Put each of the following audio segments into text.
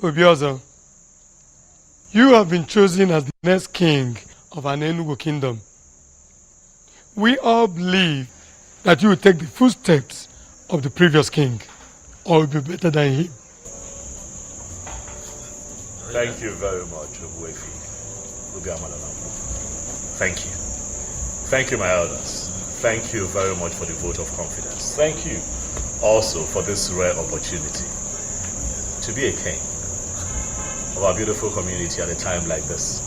Obiozo, you have been chosen as the next king of an Enugu kingdom. We all believe that you will take the footsteps of the previous king, or will be better than him. Thank you very much, Ogwefi. Thank you. Thank you, my elders. Thank you very much for the vote of confidence. Thank you also for this rare opportunity to be a king of our beautiful community at a time like this.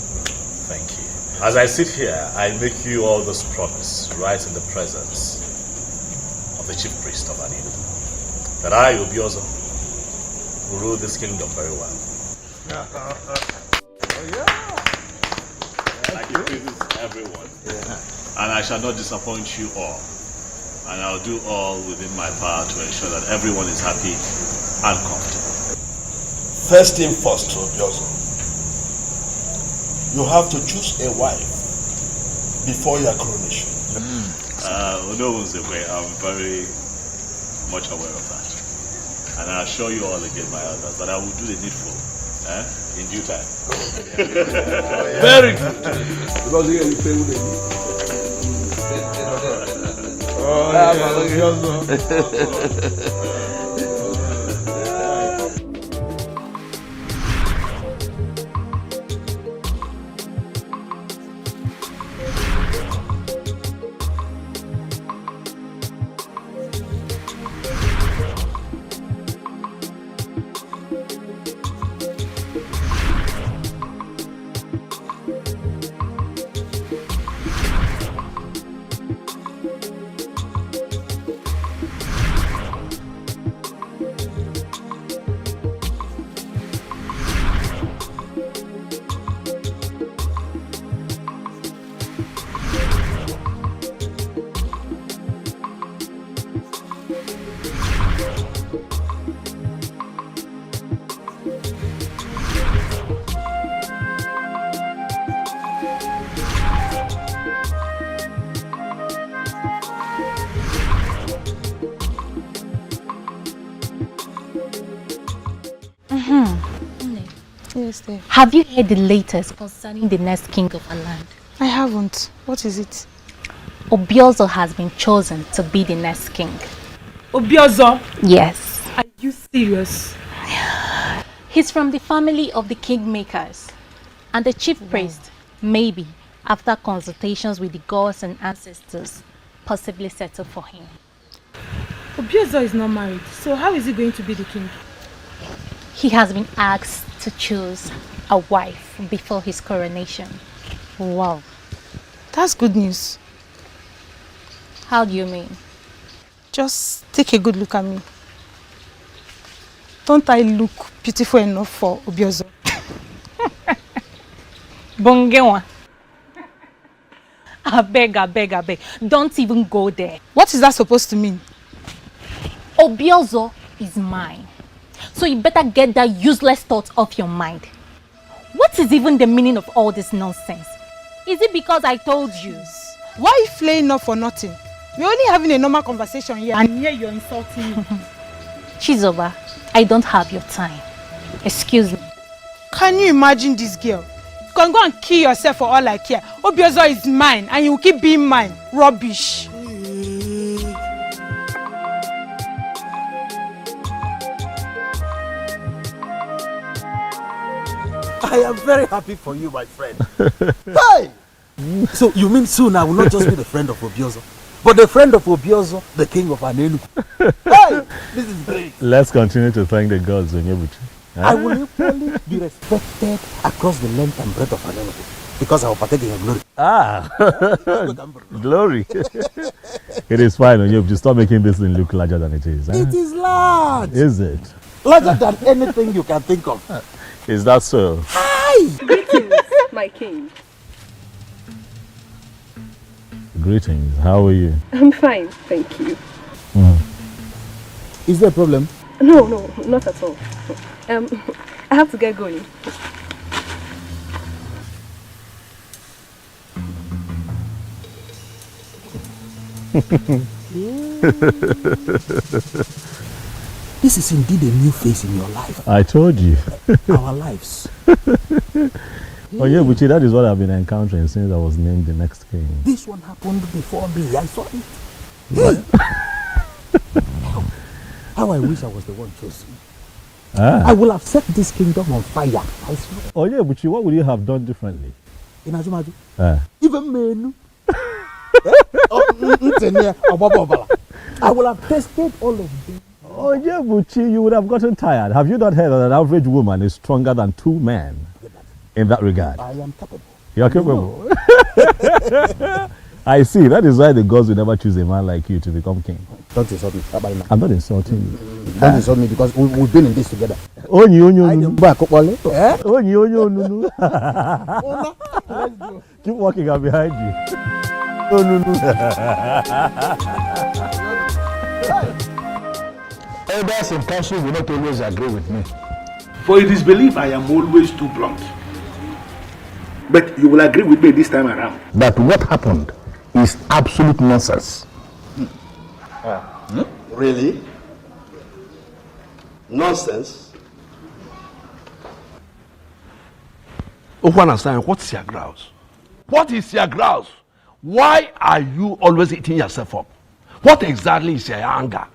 Thank you. As I sit here, I make you all this promise right in the presence of the chief priest of Anido, that I, Obiozo, will rule this kingdom very well. I give praises to everyone, and I shall not disappoint you all. And I'll do all within my power to ensure that everyone is happy and comfortable. First thing first, Obiozo. You have to choose a wife before your coronation. No one's aware. I'm very much aware of that. And I assure you all again, my elders, that I will do the needful in due time. Very good. Because you pay with Yes, dear. Have you heard the latest concerning the next king of our land? I haven't. What is it? Obiozo has been chosen to be the next king. Obiozo? Yes. Are you serious? He's from the family of the kingmakers, and the chief priest, maybe, after consultations with the gods and ancestors, possibly settle for him. Obiozo is not married, so how is he going to be the king? He has been asked to choose a wife before his coronation. Wow. That's good news. How do you mean? Just take a good look at me. Don't I look beautiful enough for Obiozo? Bongewa. I beg. Don't even go there. What is that supposed to mean? Obiozo is mine. So you better get that useless thought off your mind. What is even the meaning of all this nonsense? Is it because I told you? Why are you flaying up for nothing? We're only having a normal conversation here, and here you're insulting me. Chizoba, I don't have your time. Excuse me. Can you imagine this girl? You can go and kill yourself for all I care. Obiozo is mine, and you will keep being mine. Rubbish. I am very happy for you, my friend. Hey! So you mean soon I will not just be the friend of Obiozo, but the friend of Obiozo, the king of Anelu. Hey! This is great. Let's continue to thank the gods, Onyebuchi. I will equally be respected across the length and breadth of Anelu, because I will partake in your glory. Glory. It is fine, Onyebuchi. Stop making this thing look larger than it is. It is large. Is it? Larger than anything you can think of. Is that so? Hi! Greetings, my king. Greetings. How are you? I'm fine, thank you. Is there a problem? No, not at all. I have to get going. This is indeed a new phase in your life. I told you. Our lives. Oh yeah, Buchi, that is what I've been encountering since I was named the next king. This one happened before me. I saw it. Hey. How I wish I was the one chosen. I will have set this kingdom on fire. I swear. Oh yeah, Buchi, what would you have done differently? In Ajumaju. Even men. I will have tested all of them. Oh yeah, Buchi, you would have gotten tired. Have you not heard that an average woman is stronger than 2 men in that regard? I am capable. You are capable? I see. That is why the gods will never choose a man like you to become king. Don't insult me. I'm not insulting you. Don't insult me because we've been in this together. Keep walking, I'm behind you. Elders in council will not always agree with me. For it is believed I am always too blunt. But you will agree with me this time around. That what happened is absolute nonsense. Really? Nonsense? Okwana-san, what's your grouse? What is your grouse? Why are you always eating yourself up? What exactly is your anger?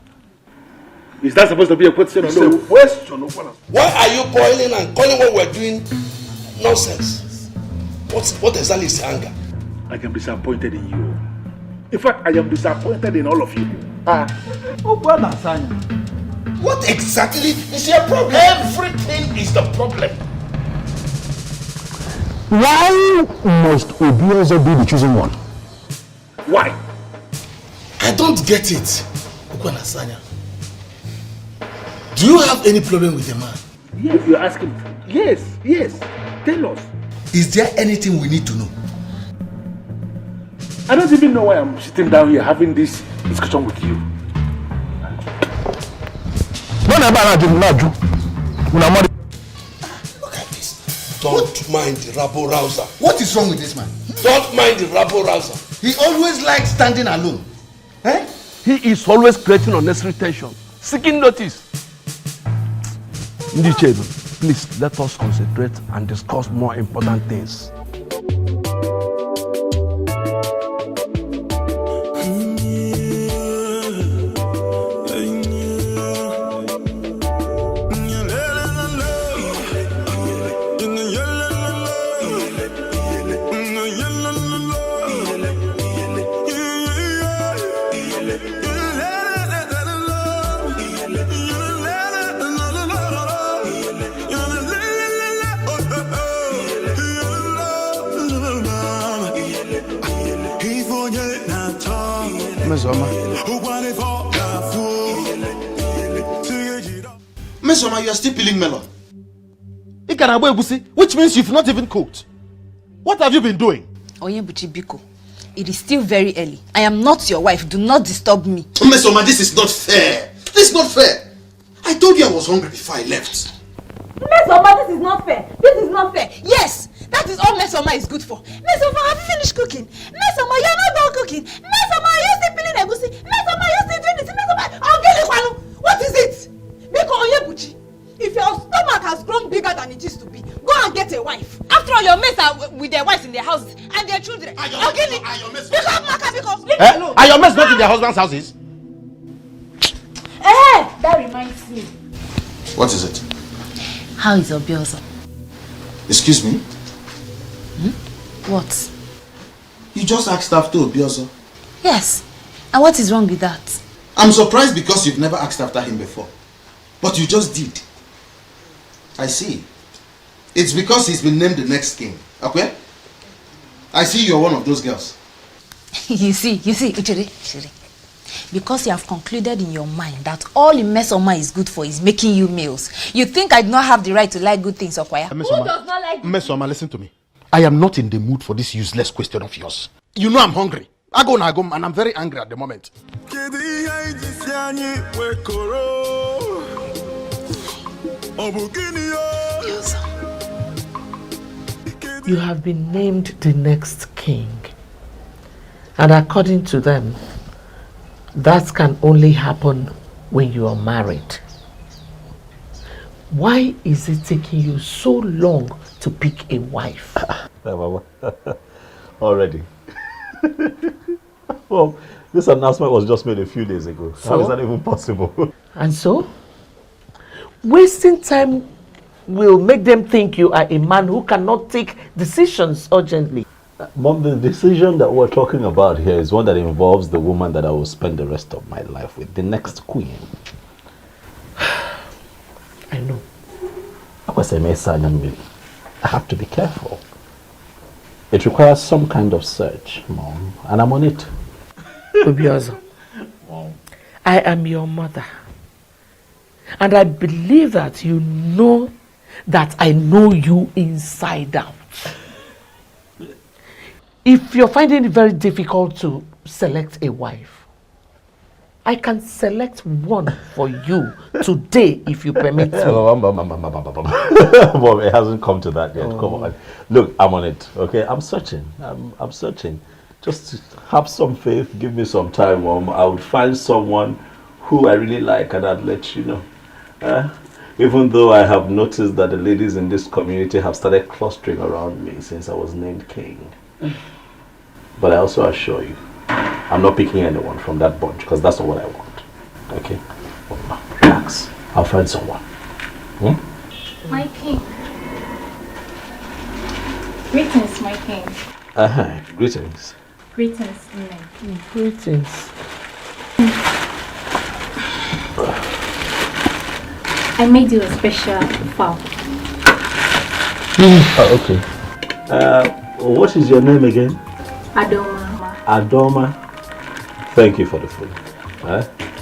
Is that supposed to be a question? It's a question. Why are you boiling and calling what we're doing nonsense? What exactly is your anger? I am disappointed in you. In fact, I am disappointed in all of you. What exactly is your problem? Everything is the problem. Why must Obiozo be the chosen one? Why? I don't get it. Okwana-Sanya. Do you have any problem with the man? Yes, you're asking. Yes. Tell us. Is there anything we need to know? I don't even know why I'm sitting down here having this discussion with you. Look at this. Don't mind the rabble-rouser. What is wrong with this man? Don't mind the rabble-rouser. He always likes standing alone. Eh? He is always creating unnecessary tension, seeking notice. Ndichedu, please let us concentrate and discuss more important things. Mesoma, you are still peeling melon. Which means you've not even cooked. What have you been doing? Onyebuchi Biko, it is still very early. I am not your wife. Do not disturb me. Mesoma, this is not fair. This is not fair. I told you I was hungry before I left. Mesoma, this is not fair. This is not fair. Yes, that is all Mesoma is good for. Mesoma, have you finished cooking? Mesoma, you are not done cooking. Mesoma, are you still peeling egusi? Mesoma, are you still doing this? Mesoma, I'll get you. What is it? Biko Onyebuchi, if your stomach has grown bigger than it used to be, go and get a wife. After all, your mates are with their wives in their houses and their children. Are your mates not in their husbands' houses? That reminds me. What is it? How is Obiozo? Excuse me? What? You just asked after Obiozo. Yes. And what is wrong with that? I'm surprised because you've never asked after him before. But you just did. I see. It's because he's been named the next king. Okay? I see you're one of those girls. You see, Uchiri. Because you have concluded in your mind that all Mesoma is good for is making you males. You think I do not have the right to like good things, Okwaya? Who does not like Mesoma, listen to me. I am not in the mood for this useless question of yours. You know I'm hungry. I go, and I'm very angry at the moment. You have been named the next king. And according to them, that can only happen when you are married. Why is it taking you so long to pick a wife? Already. Well, this announcement was just made a few days ago. So? How is that even possible? And so? Wasting time will make them think you are a man who cannot take decisions urgently. Mom, the decision that we're talking about here is one that involves the woman that I will spend the rest of my life with, the next queen. I know. I have to be careful. It requires some kind of search, Mom, and I'm on it. Obiozo, I am your mother. And I believe that you know that I know you inside out. If you're finding it very difficult to select a wife, I can select one for you today if you permit me. Mom, it hasn't come to that yet. Come on. Look, I'm on it, okay? I'm searching. I'm searching. Just have some faith. Give me some time, Mom. I would find someone who I really like and I'd let you know. Even though I have noticed that the ladies in this community have started clustering around me since I was named king. But I also assure you, I'm not picking anyone from that bunch because that's not what I want. Okay? Relax. I'll find someone. My king. Greetings, my king. Greetings. Greetings, Nne. Greetings. I made you a special fowl. Oh, okay. What is your name again? Adoma. Adoma. Thank you for the food.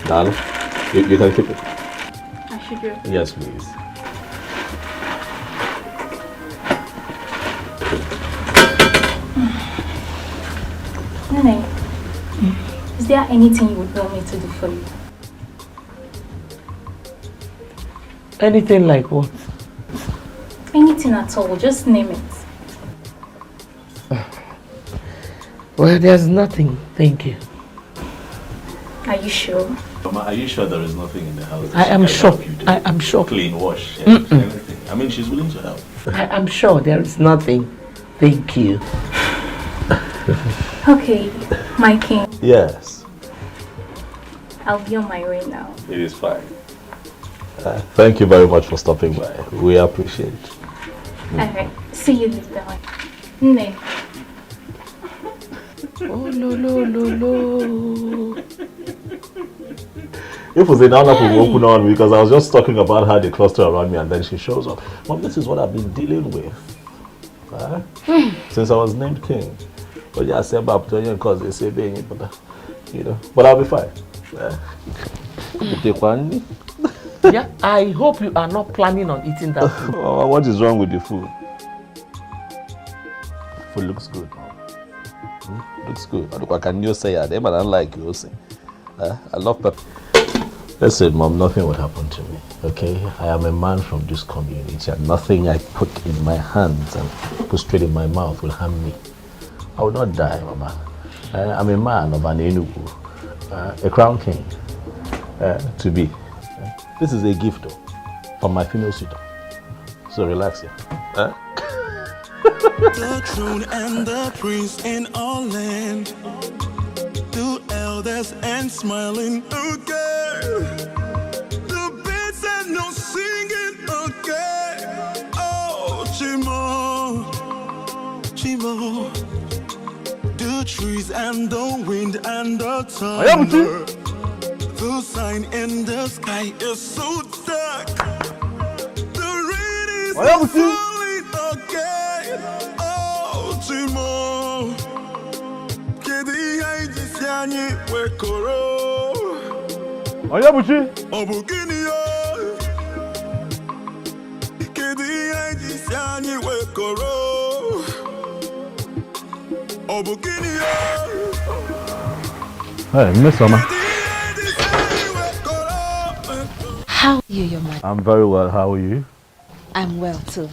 Darling, you can keep it. I should do. Yes, please. Nene, is there anything you would want me to do for you? Anything like what? Anything at all, just name it. Well, there's nothing, thank you. Are you sure? Mama, are you sure there is nothing in the house? I am sure. I am sure. Clean, wash, anything. I mean, she's willing to help. I am sure there is nothing. Thank you. Okay, my king. Yes. I'll be on my way now. It is fine. Thank you very much for stopping by. We appreciate it. Alright, see you later. Nne. Oh, no. If we say now that we open on because I was just talking about how they cluster around me and then she shows up. Mom, this is what I've been dealing with since I was named king. But yeah, I said about because they say being but but I'll be fine. Yeah, I hope you are not planning on eating that food. What is wrong with the food? Food looks good. Looks good. What can you say? I don't like you. I love pepper. Listen, Mom, nothing would happen to me, okay? I am a man from this community and nothing I put in my hands and put straight in my mouth will harm me. I will not die, Mama. I'm a man of an Enugu, a crown king, to be. This is a gift from my female suitor. So relax here. The throne and the prince in all land, two elders and smiling again. The birds and no singing again. Oh, Chimo, Chimo. The trees and the wind and the thunder. The sign in the sky is so dark. The rain is falling again. Oh, Chimo. Kedi haiji sianye wekoro. Ayabuchi. Obukini yo. Kedi haiji sianye wekoro. Obukini yo. Hey, Miss Mama. How are you, your mother? I'm very well. How are you? I'm well too.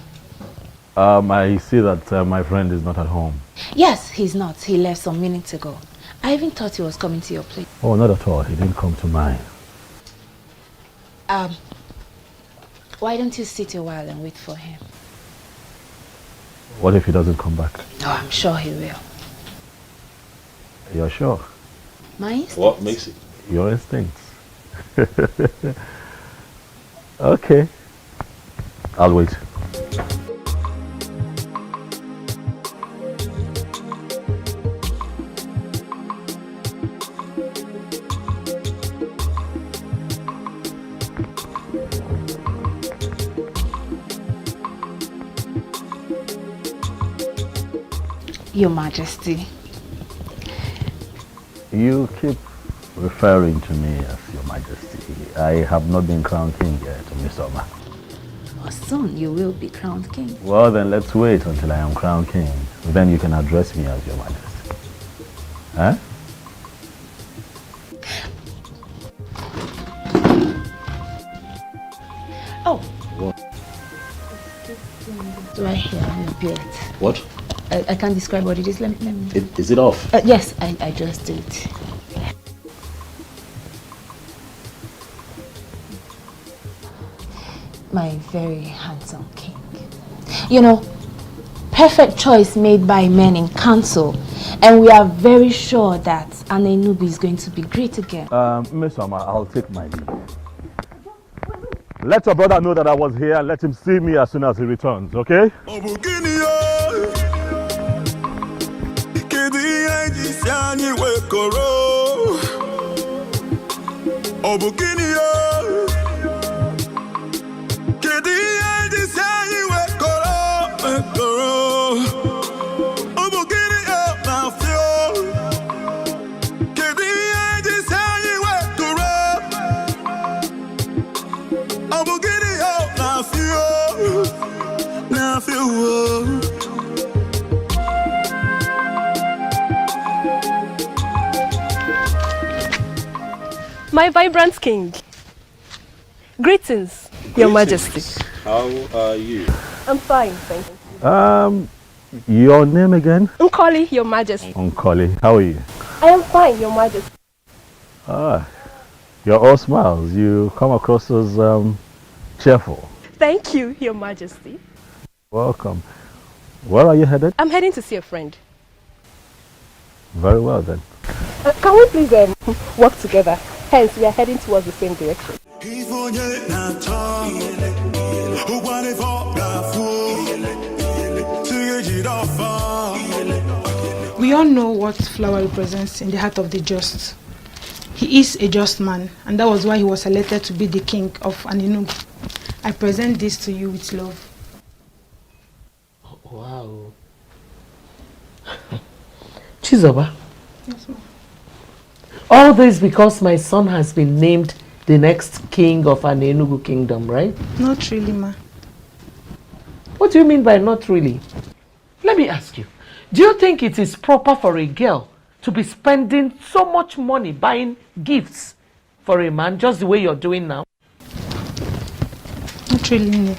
I see that my friend is not at home. Yes, he's not. He left some minutes ago. I even thought he was coming to your place. Oh, not at all. He didn't come to mine. Why don't you sit a while and wait for him? What if he doesn't come back? Oh, I'm sure he will. You're sure? My instincts. What makes it? Your instincts. Okay. I'll wait. Your Majesty. You keep referring to me as Your Majesty. I have not been crowned king yet, Miss Oma. Well, soon you will be crowned king. Well, then let's wait until I am crowned king. Then you can address me as Your Majesty. Huh? Oh. What? Right here on your beard. What? I can't describe what it is. Let me. Is it off? Yes, I just did. My very handsome king. You know, perfect choice made by men in council. And we are very sure that Anenubi is going to be great again. Miss Oma, I'll take my leave. Let your brother know that I was here and let him see me as soon as he returns, okay? My vibrant king. Greetings, Your Majesty. How are you? I'm fine, thank you. Your name again? Nkoli, Your Majesty. Nkoli, how are you? I am fine, Your Majesty. You're all smiles. You come across as cheerful. Thank you, Your Majesty. Welcome. Where are you headed? I'm heading to see a friend. Very well then. Can we please work together? Hence, we are heading towards the same direction. We all know what flower represents in the heart of the just. He is a just man, and that was why he was selected to be the king of Anenugu. I present this to you with love. Wow. Chizoba. Yes, ma'am. All this because my son has been named the next king of Anenugu kingdom, right? Not really, ma. What do you mean by not really? Let me ask you. Do you think it is proper for a girl to be spending so much money buying gifts for a man just the way you're doing now? Not really, no.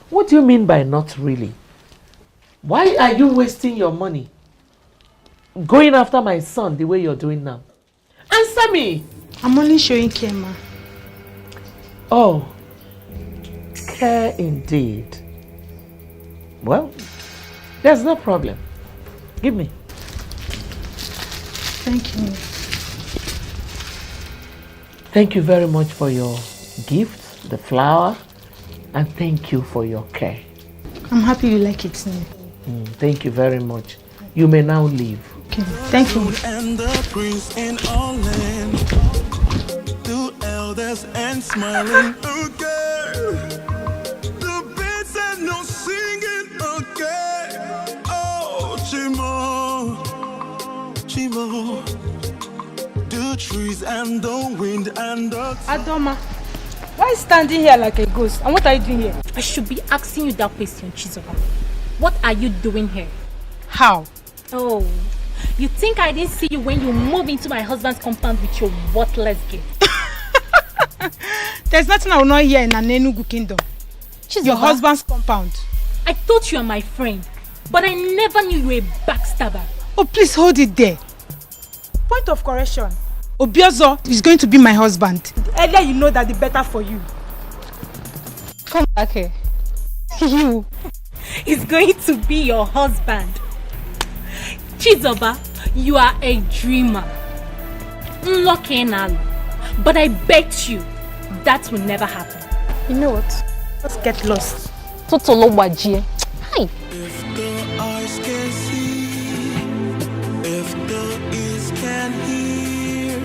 What do you mean by not really? Why are you wasting your money going after my son the way you're doing now? Answer me! I'm only showing care, ma. Oh, care indeed. Well, there's no problem. Give me. Thank you. Thank you very much for your gift, the flower, and thank you for your care. I'm happy you like it, Nene. Thank you very much. You may now leave. Okay, thank you. And the prince in all land, two elders and smiling. Okay, the birds are no singing. Okay, oh Chimo, Chimo, the trees and the wind and the Adoma, why are you standing here like a ghost? And what are you doing here? I should be asking you that question, Chizoba. What are you doing here? How? Oh, you think I didn't see you when you moved into my husband's compound with your worthless gift? There's nothing I will not hear in Anenugu kingdom. Chizoba, your husband's compound. I thought you were my friend, but I never knew you were a backstabber. Oh, please hold it there. Point of correction. Obiozo is going to be my husband. The earlier you know that, the better for you. Come back here. You is going to be your husband. Chizoba, you are a dreamer. Unlucky Nalu. But I bet you that will never happen. You know what? Let's get lost. Totolo Wajie. Hi. If the eyes can see, if the ears can hear,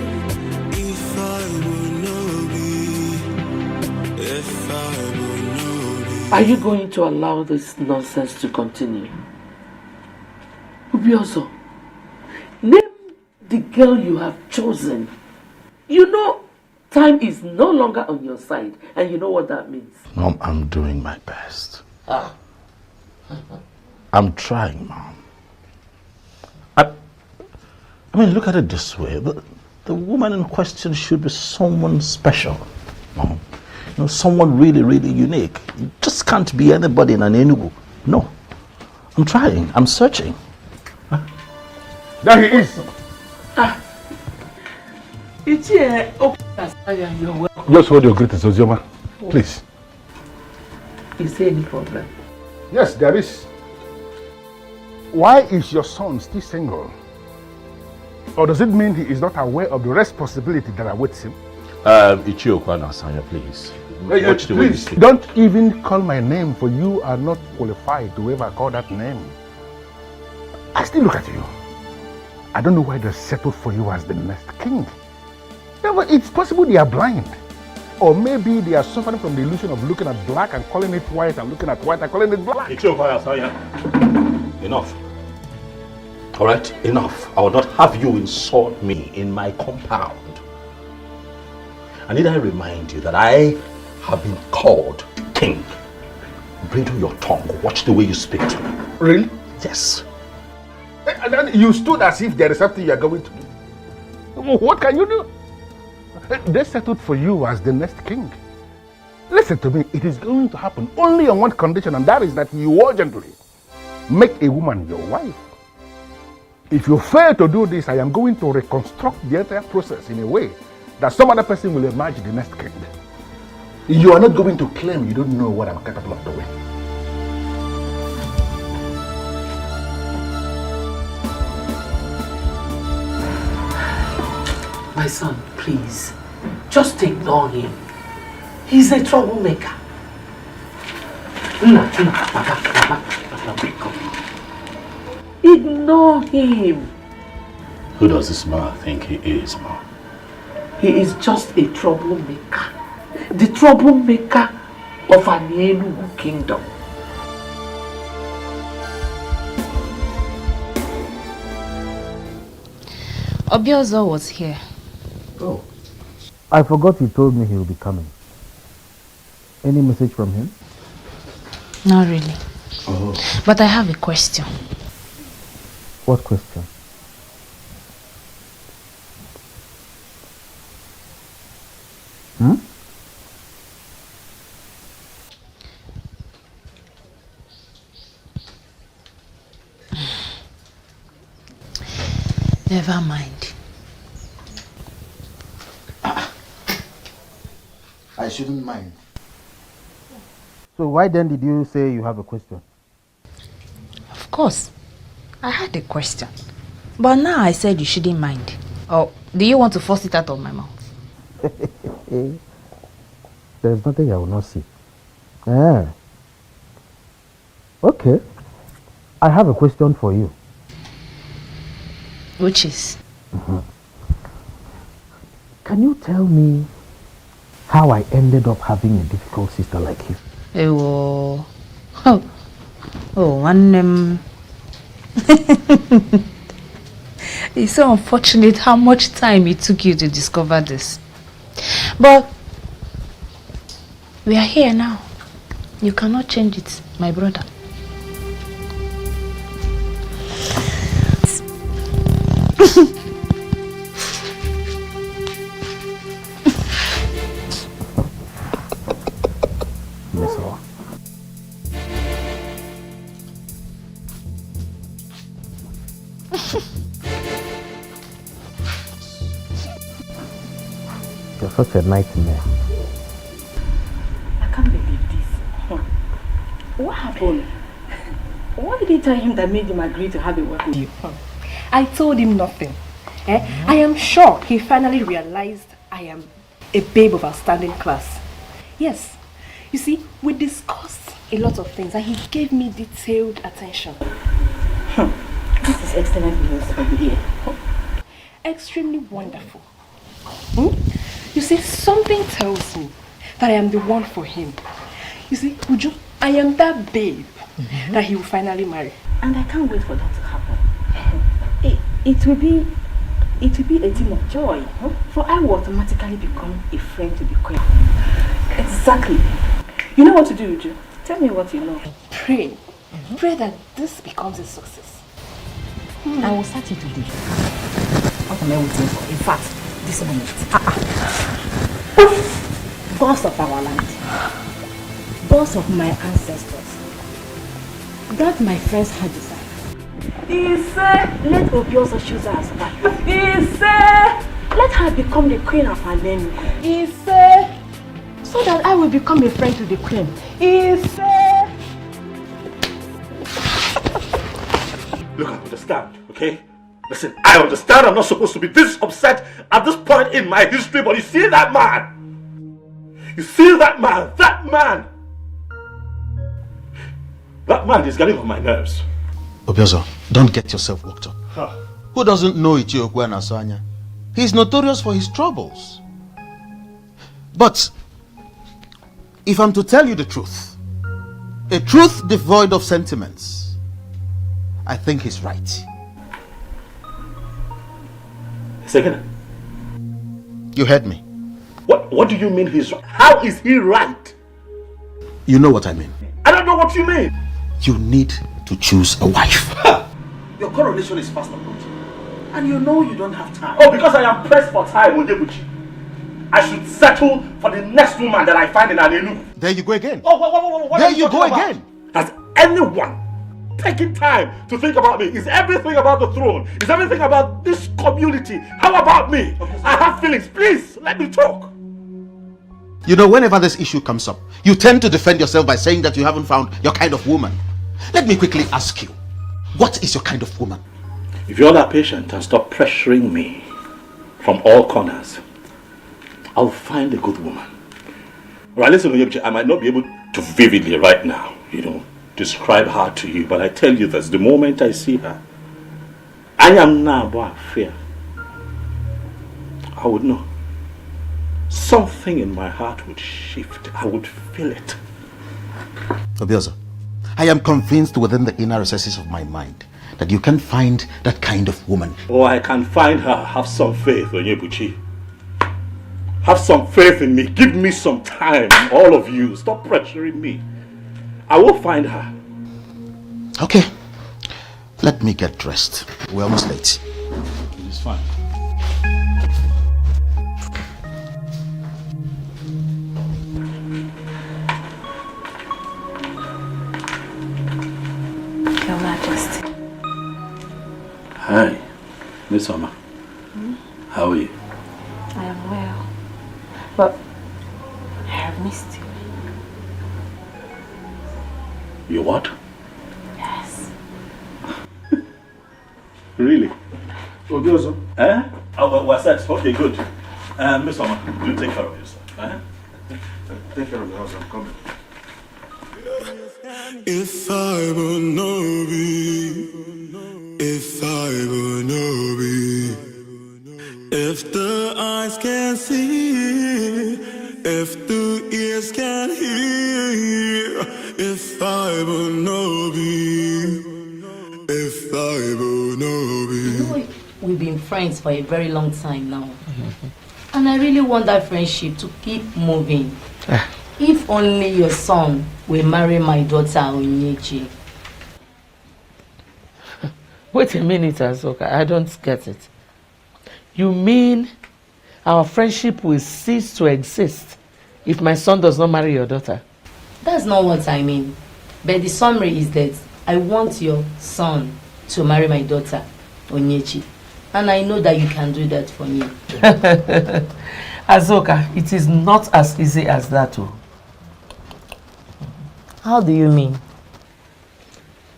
if I will know be, if I will know be. Are you going to allow this nonsense to continue? Ubiozo, name the girl you have chosen. You know, time is no longer on your side, and you know what that means. Mom, I'm doing my best. I'm trying, Mom. I mean, look at it this way. The woman in question should be someone special, Mom. You know, someone really, really unique. You just can't be anybody in an Enugu. No. I'm trying. I'm searching. There he is. It's here. Just hold your greetings, Ozioma. Please. Is there any problem? Yes, there is. Why is your son still single? Or does it mean he is not aware of the responsibility that awaits him? Ichiokwana Sanya, please. Watch the way you Please, speak. don't even call my name, for you are not qualified to ever call that name. I still look at you. I don't know why they settled for you as the next king. Yeah, but it's possible they are blind. Or maybe they are suffering from the illusion of looking at black and calling it white, and looking at white and calling it black. Enough. All right, enough. I will not have you insult me in my compound. And need I remind you that I have been called king. Bridle your tongue. Watch the way you speak to me. Really? Yes. And then you stood as if there is something you are going to do. What can you do? They settled for you as the next king. Listen to me, it is going to happen only on one condition, and that is that you urgently make a woman your wife. If you fail to do this, I am going to reconstruct the entire process in a way that some other person will emerge the next king. You are not going to claim you don't know what I'm capable of doing. My son, please, just ignore him. He's a troublemaker. Ignore him. Who does this man think he is, Mom? He is just a troublemaker. The troublemaker of an Enugu kingdom. Obiozo was here. Oh. I forgot he told me he will be coming. Any message from him? Not really. Oh. But I have a question. What question? Hmm? Never mind. I shouldn't mind. So why then did you say you have a question? Of course. I had a question. But now I said you shouldn't mind. Oh, do you want to force it out of my mouth? There's nothing I will not see. Ah. Okay. I have a question for you. Which is? Can you tell me how I ended up having a difficult sister like you? Oh, one it's so unfortunate how much time it took you to discover this. But we are here now. You cannot change it, my brother. You're such a nightmare. I can't believe this. phone. What did you tell him that made him agree to have a word with you? I told him nothing. I am sure he finally realized I am a babe of outstanding class. Yes. You see, we discussed a lot of things and he gave me detailed attention. This is excellent news for the ear. Extremely wonderful. You see, something tells me that I am the one for him. You see, Uju, I am that babe that he will finally marry. And I can't wait for that to happen. It will be a thing of joy, for I will automatically become a friend to the queen. Exactly. You know what to do, Uju. Tell me what you know. Pray. Pray that this becomes a success. I will start it today. What am I waiting for? In fact, this moment. Boss of our land. Boss of my ancestors. That my friends had decided. He said, let Obiozo choose her as wife. He said, let her become the queen of her name. He said, so that I will become a friend to the queen. He said. Look, I understand, okay? Listen, I understand I'm not supposed to be this upset at this point in my history, but you see that man? You see that man? That man is getting on my nerves. Obiozo, don't get yourself worked up. Who doesn't know Ichiokwu and Asanya? He's notorious for his troubles. But if I'm to tell you the truth, a truth devoid of sentiments, I think he's right. Second. You heard me. What do you mean he's right? How is he right? You know what I mean. I don't know what you mean. You need to choose a wife. Your coronation is fast approaching. And you know you don't have time. Oh, because I am pressed for time, Onyebuchi. I should settle for the next woman that I find in Anenu. There you go again. Oh, what there you go again. Has anyone taken time to think about me? Is everything about the throne? Is everything about this community? How about me? I have feelings. Please, let me talk. You know, whenever this issue comes up, you tend to defend yourself by saying that you haven't found your kind of woman. Let me quickly ask you, what is your kind of woman? If you're that patient and stop pressuring me from all corners, I'll find a good woman. Alright, listen, I might not be able to vividly right now, describe her to you, but I tell you this, the moment I see her, I am now about fear. I would know. Something in my heart would shift. I would feel it. Obiozo, I am convinced within the inner recesses of my mind that you can find that kind of woman. Oh, I can find her. Have some faith, Onyebuchi. Have some faith in me. Give me some time, all of you. Stop pressuring me. I will find her. Okay. Let me get dressed. We're almost late. It is fine. Your Majesty. Hi, Miss Oma. How are you? I am well. But I have missed you. You what? Yes. Really? Obiozo? Eh? Oh, well, what's that? Okay, good. Miss Oma, you take care of yourself. Eh? Take care of the house. I'm coming. If I will know be, if I will know be, if the eyes can see, if the ears can hear, if I will know be, if I will know be. We've been friends for a very long time now. And I really want that friendship to keep moving. If only your son will marry my daughter Onyechi. Wait a minute, Azoka. I don't get it. You mean our friendship will cease to exist if my son does not marry your daughter? That's not what I mean. But the summary is that I want your son to marry my daughter Onyechi. And I know that you can do that for me. Azoka, it is not as easy as that. How do you mean?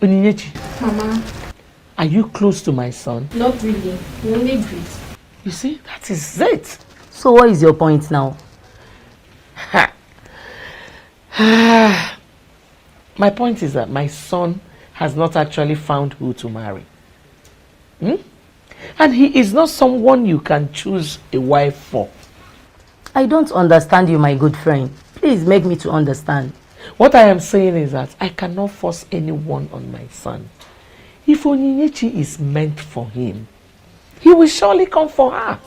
Onyinyechi, Mama. are you close to my son? Not really. We only breathe. You see, that is it. So what is your point now? My point is that my son has not actually found who to marry. And he is not someone you can choose a wife for. I don't understand you, my good friend. Please make me to understand. What I am saying is that I cannot force anyone on my son. If Onyinyechi is meant for him, he will surely come for her.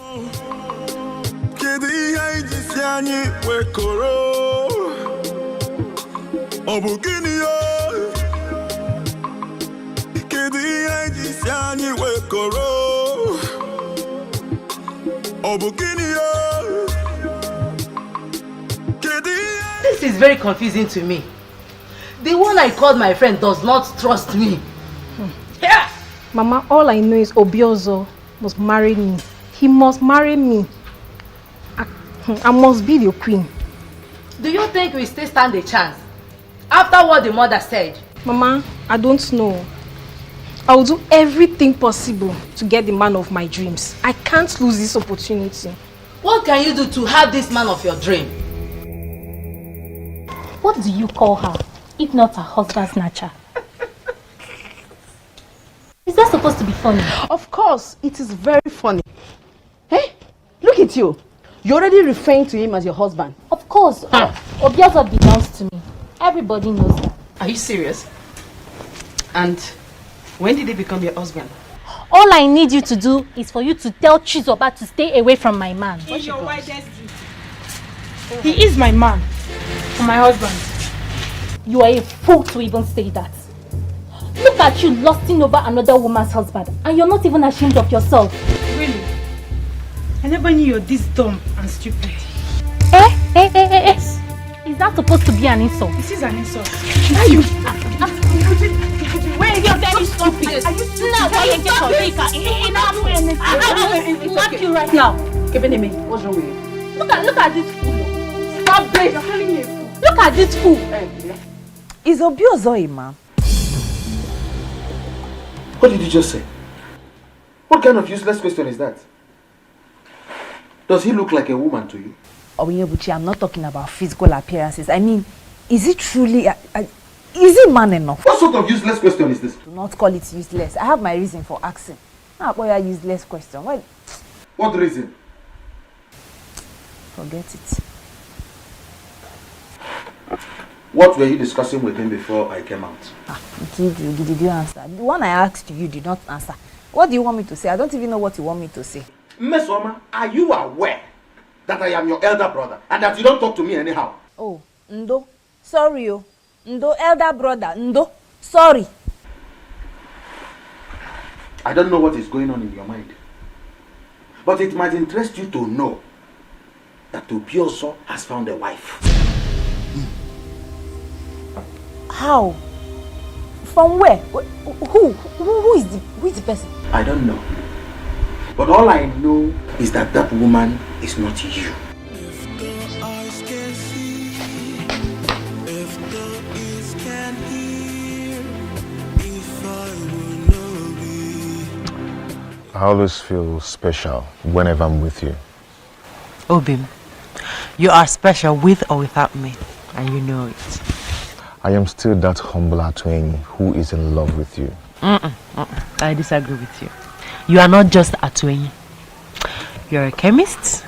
This is very confusing to me. The one I called my friend does not trust me. Yeah. Mama, all I know is Obiozo must marry me. He must marry me. I must be the queen. Do you think we still stand a chance? After what the mother said? Mama, I don't know. I will do everything possible to get the man of my dreams. I can't lose this opportunity. What can you do to have this man of your dream? What do you call her, if not her husband snatcher? Is that supposed to be funny? Of course, it is very funny. Hey, look at you. You're already referring to him as your husband. Of course. Obiozo belongs to me. Everybody knows that. Are you serious? And when did he become your husband? All I need you to do is for you to tell Chizoba to stay away from my man. In your widest dream. He is my man. My husband. You are a fool to even say that. Look at you lusting over another woman's husband, and you're not even ashamed of yourself. Really? I never knew you're this dumb and stupid. Is that supposed to be an insult? This is an insult. Are you? Wait, you're very stupid. Are you stupid? I'll slap you right now. What's wrong with you? Look at this fool. Stop this. You're calling me a fool. Look at this fool. Is Obiozo a man? What did you just say? What kind of useless question is that? Does he look like a woman to you? Onyebuchi, I'm not talking about physical appearances. I mean, is it truly is he man enough? What sort of useless question is this? Do not call it useless. I have my reason for asking. Not about your useless question. Why? What reason? Forget it. What were you discussing with him before I came out? Did you answer? The one I asked you did not answer. What do you want me to say? I don't even know what you want me to say. Mesoma, are you aware that I am your elder brother and that you don't talk to me anyhow? Oh, Ndo. Sorry, oh. Ndo, elder brother. Ndo. Sorry. I don't know what is going on in your mind. But it might interest you to know that Obiozo has found a wife. How? From where? Who is the person? I don't know. But all I know is that that woman is not you. I always feel special whenever I'm with you. Obim, you are special with or without me, and you know it. I am still that humble Atwenyi who is in love with you. I disagree with you. You are not just Atwenyi. You're a chemist,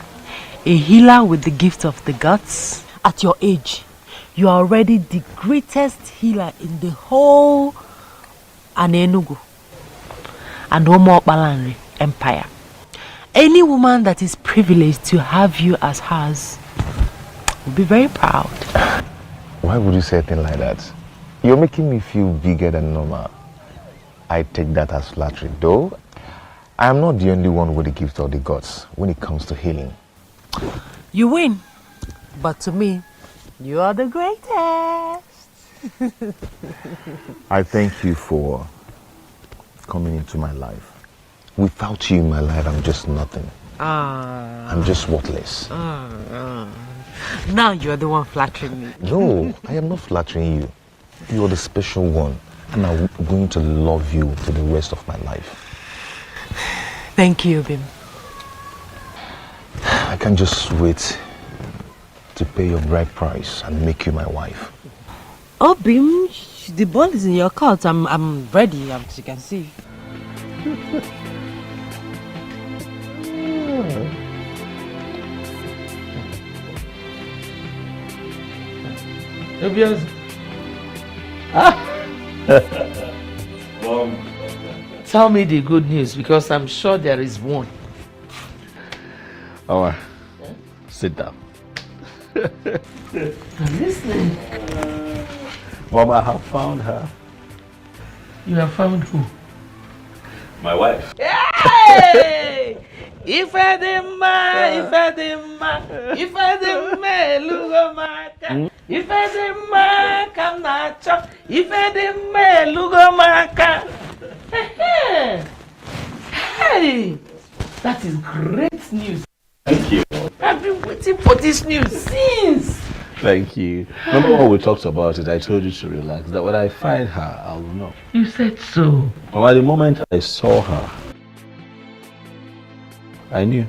a healer with the gift of the gods. At your age, you are already the greatest healer in the whole Anenugu and Omo Balanri Empire. Any woman that is privileged to have you as hers will be very proud. Why would you say a thing like that? You're making me feel bigger than normal. I take that as flattery, though I am not the only one with the gift of the gods when it comes to healing. You win, but to me, you are the greatest. I thank you for coming into my life. Without you in my life, I'm just nothing. I'm just worthless. Now you're the one flattering me. No, I am not flattering you. You are the special one. And I'm going to love you for the rest of my life. Thank you, Bim. I can't just wait to pay your bride price and make you my wife. Oh, Bim, the ball is in your court. I'm ready, as you can see. Obvious. Tell me the good news, because I'm sure there is one. All right. Sit down. I'm listening. Mom, I have found her. You have found who? My wife. Hey! If I didn't Lugomaka. If I didn't come not chop. If I didn't Lugomaka. Hey! That is great news. Thank you. I've been waiting for this news since. Thank you. Remember when we talked about it, I told you to relax, that when I find her, I'll know. You said so. But at the moment I saw her, I knew.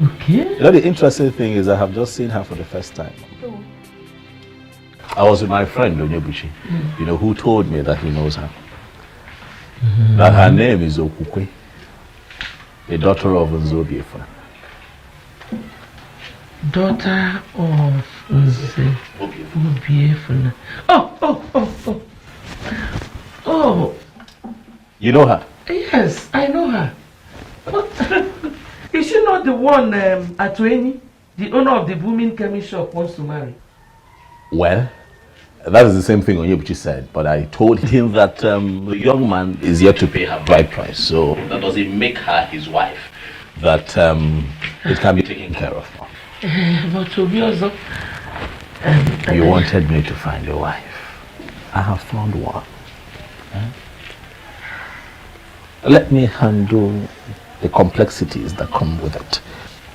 Okay. You know, the interesting thing is I have just seen her for the first time. I was with my friend, Onyebuchi, you know, who told me that he knows her. That her name is Okukwe, a daughter of Nzobiefa. Daughter of Nzobiefa. Oh. You know her? Yes, I know her. Is she not the one Atueni, the owner of the booming chemist shop, wants to marry? Well, that is the same thing Onyebuchi said, but I told him that the young man is yet to pay her bride price, so that doesn't make her his wife, that it can be taken care of. But Obiozo, you wanted me to find a wife. I have found one. Let me handle the complexities that come with it.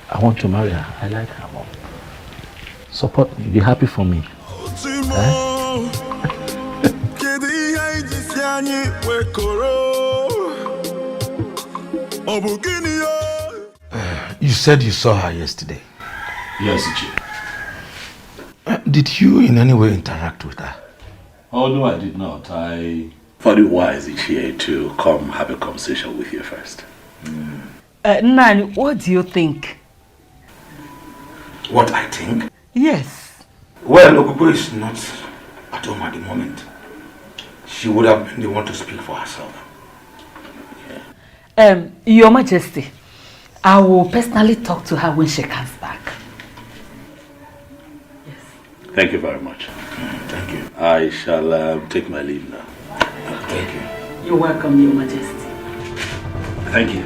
I want to marry her. I like her, Mom. Support me. Be happy for me. You said you saw her yesterday. Yes, Chief. Did you in any way interact with her? Oh, no, I did not. I thought it wise each year to come have a conversation with you first. Nani, what do you think? What I think? Yes. Well, Okuko is not at home at the moment. She would have been the one to speak for herself. Your Majesty, I will personally talk to her when she comes back. Thank you very much. Thank you. I shall take my leave now. Thank you. You're welcome, Your Majesty. Thank you.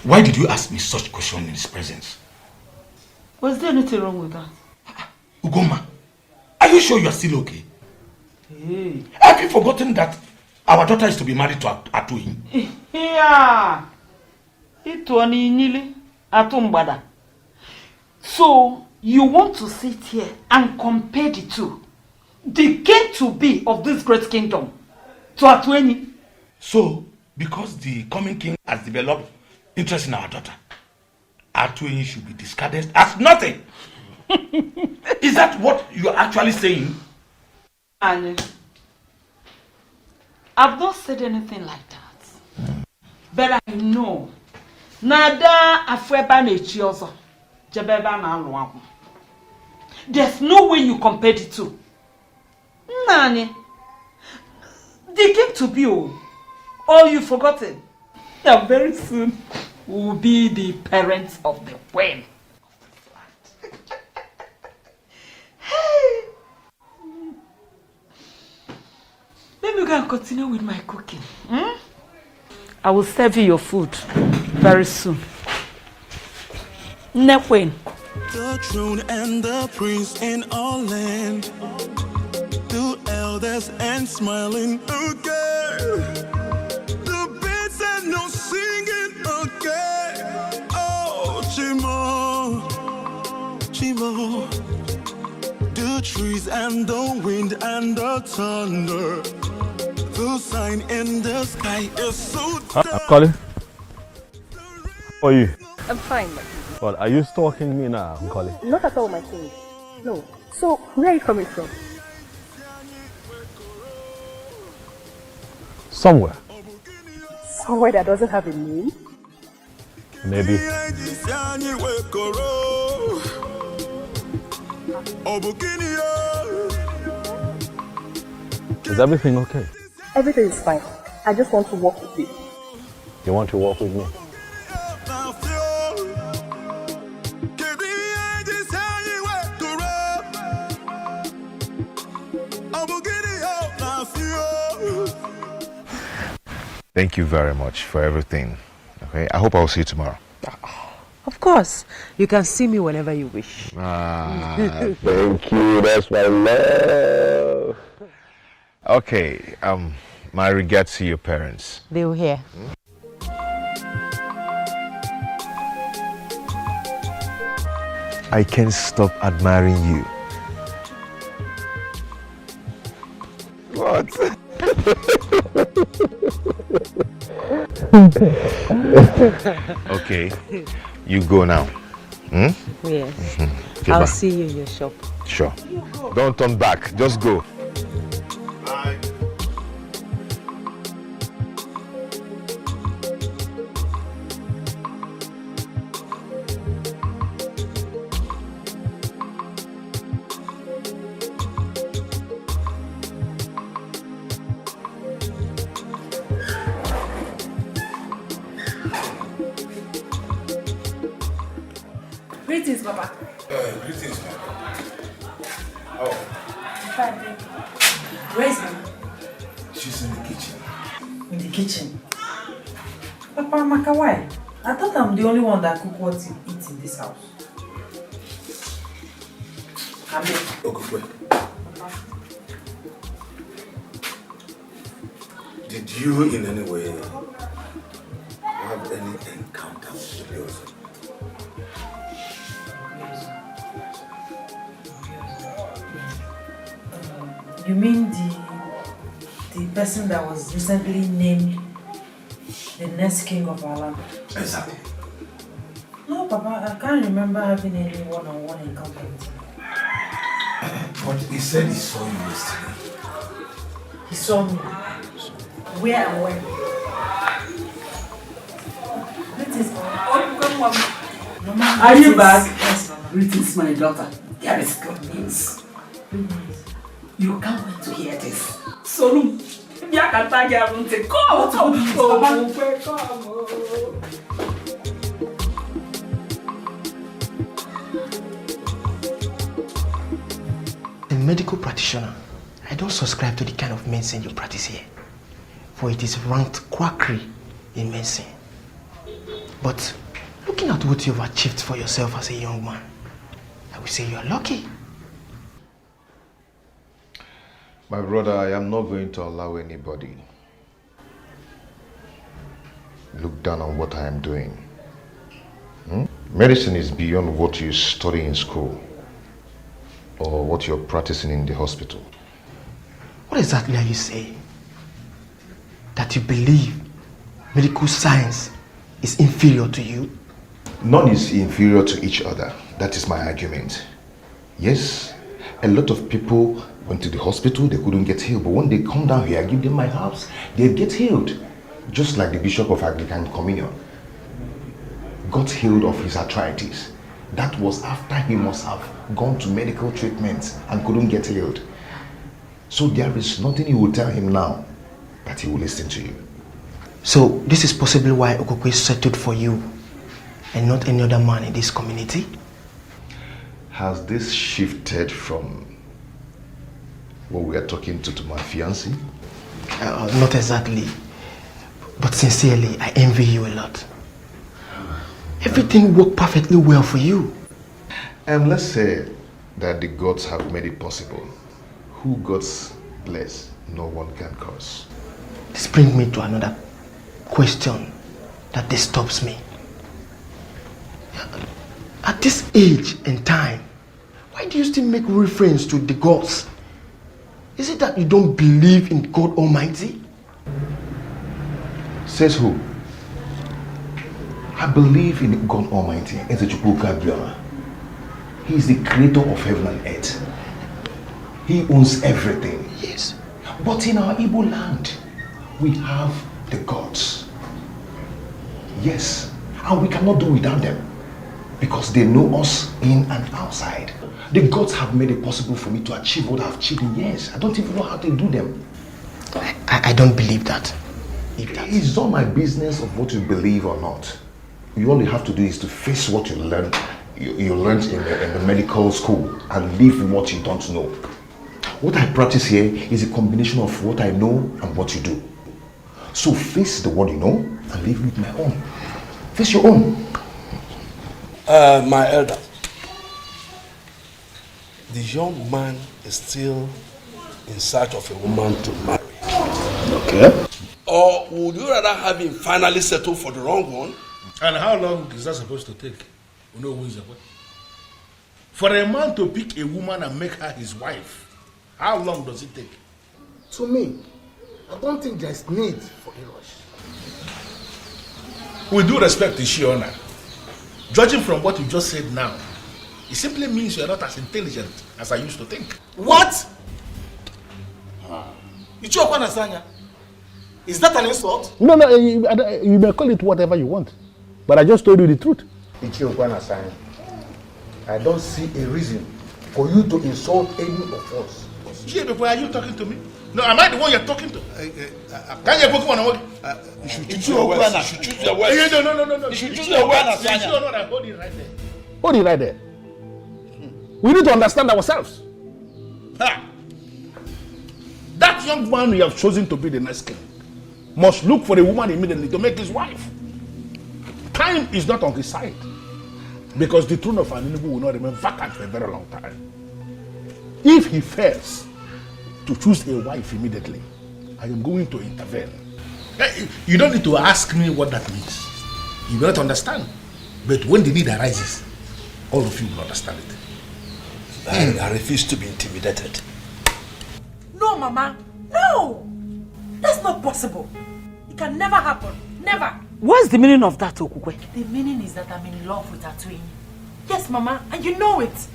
Why did you ask me such question in his presence? Was there anything wrong with that? Ugoma, are you sure you are still okay? Hey. Have you forgotten that our daughter is to be married to Atuin? Yeah. Ituani Nili Atumbada. So, you want to sit here and compare the two? The king to be of this great kingdom to Atueni? So, because the coming king has developed interest in our daughter, Atueni should be discarded as nothing. Is that what you are actually saying? And I've not said anything like that. But I know. Nada afweba nechiozo. Jebeba na luamu. There's no way you compare the two. Nani. They came to be oh you've forgotten. Yeah, very soon we'll be the parents of the queen. Hey. Maybe we can continue with my cooking. I will serve you your food very soon. Nekwen. The throne and the prince in all land, the elders and smiling again. The beats Chimo, Chimo, the trees and the wind and the thunder, the sign in the sky is so I'm calling. How are you? I'm fine. What, are you stalking me now, I'm calling? Not at all, my king. No. So, where are you coming from? Somewhere. Somewhere that doesn't have a name? Maybe. Is everything okay? Everything is fine. I just want to walk with you. You want to walk with me? Thank you very much for everything. Okay, I hope I'll see you tomorrow. Of course. You can see me whenever you wish. Thank you. That's my love. Okay, my regards to your parents. They will hear. I can't stop admiring you. What? Okay, you go now. Yes. Okay, I'll bye. see you in your shop. Sure. Don't turn back. Just go. Greetings, Papa. Greetings, ma'am. Oh, Fine, thank you. Where is Mama? she's in the kitchen. In the kitchen. Papa, Amaka, why? I thought I'm the only one that cook what you eat in this house. Amen. Okay, wait. Did you in any way have any encounter with the person? You mean the person that was recently named the next king of our land? Exactly. No, Papa, I can't remember having any one-on-one encounter with him. But he said he saw you yesterday. He saw me. Where and when? Greetings, Mama. Mama, Are you greetings. back? Yes, Mama. Greetings, my daughter. There is good news. You can't wait to hear this. So, come. A medical practitioner, I don't subscribe to the kind of medicine you practice here, for it is ranked quackery in medicine. But looking at what you've achieved for yourself as a young man, I would say you are lucky. My brother, I am not going to allow anybody look down on what I am doing. Medicine is beyond what you study in school or what you're practicing in the hospital. What exactly are you saying? That you believe medical science is inferior to you? None is inferior to each other. That is my argument. Yes, a lot of people went to the hospital, they couldn't get healed, but when they come down here, I give them my herbs, they get healed. Just like the Bishop of Anglican Communion got healed of his arthritis. That was after he must have gone to medical treatments and couldn't get healed. So there is nothing you will tell him now that he will listen to you. So this is possibly why Okokwe settled for you and not any other man in this community? Has this shifted from what we are talking to my fiancé? Not exactly. But sincerely, I envy you a lot. Everything worked perfectly well for you. And let's say that the gods have made it possible. Who gods bless, no one can curse. This brings me to another question that disturbs me. At this age and time, why do you still make reference to the gods? Is it that you don't believe in God Almighty? Says who? I believe in God Almighty. He is the creator of heaven and earth. He owns everything. Yes. But in our Igbo land, we have the gods. Yes. And we cannot do without them. Because they know us in and outside. The gods have made it possible for me to achieve what I've achieved in years. I don't even know how to do them. I don't believe that. It's not my business of what you believe or not. You all you have to do is to face what you learned. You learned in the medical school and live what you don't know. What I practice here is a combination of what I know and what you do. So face the one you know and live with my own. Face your own. My elder, the young man is still in search of a woman to marry. Okay. Or would you rather have him finally settle for the wrong one? And how long is that supposed to take? You know who is the boy? For a man to pick a woman and make her his wife, how long does it take? To me, I don't think there's need for a rush. With due respect to Shiona, judging from what you just said now, it simply means you're not as intelligent as I used to think. What? Is that an insult? No, you may call it whatever you want. But I just told you the truth. I don't see a reason for you to insult any of us. Before are you talking to me? No, am I the one you're talking to? Can you book one? You should choose your words. You should choose your words. No. You should choose your words. Hold it right there. Hold it right there. We need to understand ourselves. That young man you have chosen to be the next king must look for a woman immediately to make his wife. Time is not on his side. Because the throne of Aninubu will not remain vacant for a very long time. If he fails to choose a wife immediately, I am going to intervene. You don't need to ask me what that means. You will not understand. But when the need arises, all of you will understand it. I refuse to be intimidated. No, Mama. No! That's not possible. It can never happen. Never. What's the meaning of that, Okukwe? The meaning is that I'm in love with Atuini. Yes, Mama, and you know it.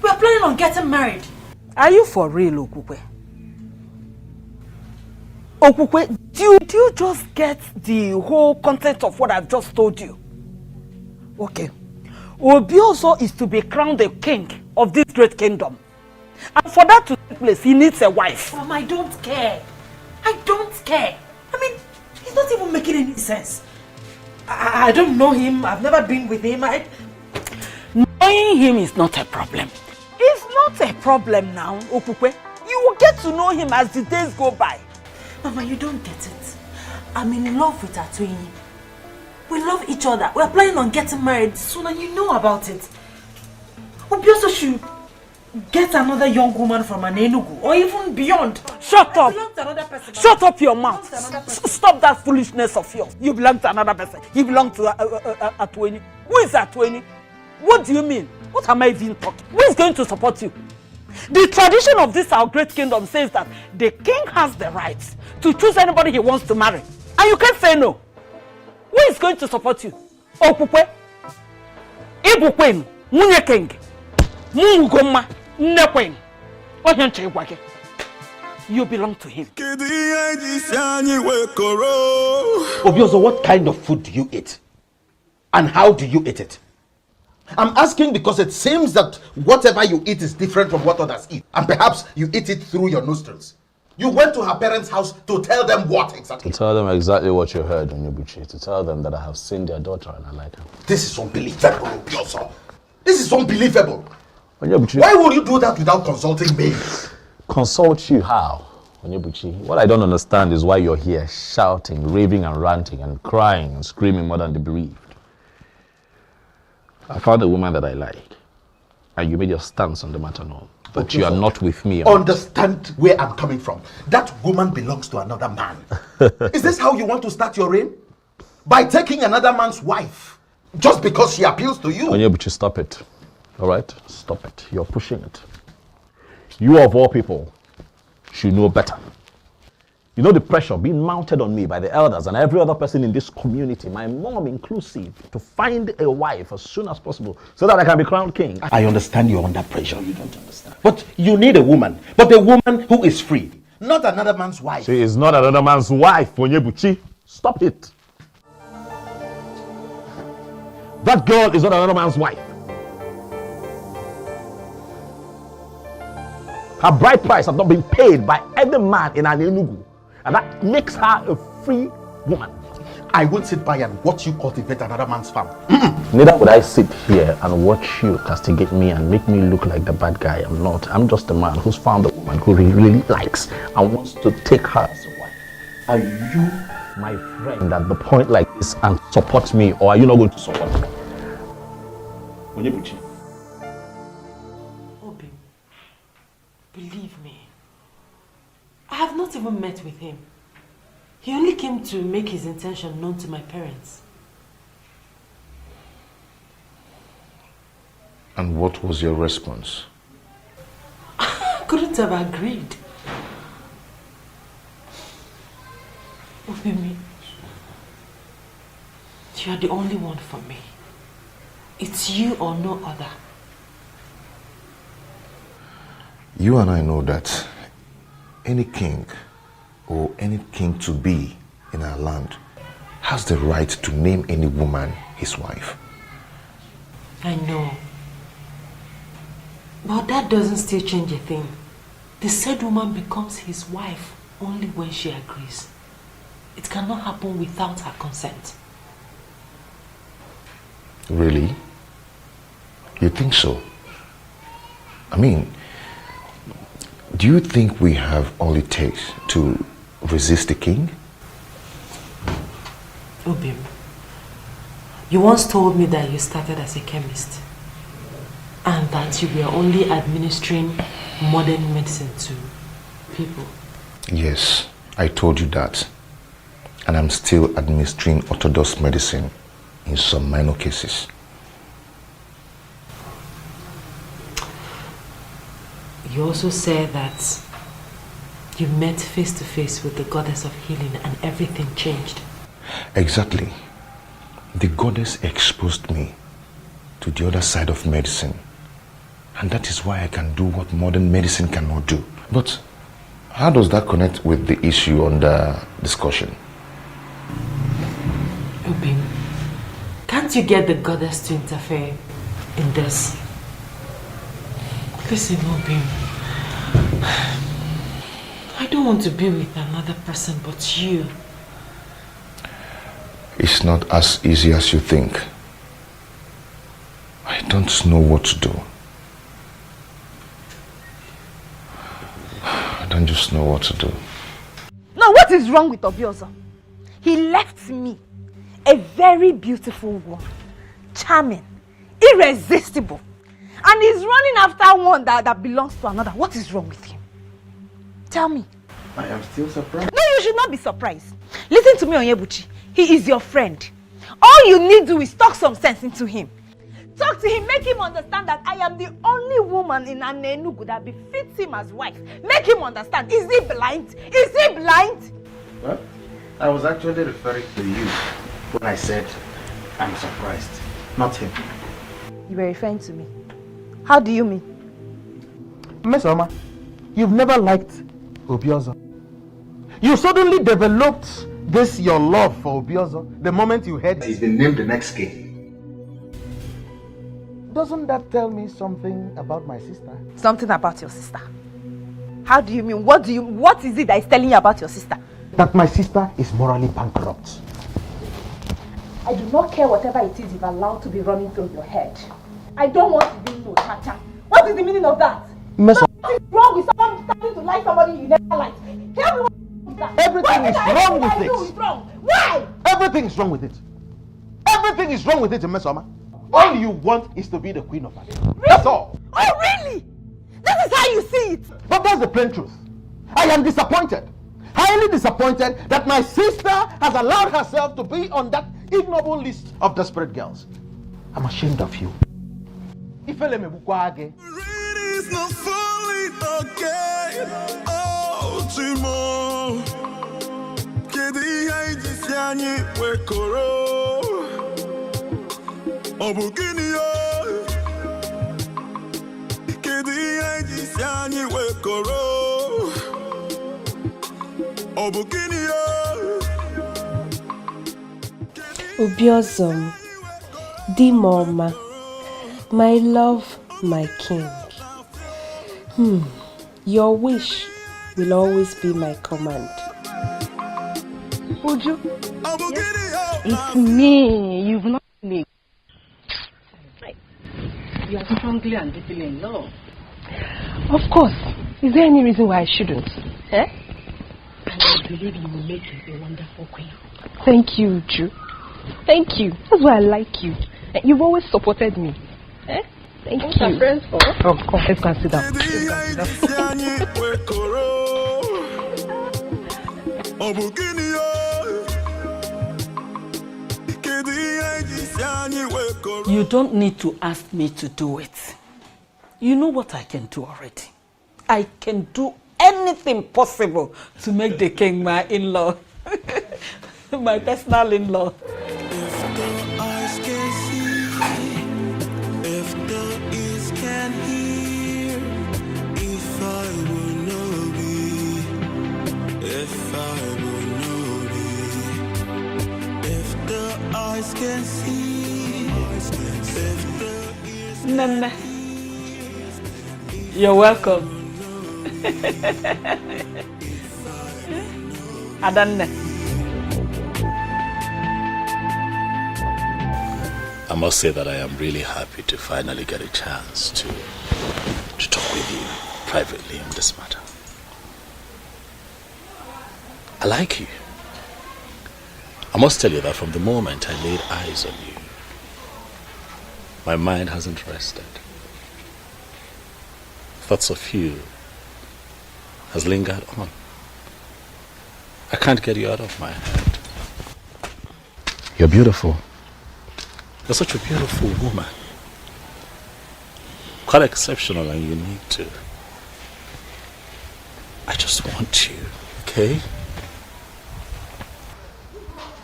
We're planning on getting married. Are you for real, Okukwe? Okukwe, do you just get the whole content of what I've just told you? Okay. Obioso is to be crowned the king of this great kingdom. And for that to take place, he needs a wife. Mama, I don't care. I don't care. I mean, it's not even making any sense. I don't know him. I've never been with him. Knowing him is not a problem. It's not a problem now, Okukwe. You will get to know him as the days go by. Mama, you don't get it. I'm in love with Atuini. We love each other. We're planning on getting married soon and you know about it. Obioso should get another young woman from an Enugu or even beyond. Shut up! Shut up your mouth! Stop that foolishness of yours. You belong to another person. You belong to Atuini. Who is Atuini? What do you mean? What am I even talking? Who is going to support you? The tradition of this our great kingdom says that the king has the right to choose anybody he wants to marry. And you can't say no. Who is going to support you? Okukwe? Ibukwen? Munye king? Mungoma? Nekwen? You belong to him. Obioso, what kind of food do you eat? And how do you eat it? I'm asking because it seems that whatever you eat is different from what others eat. And perhaps you eat it through your nostrils. You went to her parents' house to tell them what exactly? To tell them exactly what you heard, Onyebuchi. To tell them that I have seen their daughter and I like her. This is unbelievable, Obioso. This is unbelievable. Onyebuchi, why would you do that without consulting me? Consult you how? Onyebuchi, what I don't understand is why you're here shouting, raving and ranting and crying and screaming more than the bereaved. I found a woman that I like, and you made your stance on the matter known. But okay, you are not with me. Understand where I'm coming from. That woman belongs to another man. Is this how you want to start your reign? By taking another man's wife? Just because she appeals to you. Onyebuchi, stop it. All right? Stop it. You're pushing it. You of all people should know better. You know the pressure being mounted on me by the elders and every other person in this community, my mom inclusive, to find a wife as soon as possible so that I can be crowned king. I understand you're under pressure. You don't understand. But you need a woman. But a woman who is free. Not another man's wife. She is not another man's wife, Onyebuchi. Stop it. That girl is not another man's wife. Her bride price has not been paid by any man in Anenugu. And that makes her a free woman. I won't sit by and watch you cultivate another man's farm. Neither would I sit here and watch you castigate me and make me look like the bad guy. I'm not. I'm just a man who's found a woman who he really likes and wants to take her as a wife. Are you my friend at the point like this and support me, or are you not going to support me? Onyebuchi. Obi, believe me. I have not even met with him. He only came to make his intention known to my parents. And what was your response? I couldn't have agreed. Obimi, you are the only one for me. It's you or no other. You and I know that any king or any king to be in our land has the right to name any woman his wife. I know. But that doesn't still change a thing. The said woman becomes his wife only when she agrees. It cannot happen without her consent. Really? You think so? I mean, do you think we have all it takes to resist the king? Obim, you once told me that you started as a chemist and that you were only administering modern medicine to people. Yes, I told you that. And I'm still administering orthodox medicine in some minor cases. You also said that you met face to face with the goddess of healing and everything changed. Exactly. The goddess exposed me to the other side of medicine. And that is why I can do what modern medicine cannot do. But how does that connect with the issue under discussion? Obim, can't you get the goddess to interfere in this? Listen, Obim, I don't want to be with another person but you. It's not as easy as you think. I don't know what to do. I don't just know what to do. Now, what is wrong with Obiozo? He left me, a very beautiful woman, charming, irresistible, and he's running after one that belongs to another. What is wrong with him? Tell me. I am still surprised. No, you should not be surprised. Listen to me, Onyebuchi. He is your friend. All you need to do is talk some sense into him. Talk to him, make him understand that I am the only woman in Anenugu that befits him as wife. Make him understand. Is he blind? Is he blind? Well, I was actually referring to you when I said I'm surprised, not him. You were referring to me. How do you mean? Miss Oma, you've never liked Obiozo. You suddenly developed this your love for Obiozo the moment you heard he's been named the next king. Doesn't that tell me something about my sister? Something about your sister? How do you mean? What is it that is telling you about your sister? That my sister is morally bankrupt. I do not care whatever it is you've allowed to be running through your head. I don't want to be no Chacha. What is the meaning of that? Miss, what is wrong with someone starting to like somebody you never liked? Tell me what is that? Everything is wrong with it. Is wrong. Why? Everything is wrong with it. Everything is wrong with it, Miss Oma. All you want is to be the queen of us. Really? That's all. Oh, really? That is how you see it. But that's the plain truth. I am disappointed. Highly disappointed that my sister has allowed herself to be on that ignoble list of desperate girls. I'm ashamed of you. Ifele mebukwage. It's not falling again. Oh, Timo. Kedi haiji siani wekoro. Obukini yo. Kedi haiji siani wekoro. Obukini yo. Obiozom, Dimoma, my love, my king. Your wish will always be my command. Uju, it's me. You've not me. You are strongly and deeply in love. Of course. Is there any reason why I shouldn't? Eh? And I believe you will make me a wonderful queen. Thank you, Uju. Thank you. That's why I like you. You've always supported me. Eh? Thank you. Our friends for? Oh, come, let's go and sit down. You don't need to ask me to do it. You know what I can do already. I can do anything possible to make the king my in-law. My personal in-law. Can see Nana, you're welcome. Adanne. I must say that I am really happy to finally get a chance to talk with you privately on this matter. I like you. I must tell you that from the moment I laid eyes on you, my mind hasn't rested. Thoughts of you has lingered on. I can't get you out of my head. You're beautiful. You're such a beautiful woman. Quite exceptional and unique too. I just want you, okay?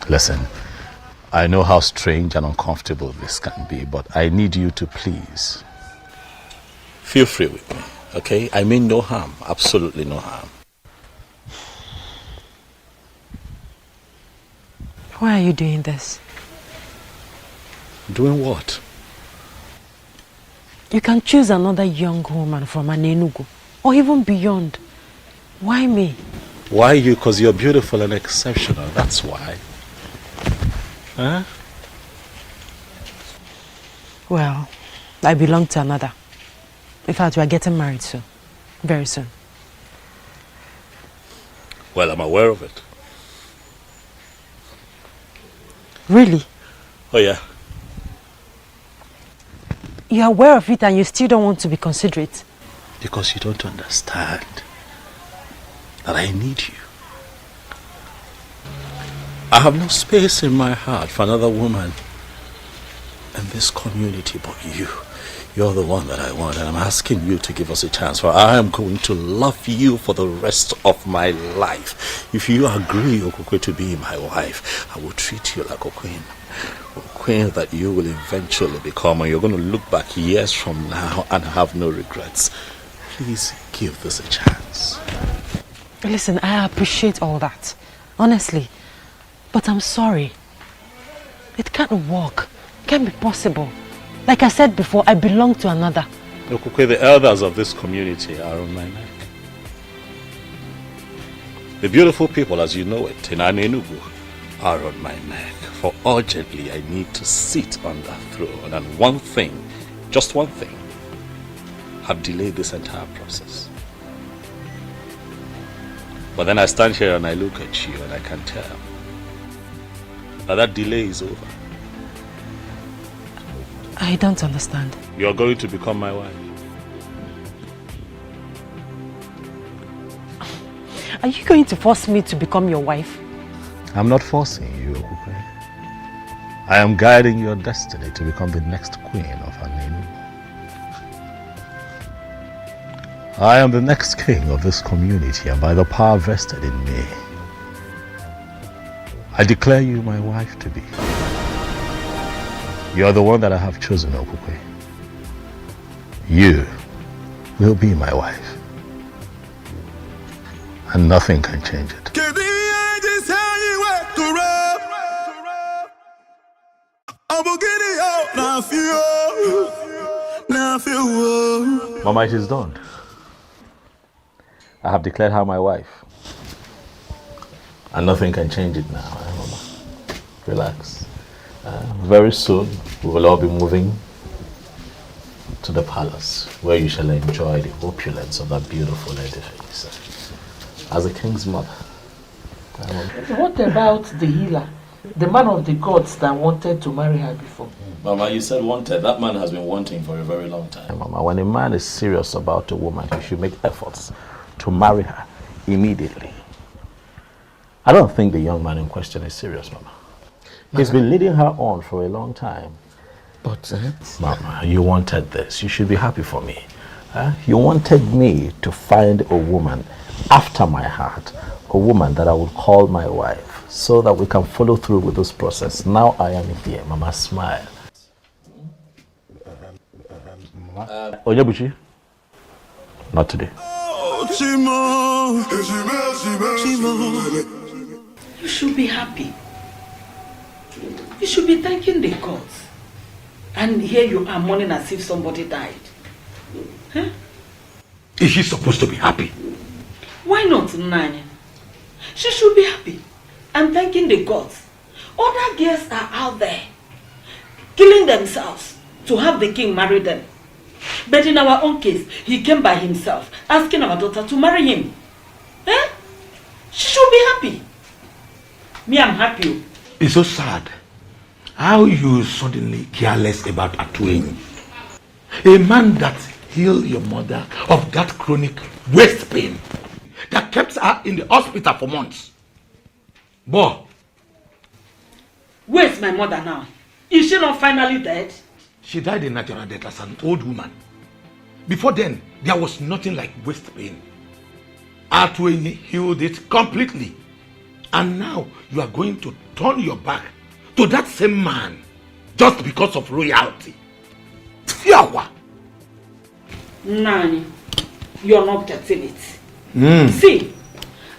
Listen, I know how strange and uncomfortable this can be, but I need you to please feel free with me, okay? I mean no harm, absolutely no harm. Why are you doing this? Doing what? You can choose another young woman from Anenugu, or even beyond. Why me? Why you? Because you're beautiful and exceptional, that's why. Huh? Well, I belong to another. In fact, we are getting married soon. Very soon. Well, I'm aware of it. Really? Oh, yeah. You're aware of it and you still don't want to be considerate? Because you don't understand that I need you. I have no space in my heart for another woman in this community but you. You're the one that I want, and I'm asking you to give us a chance, for I am going to love you for the rest of my life. If you agree, Okokwe, to be my wife, I will treat you like a queen that you will eventually become, and you're going to look back years from now and have no regrets. Please give this a chance. Listen, I appreciate all that, honestly, but I'm sorry. It can't work. It can't be possible. Like I said before, I belong to another. Okokwe, the elders of this community are on my neck. The beautiful people, as you know it, in Anenugu, are on my neck. For urgently, I need to sit on that throne. And one thing, just one thing, have delayed this entire process. But then I stand here and I look at you and I can tell that delay is over. I don't understand. You're going to become my wife. Are you going to force me to become your wife? I'm not forcing you, Okukwe. I am guiding your destiny to become the next queen of Anenu. I am the next king of this community, and by the power vested in me, I declare you my wife to be. You are the one that I have chosen, Okukwe. You will be my wife, and nothing can change it. Mama, it is done. I have declared her my wife, and nothing can change it now. Mama, relax. Very soon we will all be moving to the palace, where you shall enjoy the opulence of that beautiful edifice as a king's mother. What about the healer, the man of the gods that wanted to marry her before? Mama, you said wanted. That man has been wanting for a very long time. Mama, when a man is serious about a woman, he should make efforts to marry her immediately. I don't think the young man in question is serious, Mama. He's been leading her on for a long time. But, Mama, you wanted this. You should be happy for me. You wanted me to find a woman after my heart, a woman that I would call my wife, so that we can follow through with this process. Now I am here. Mama, smile. Onyebuchi, not today. You should be happy. You should be thanking the gods. And here you are mourning as if somebody died. Huh? Is she supposed to be happy? Why not, Nanya? She should be happy and thanking the gods. Other girls are out there killing themselves to have the king marry them. But in our own case, he came by himself, asking our daughter to marry him. Eh? She should be happy. Me, I'm happy. It's so sad how you suddenly care less about Atueni. A man that healed your mother of that chronic waist pain that kept her in the hospital for months. Boy. Where's my mother now? Is she not finally dead? She died a natural death as an old woman. Before then, there was nothing like waist pain. Atueni healed it completely. And now you are going to turn your back to that same man just because of royalty. Fiawa! Nani, you're not getting it. See,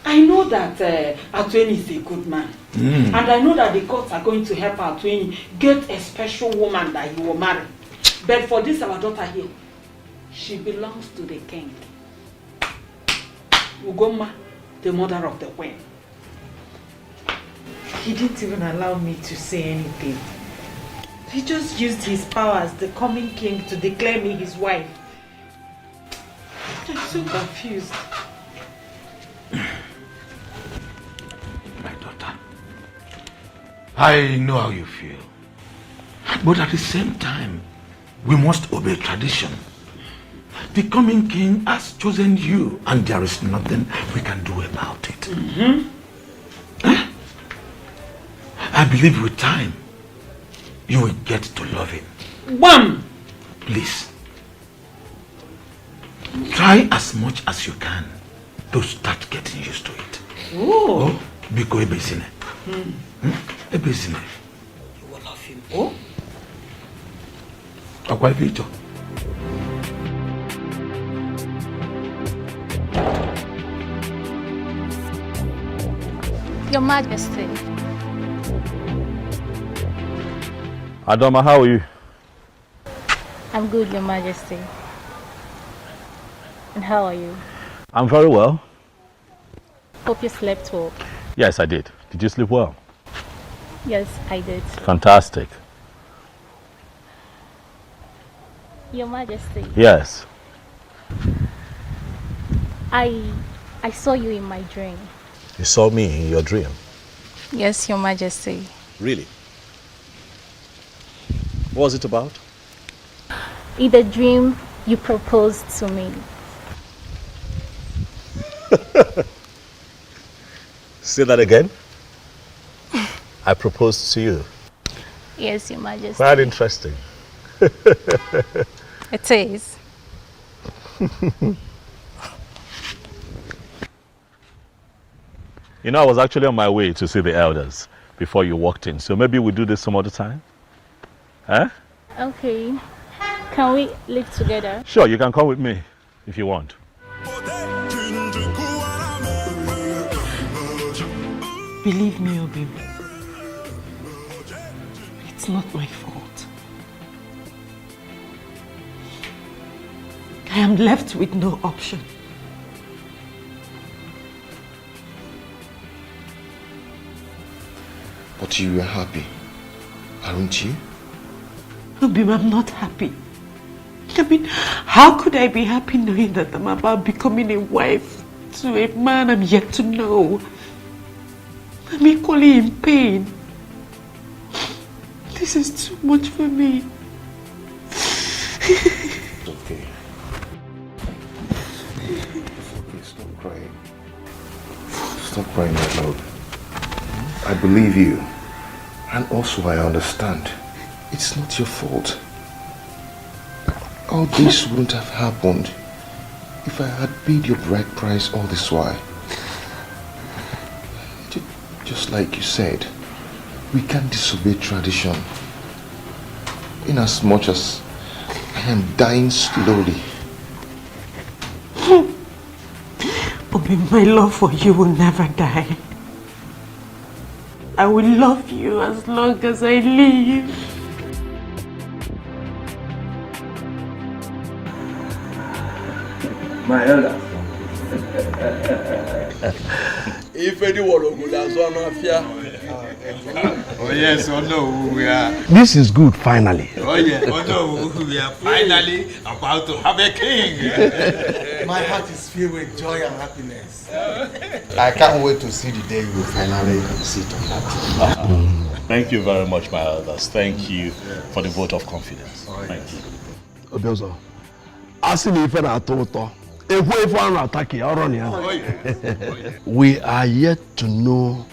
I know that Atueni is a good man. And I know that the gods are going to help Atueni get a special woman that he will marry. But for this, our daughter here, she belongs to the king. Ugoma, the mother of the queen. He didn't even allow me to say anything. He just used his power as the coming king to declare me his wife. I'm so confused. My daughter, I know how you feel. But at the same time, we must obey tradition. The coming king has chosen you, and there is nothing we can do about it. I believe with time, you will get to love him. Bam! Please, try as much as you can to start getting used to it. Oh, Biko ebesine. Ebesine. You will love him. Oh? Akwa Vito. Your Majesty. Adoma, how are you? I'm good, Your Majesty. And how are you? I'm very well. Hope you slept well. Yes, I did. Did you sleep well? Yes, I did. Fantastic. Your Majesty. Yes. I saw you in my dream. You saw me in your dream? Yes, Your Majesty. Really? What was it about? In the dream, you proposed to me. Say that again. I proposed to you. Yes, Your Majesty. Quite interesting. It is. You know, I was actually on my way to see the elders before you walked in, so maybe we'll do this some other time? Huh? Okay. Can we live together? Sure, you can come with me if you want. Believe me, Obim. It's not my fault. I am left with no option. But you are happy, aren't you? Obim, I'm not happy. I mean, how could I be happy knowing that I'm about becoming a wife to a man I'm yet to know? I'm equally in pain. This is too much for me. It's okay. It's okay, stop crying. Stop crying, my love. I believe you. And also I understand. It's not your fault. All this wouldn't have happened if I had paid your bride price all this while. Just like you said, we can't disobey tradition. In as much as I am dying slowly. Bobby, my love for you will never die. I will love you as long as I live. My elder. If anyone would have one of you. Oh yes, oh no, we are. This is good, finally. Oh yeah, oh no, we are finally about to have a king. My heart is filled with joy and happiness. I can't wait to see the day you will finally sit on that throne. Thank you very much, my elders. Thank you for the vote of confidence. Thank you. Obiozo, asking if I told we are yet to know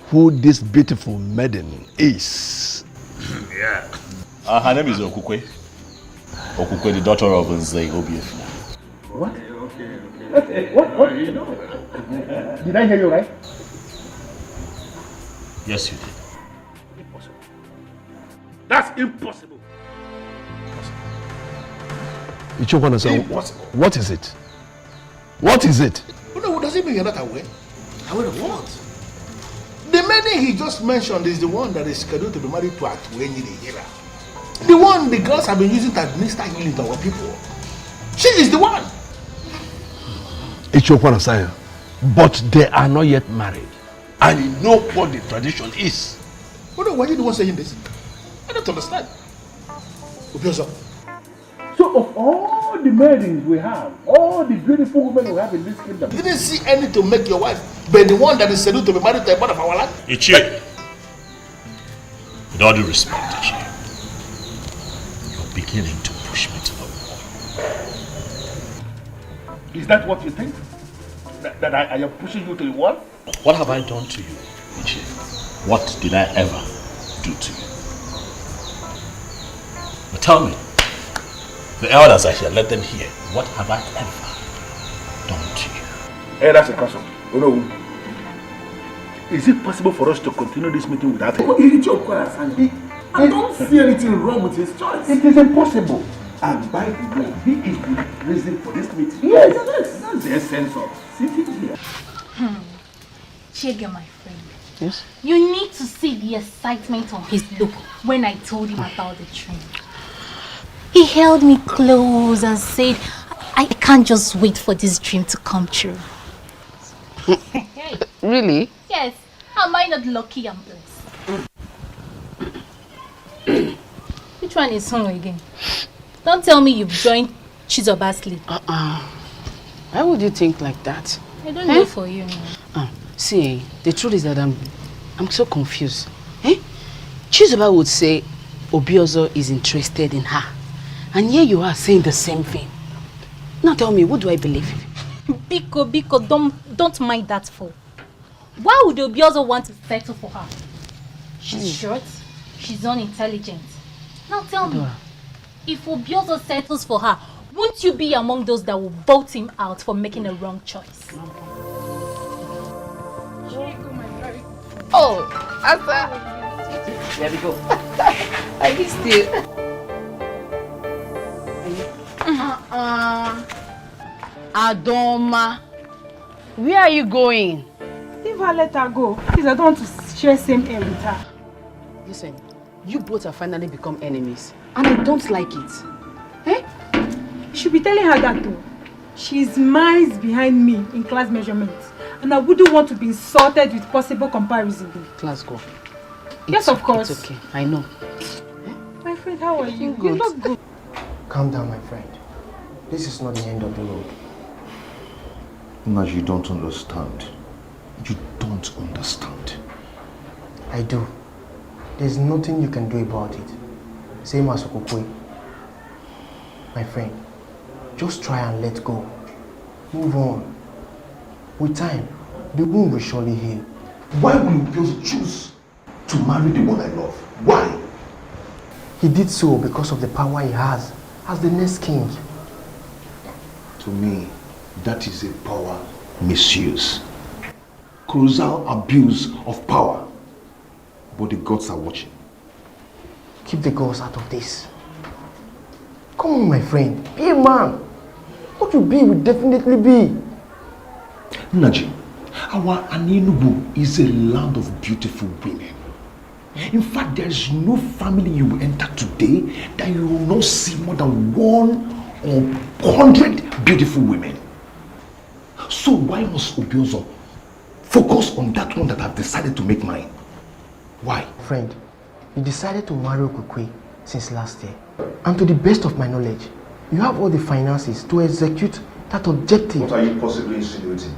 who this beautiful maiden is. Yeah. Her name is Okukwe. Okukwe, the daughter of Nze Obiefuna. What? Okay. What? Did I hear you right? Yes, you did. Impossible. That's impossible. Impossible. What is it? What is it? No, does it mean you're not aware? Aware of what? The maiden he just mentioned is the one that is scheduled to be married to Atuenyi the healer. The one the girls have been using to administer healing to our people. She is the one. But they are not yet married. And you know what the tradition is. No, why are you the one saying this? I don't understand. Obiozo. So of all the maidens we have, all the beautiful women we have in this kingdom, You didn't see any to make your wife, but the one that is scheduled to be married to a part of our land? Ichie, with all due respect, Ichie, you're beginning to push me to the wall. Is that what you think? That I am pushing you to the wall? What have I done to you, Ichie? What did I ever do to you? But tell me, the elders, I shall let them hear. What have I ever done to you? Hey, that's a question. Oh no. Is it possible for us to continue this meeting without him? I don't see anything wrong with his choice. It is impossible. And by the way, he is the reason for this meeting. Yes, that's the essence of sitting here. Chege, my friend. Yes? You need to see the excitement on his look when I told him about the train. He held me close and said, I can't just wait for this dream to come true. Really? Yes. Am I not lucky and blessed? Which one is home again? Don't tell me you've joined Chizoba's sleep. Why would you think like that? I don't know for you. See, the truth is that I'm so confused. Chizoba would say Obiozo is interested in her. And here you are saying the same thing. Now tell me, what do I believe? Biko, don't mind that fool. Why would Obiozo want to settle for her? She's short, She's unintelligent. Now tell me, if Obiozo settles for her, won't you be among those that will vote him out for making a wrong choice? Oh, Asa. There we go. I missed you. Adoma, where are you going? Leave her, let her go. Please, I don't want to share same air with her. Listen, you both have finally become enemies, and I don't like it. Eh? You should be telling her that too. She's miles behind me in class measurements, and I wouldn't want to be insulted with possible comparison. Class go. Yes, of course. It's okay, I know. My friend, how are you? Good. You look good. Calm down, my friend. This is not the end of the road. Naj, you don't understand. You don't understand. I do. There's nothing you can do about it. Same as Okokwe. My friend, just try and let go. Move on. With time, the wound will surely heal. Why will you just choose to marry the one I love? Why? He did so because of the power he has as the next king. To me, that is a power misuse. Colossal abuse of power. But the gods are watching. Keep the gods out of this. Come on, my friend. Be a man. What you be will definitely be. Naji, our Anenugu is a land of beautiful women. In fact, there is no family you will enter today that you will not see more than 100 beautiful women. So why must Obiozo focus on that one that I've decided to make mine? Why? Friend, you decided to marry Okokwe since last year. And to the best of my knowledge, you have all the finances to execute that objective. What are you possibly insinuating?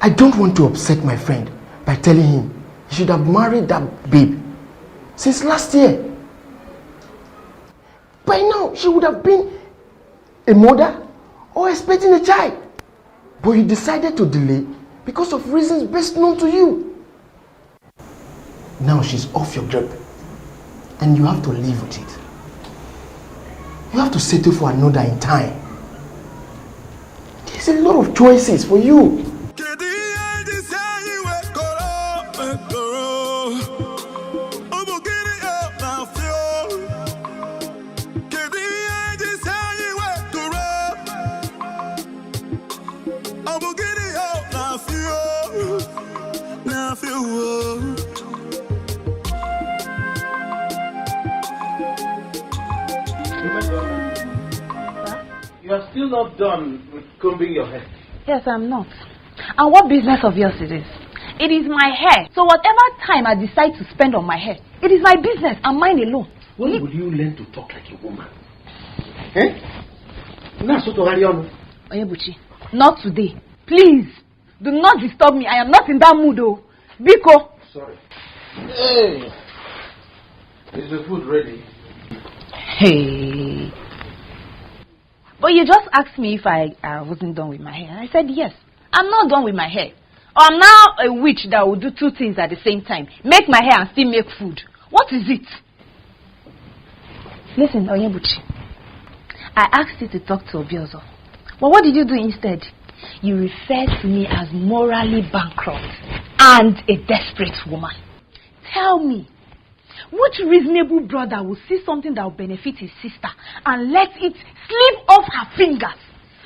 I don't want to upset my friend by telling him he should have married that babe since last year. By now, she would have been a mother or expecting a child. But you decided to delay because of reasons best known to you. Now she's off your grip and you have to live with it. You have to settle for another in time. There's a lot of choices for you. You are still not done with combing your hair. Yes, I'm not. And what business of yours it is? It is my hair. So whatever time I decide to spend on my hair, it is my business and mine alone. When will you learn to talk like a woman? Eh? Onyebuchi, not today. Please, do not disturb me. I am not in that mood, though. Biko. Sorry. Hey! Is the food ready? Hey. But you just asked me if I wasn't done with my hair. I said yes. I'm not done with my hair. Or I'm now a witch that will do two things at the same time. Make my hair and still make food. What is it? Listen, Onyebuchi. I asked you to talk to Obiozo. But what did you do instead? You referred to me as morally bankrupt and a desperate woman. Tell me, which reasonable brother will see something that will benefit his sister and let it slip off her fingers?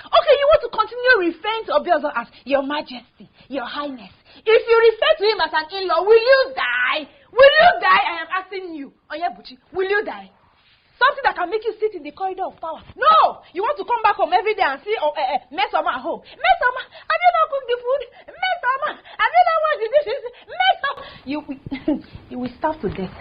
Okay, you want to continue referring to Obiozo as Your Majesty, Your Highness. If you refer to him as an in-law, will you die? Will you die? I am asking you. Onyebuchi, will you die? Something that can make you sit in the corridor of power. No! You want to come back home every day and see Mesoma at home. Mesoma, have you not cooked the food? Mesoma, have you not washed the dishes? Mesoma! You will starve to death.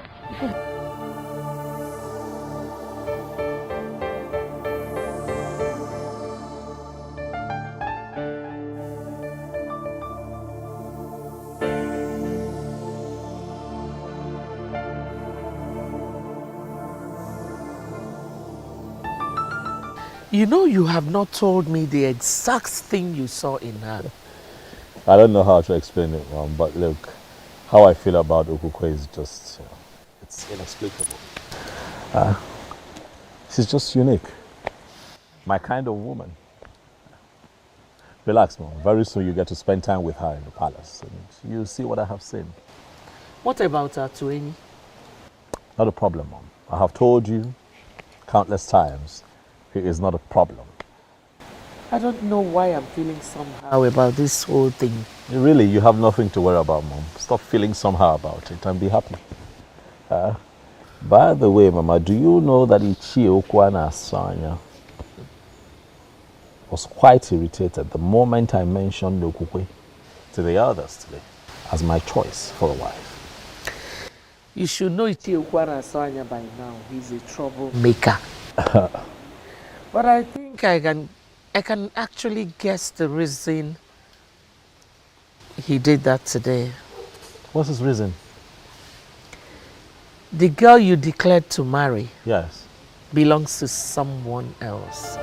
You know you have not told me the exact thing you saw in her. I don't know how to explain it, Mom, but look, how I feel about Okukwe is just It's inexplicable. She's just unique. My kind of woman. Relax, Mom. Very soon you get to spend time with her in the palace. And you'll see what I have seen. What about Atueni? Not a problem, Mom. I have told you countless times, he is not a problem. I don't know why I'm feeling somehow about this whole thing. Really, you have nothing to worry about, Mom. Stop feeling somehow about it and be happy. By the way, Mama, do you know that Ichie Okwana Asanya was quite irritated the moment I mentioned Okukwe to the others today as my choice for a wife? You should know Ichie Okwana Asanya by now. He's a troublemaker. But I think I can actually guess the reason he did that today. What's his reason? The girl you declared to marry, yes, belongs to someone else.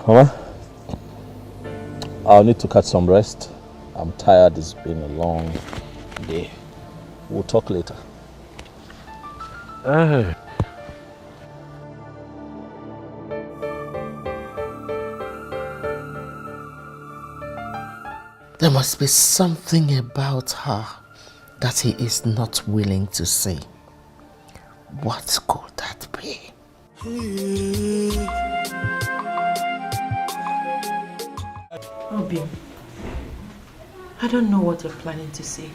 Mama, I'll need to catch some rest. I'm tired. It's been a long day. We'll talk later. There must be something about her that he is not willing to see. What could that be? Obi, I don't know what you're planning to say,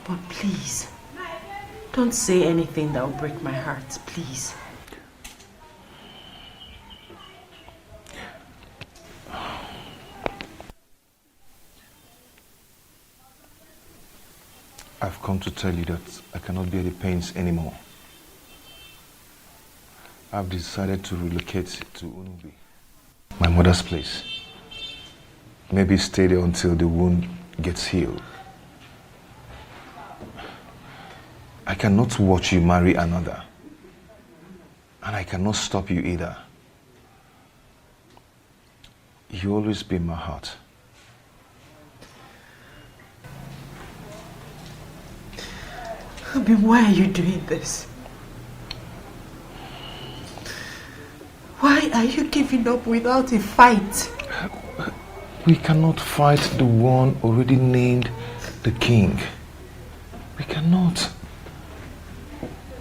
but please, don't say anything that will break my heart, please. I've come to tell you that I cannot bear the pains anymore. I've decided to relocate to Unubi, my mother's place. Maybe stay there until the wound gets healed. I cannot watch you marry another. And I cannot stop you either. You always be in my heart. Obi, why are you doing this? Why are you giving up without a fight? We cannot fight the one already named the king. We cannot.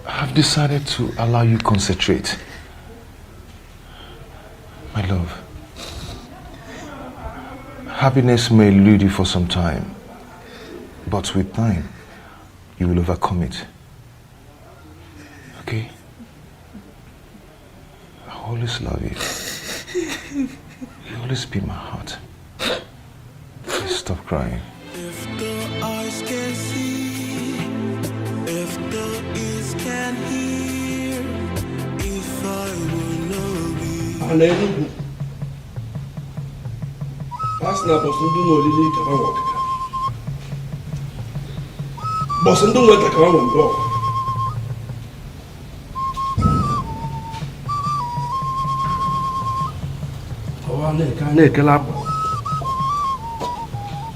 I've decided to allow you concentrate. My love, happiness may elude you for some time, but with time, you will overcome it. Okay? I always love you. You always be in my heart. Please stop crying. If the eyes can see, if the ears can hear, if I will know be. Hallelujah. That's not possible. No, Lily, come on, walk. Boss, don't let her come on, go. Na-eke labụ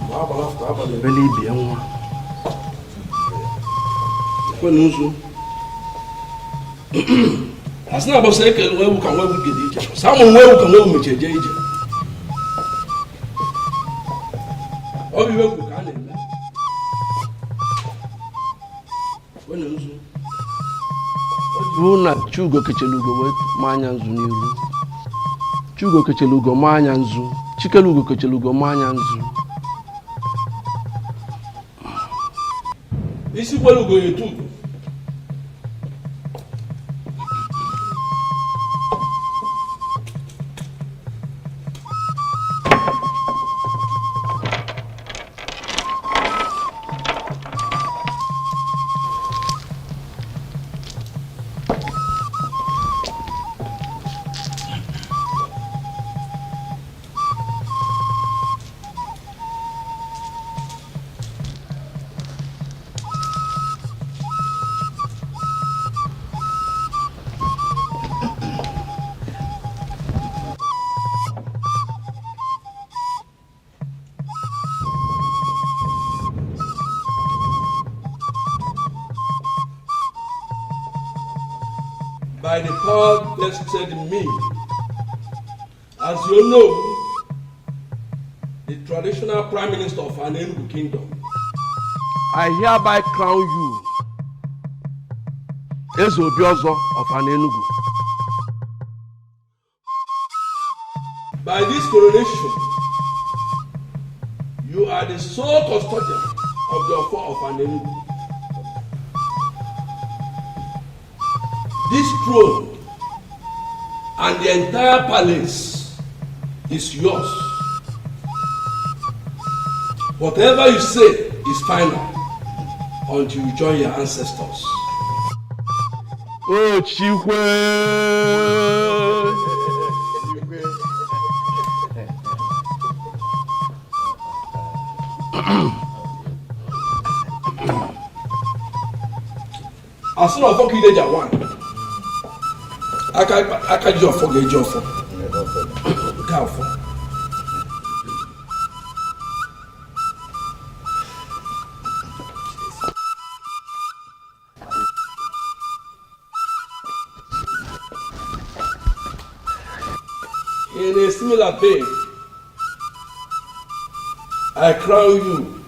ma agbara afọ abalị ebele ibie nwa kwenu nzu asị na abọsa ekele nwa ewu ka nwa ewu gede ije sa amụrụ nwa ewu ka nwa ewu mechie jee ije ọ bụ iwe kwu ka a na-eme kwenu nzu o juru na Chugo kechara ugo wee ma anya nzu n'iru Chugo kechara ugo ma anya nzu Chikelu ugo kechara ugo ma anya nzu isi kwelu ugo yetu ugo by the power vested in me. As you know, the traditional Prime Minister of Anenugu Kingdom, I hereby crown you as Obiozo of Anenugu. By this coronation, you are the sole custodian of the affair of Anenugu. This throne and the entire palace is yours. Whatever you say is final until you join your ancestors. Oh, Chikwe! As soon as you get one, I can't just forget your phone. Careful. In a similar vein, I crown you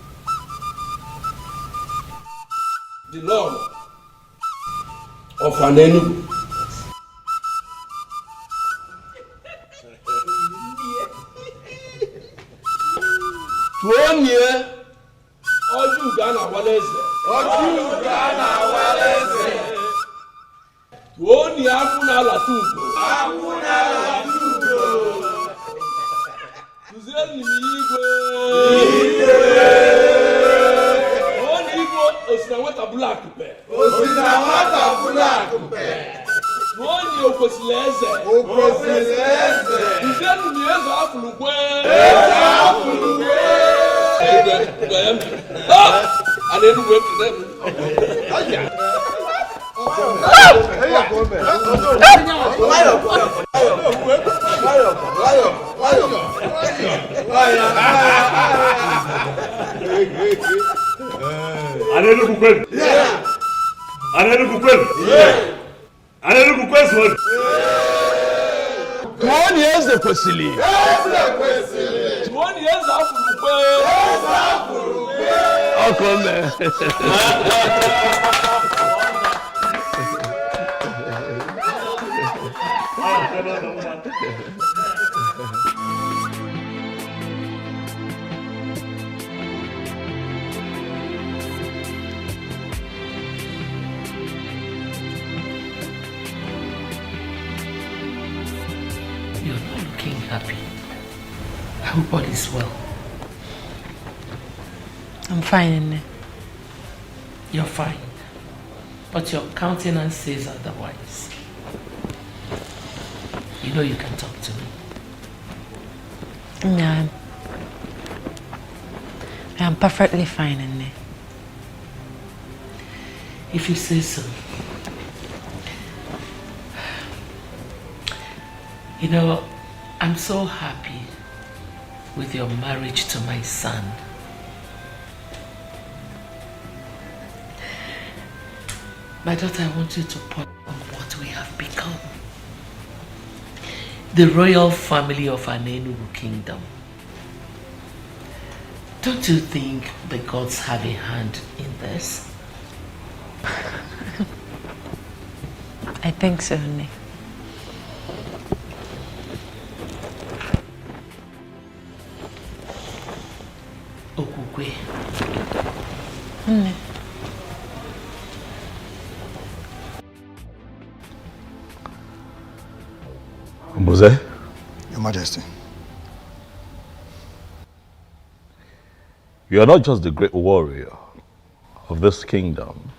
the Lord of Anenugu. Tuonye Oju Ghana Waleze. Oju Ghana Waleze. Tuonye Akuna Latugo. Akuna Latugo. Tuzeni Migwe. Oni Igbo Osinawata Black Pe. Osinawata Black Pe. Tuonye Okosileze. Okosileze. Tuzeni Mieza Afulukwe. Eza Afulukwe. I didn't work for them. One years the Kwesili. 1 years after Uncle man. You're not looking happy. I hope all is well. I'm fine, Nne. You're fine. But your countenance says otherwise. You know you can talk to me. Yeah. I'm perfectly fine, Nne. If you say so. You know, I'm so happy with your marriage to my son. My daughter, I want you to ponder on what we have become. The royal family of Anenugu Kingdom. Don't you think the gods have a hand in this? I think so, Nne. Okukwe. Nne. Mose? Your Majesty. You are not just the great warrior of this kingdom,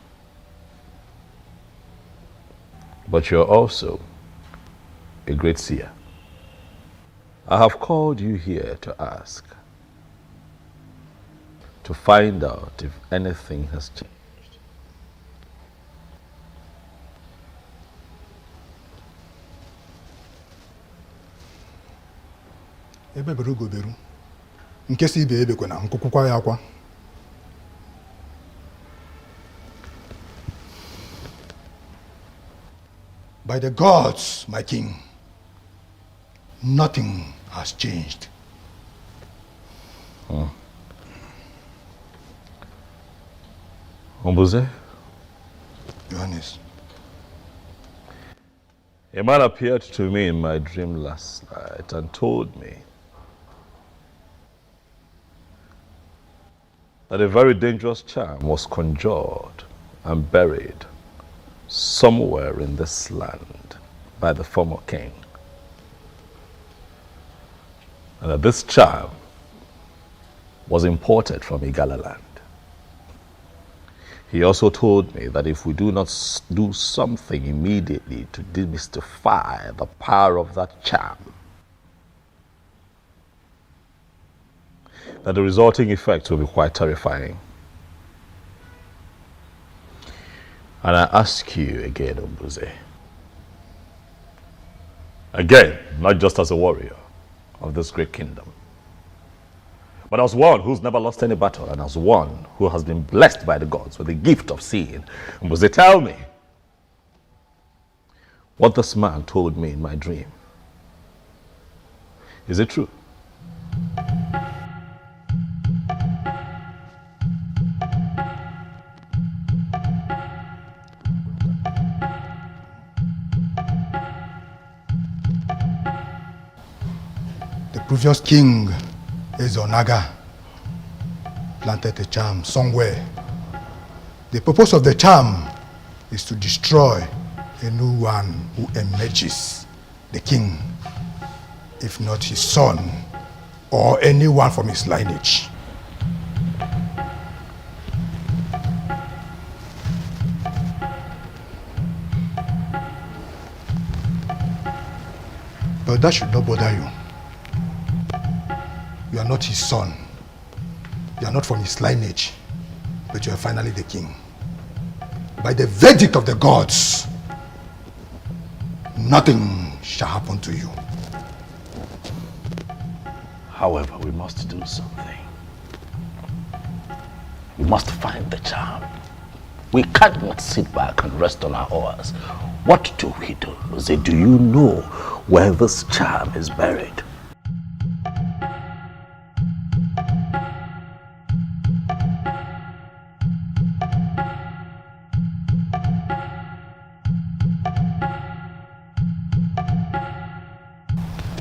but you are also a great seer. I have called you here to ask, to find out if anything has changed. Ebe beru go beru. Nke si ibe ebekwe na nkukwukwa ya akwa. By the gods, my king, nothing has changed. Ombuze? Johannes. A man appeared to me in my dream last night and told me that a very dangerous charm was conjured and buried somewhere in this land by the former king. And that this charm was imported from Igala land. He also told me that if we do not do something immediately to demystify the power of that charm, that the resulting effects will be quite terrifying. And I ask you again, Ombuze, again, not just as a warrior of this great kingdom, but as one who's never lost any battle and as one who has been blessed by the gods with the gift of seeing, Ombuze, tell me what this man told me in my dream. Is it true? The previous king, Ezonaga, planted a charm somewhere. The purpose of the charm is to destroy a new one who emerges, the king, if not his son or anyone from his lineage. But that should not bother you. You are not his son. You are not from his lineage, but you are finally the king. By the verdict of the gods, nothing shall happen to you. However, we must do something. We must find the charm. We cannot sit back and rest on our oars. What do we do? Lucy, do you know where this charm is buried?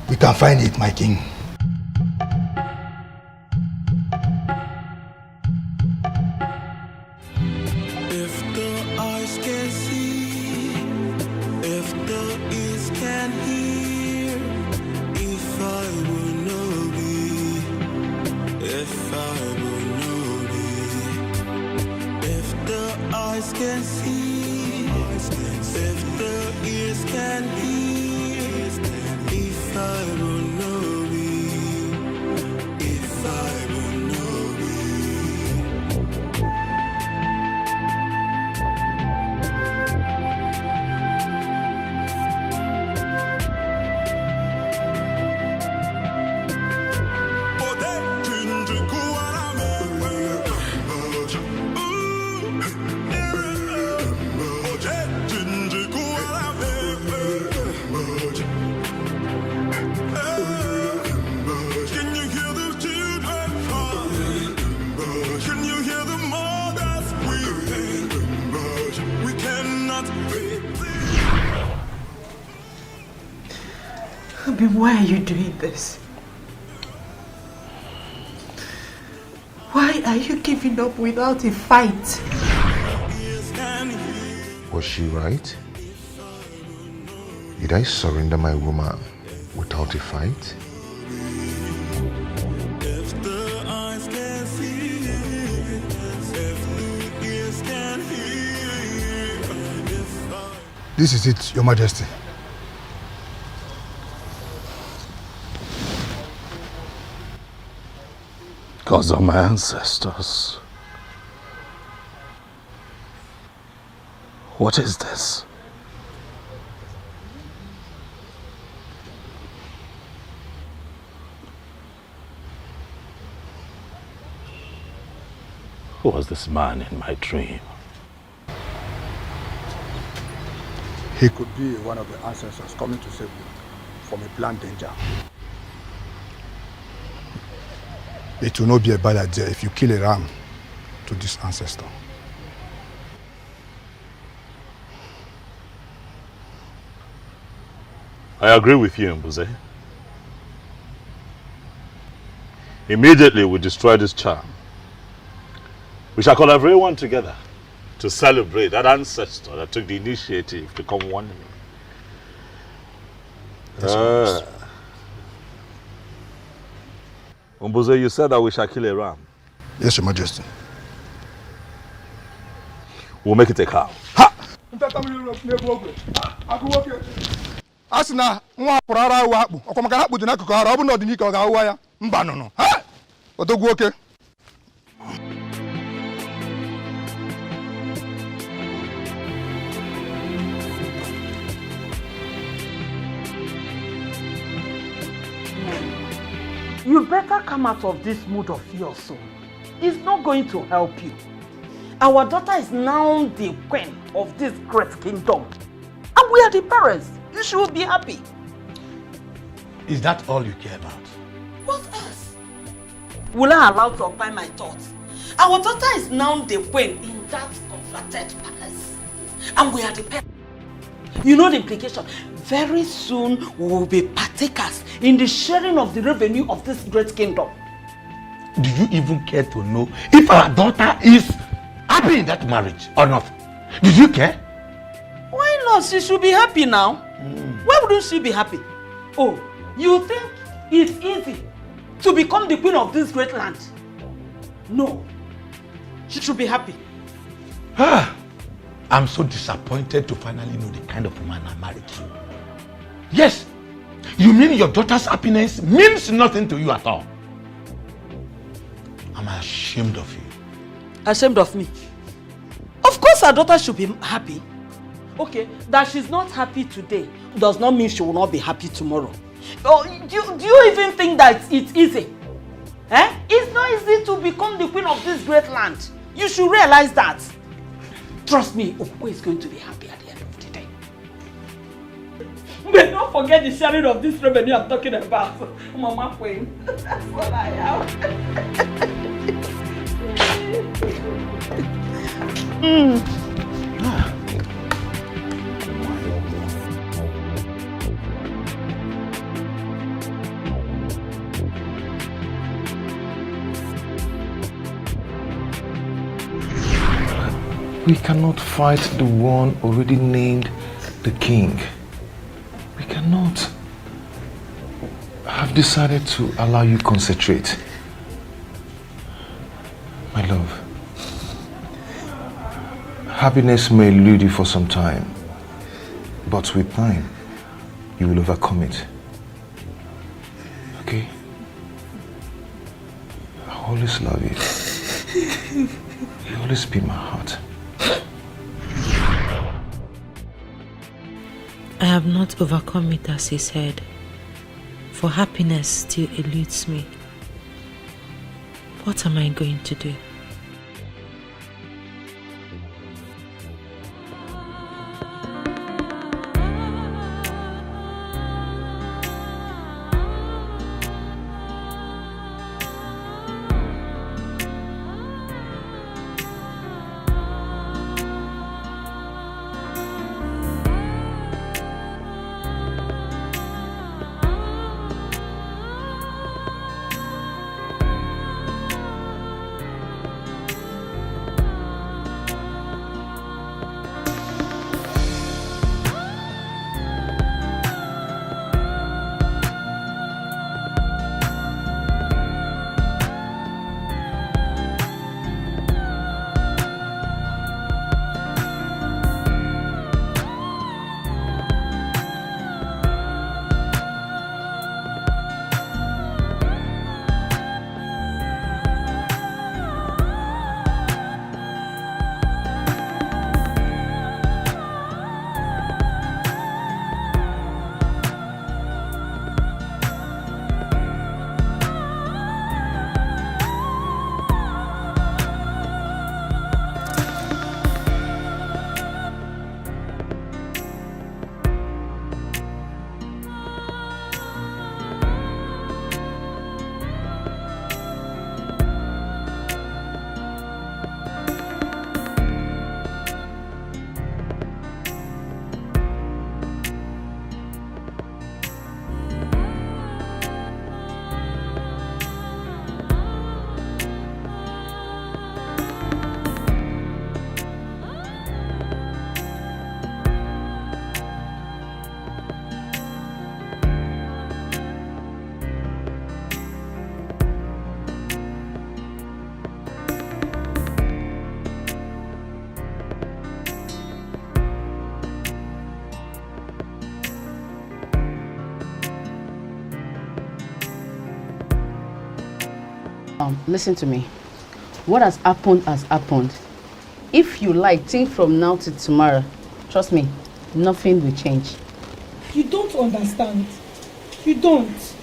We can find it, my king. If the eyes can see, if the ears can hear, if I will know be, if I will know be, if the eyes can see, if the ears can hear, if I will know be, if I will know be. Abi, why are you doing this? Why are you giving up without a fight? Was she right? Did I surrender my woman without a fight? This is it, Your Majesty. Gods of my ancestors. What is this? Who was this man in my dream? He could be one of the ancestors coming to save you from a planned danger. It will not be a bad idea if you kill a ram to this ancestor. I agree with you, Mbuze. Immediately we destroy this charm. We shall call everyone together to celebrate that ancestor that took the initiative to come warn me. Mbuze, you said that we shall kill a ram. Yes, Your Majesty. We'll make it a cow. Asina nwa purara wa akpu okomaka akpu dị n'akụkụ ara ọ bụ na ọdịnika ọ ga-awụwa ya mba nụnụ ha odogwu oke. You better come out of this mood of yours soon. It's not going to help you. Our daughter is now the queen of this great kingdom. And we are the parents. You should be happy. Is that all you care about? What else? Will I allow to occupy my thoughts? Our daughter is now the queen in that converted palace. And we are the parents. You know the implication. Very soon we will be partakers in the sharing of the revenue of this great kingdom. Do you even care to know if our daughter is happy in that marriage or not? Did you care? Why not? She should be happy now. Why wouldn't she be happy? Oh, you think it's easy to become the queen of this great land? No. She should be happy. I'm so disappointed to finally know the kind of woman I married to. Yes, you mean your daughter's happiness means nothing to you at all? I'm ashamed of you. Ashamed of me? Of course our daughter should be happy. Okay, that she's not happy today does not mean she will not be happy tomorrow. Do you even think that it's easy? It's not easy to become the queen of this great land. You should realize that. Trust me, Okwe is going to be happy at the end of the day. But don't forget the sharing of this revenue I'm talking about. Mama Queen. That's what I am. We cannot fight the one already named the king. We cannot. I've decided to allow you concentrate. My love, happiness may elude you for some time, but with time, you will overcome it. Okay? I always love you. You always be my heart. I have not overcome it as he said, for happiness still eludes me. What am I going to do? Listen to me. What has happened has happened. If you like, think from now to tomorrow. Trust me, nothing will change. You don't understand. You don't.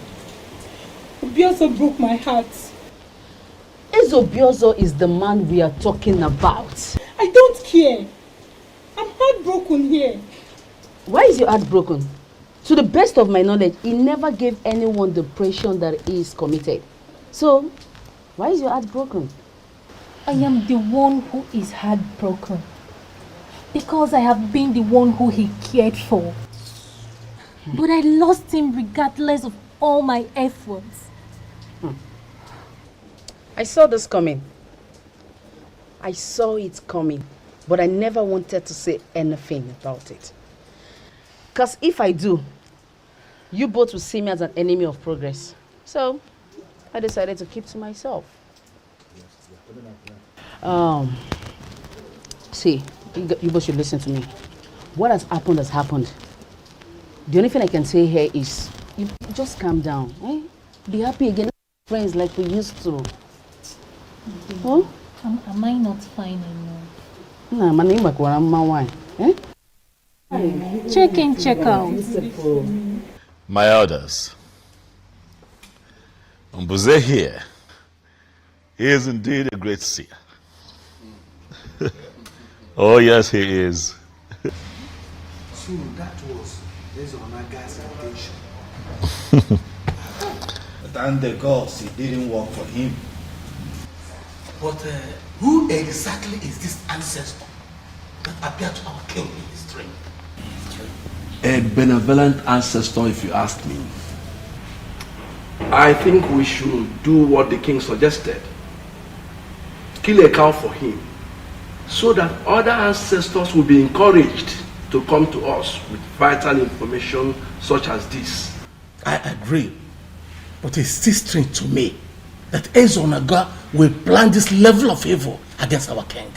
Obiozo broke my heart. Obiozo is the man we are talking about. I don't care. I'm heartbroken here. Why is your heart broken? To the best of my knowledge, he never gave anyone the impression that he is committed. So, why is your heart broken? I am the one who is heartbroken. Because I have been the one who he cared for. But I lost him regardless of all my efforts. I saw this coming. I saw it coming. But I never wanted to say anything about it. Because if I do, you both will see me as an enemy of progress. So, I decided to keep to myself. See, you both should listen to me. What has happened has happened. The only thing I can say here is, you just calm down. Eh? Be happy again, friends like we used to. Huh? Am I not fine enough? Check in, check out. My elders, Mbuze here is indeed a great seer. Oh yes, he is. So that was Ezonaga's intention. Thank the gods it didn't work for him. But who exactly is this ancestor that appeared to our king in his dream? A benevolent ancestor, if you ask me. I think we should do what the king suggested. Kill a cow for him, so that other ancestors will be encouraged to come to us with vital information such as this. I agree, but it's still strange to me that Ezonaga will plan this level of evil against our king.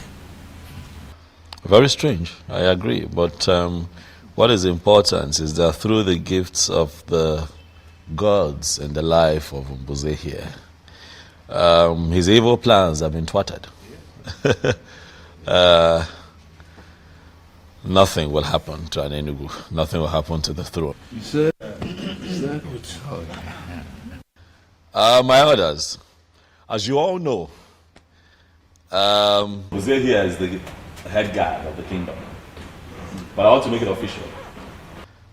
Very strange, I agree. But what is important is that through the gifts of the gods and the life of Mbuze here, his evil plans have been thwarted. Nothing will happen to Anenugu. Nothing will happen to the throne. You said my elders, as you all know, Mbuze here is the head guy of the kingdom. But I want to make it official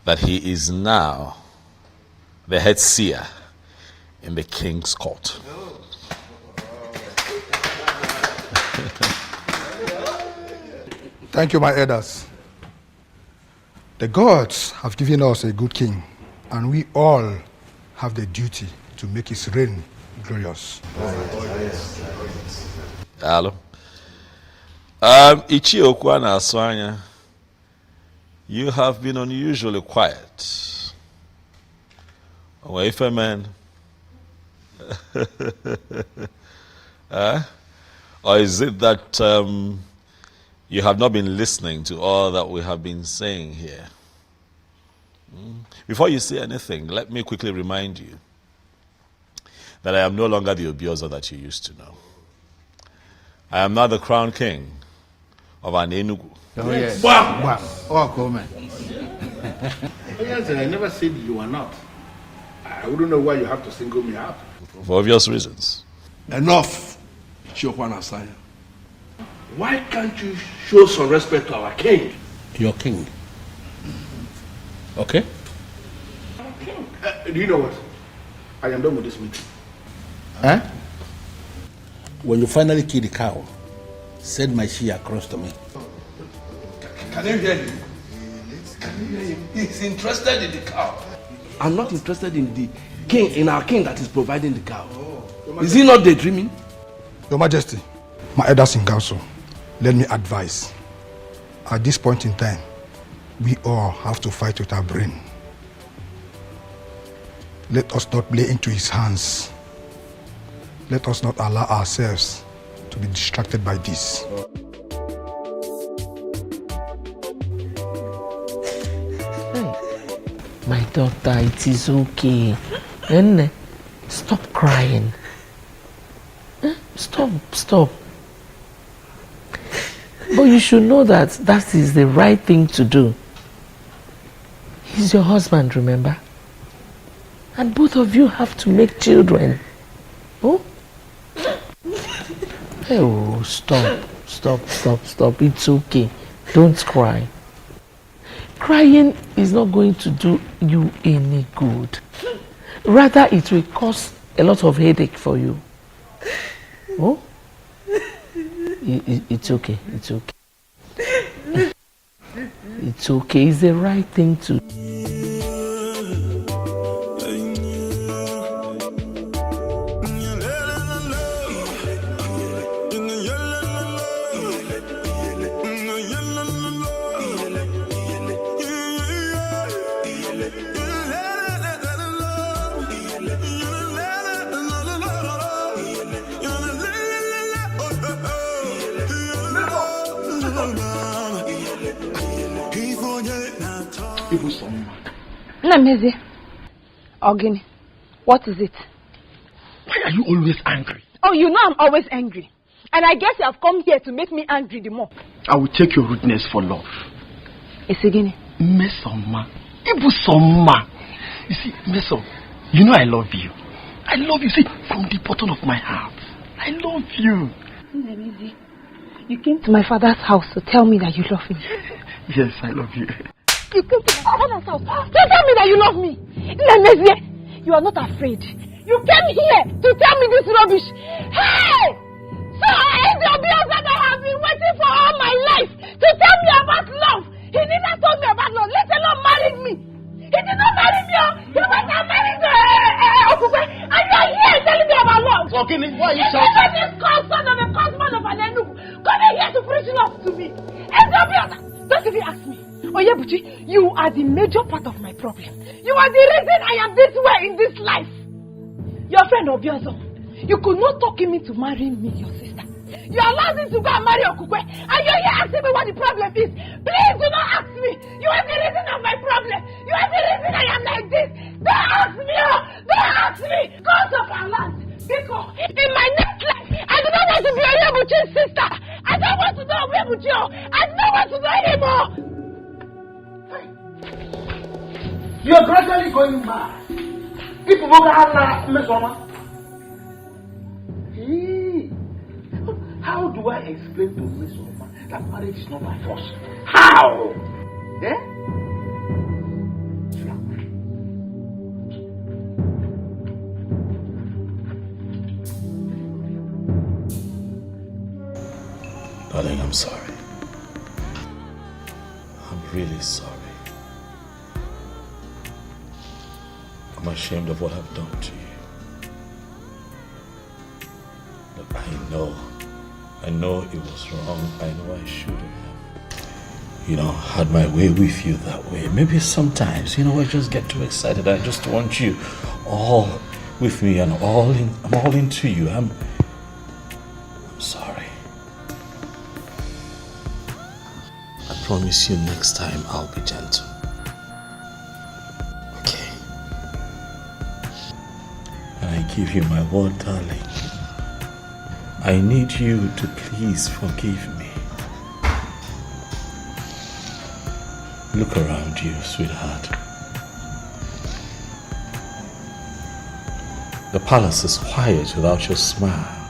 that he is now the head seer in the king's court. Thank you, my elders. The gods have given us a good king, and we all have the duty to make his reign glorious. Hello. Ichi Okwana Aswanya, you have been unusually quiet. Away from man. Or is it that you have not been listening to all that we have been saying here? Before you say anything, let me quickly remind you that I am no longer the Obiozo that you used to know. I am now the crown king of Anenugu. Oh, yes. Wow. Oh, come on. Yes, I never said you are not. I wouldn't know why you have to single me out. For obvious reasons. Enough, Chiokwana Asanya. Why can't you show some respect to our king? Your king. Okay? King. Do you know what? I am done with this meeting. Huh? When you finally kill the cow, send my she across to me. Can you hear him? Can you hear him? He's interested in the cow. I'm not interested in the king, in our king that is providing the cow. Is he not daydreaming? Your Majesty, my elders in council, let me advise. At this point in time, we all have to fight with our brain. Let us not play into his hands. Let us not allow ourselves to be distracted by this. My daughter, it is okay. Nene, stop crying. Stop. But you should know that that is the right thing to do. He's your husband, remember? And both of you have to make children. Oh? Oh, stop. It's okay. Don't cry. Crying is not going to do you any good. Rather, it will cause a lot of headache for you. Oh? It's okay. It's okay. It's okay. It's the right thing to do. Nameze, Ogini, what is it? Why are you always angry? Oh, you know I'm always angry. And I guess you have come here to make me angry the more. I will take your rudeness for love. Isegini. Mesoma. Ibusoma. You see, Meso, you know I love you. I love you, see, from the bottom of my heart. I love you. Nameze, you came to my father's house to tell me that you love him. Yes, I love you. You came to my father's house to tell me that you love me. Nameze, you are not afraid. You came here to tell me this rubbish. Hey! So that I have been waiting for all my life to tell me about love. He never told me about love, let alone married me. He did not marry me. He went and married Okukwe. And you are here telling me about love. Okay, why are you shouting? If you this son of a husband of an Enugu, come here to preach love to me. Don't even ask me. Oyebuchi, you are the major part of my problem. You are the reason I am this way in this life. Your friend Obiozo, you could not talk him into marrying me, your sister. You allowed him to go and marry Okukwe, and you're here asking me what the problem is. Please do not ask me. You are the reason of my problem. You are the reason I am like this. Don't ask me. Don't ask me. Cause of our land. Because in my next life, I do not want to be Oyebuchi's sister. I don't want to know Oyebuchi. I do not want to know anymore. You are gradually going mad. People will have Mesoma. How do I explain to Mesoma that marriage is not by force? How? Eh? Darling, I'm sorry. I'm really sorry. I'm ashamed of what I've done to you. But I know it was wrong. I know I shouldn't have, had my way with you that way. Maybe sometimes, I just get too excited. I just want you all with me and I'm all into you. I'm sorry. I promise you next time I'll be gentle. I give you my word, darling. I need you to please forgive me. Look around you, sweetheart. The palace is quiet without your smile.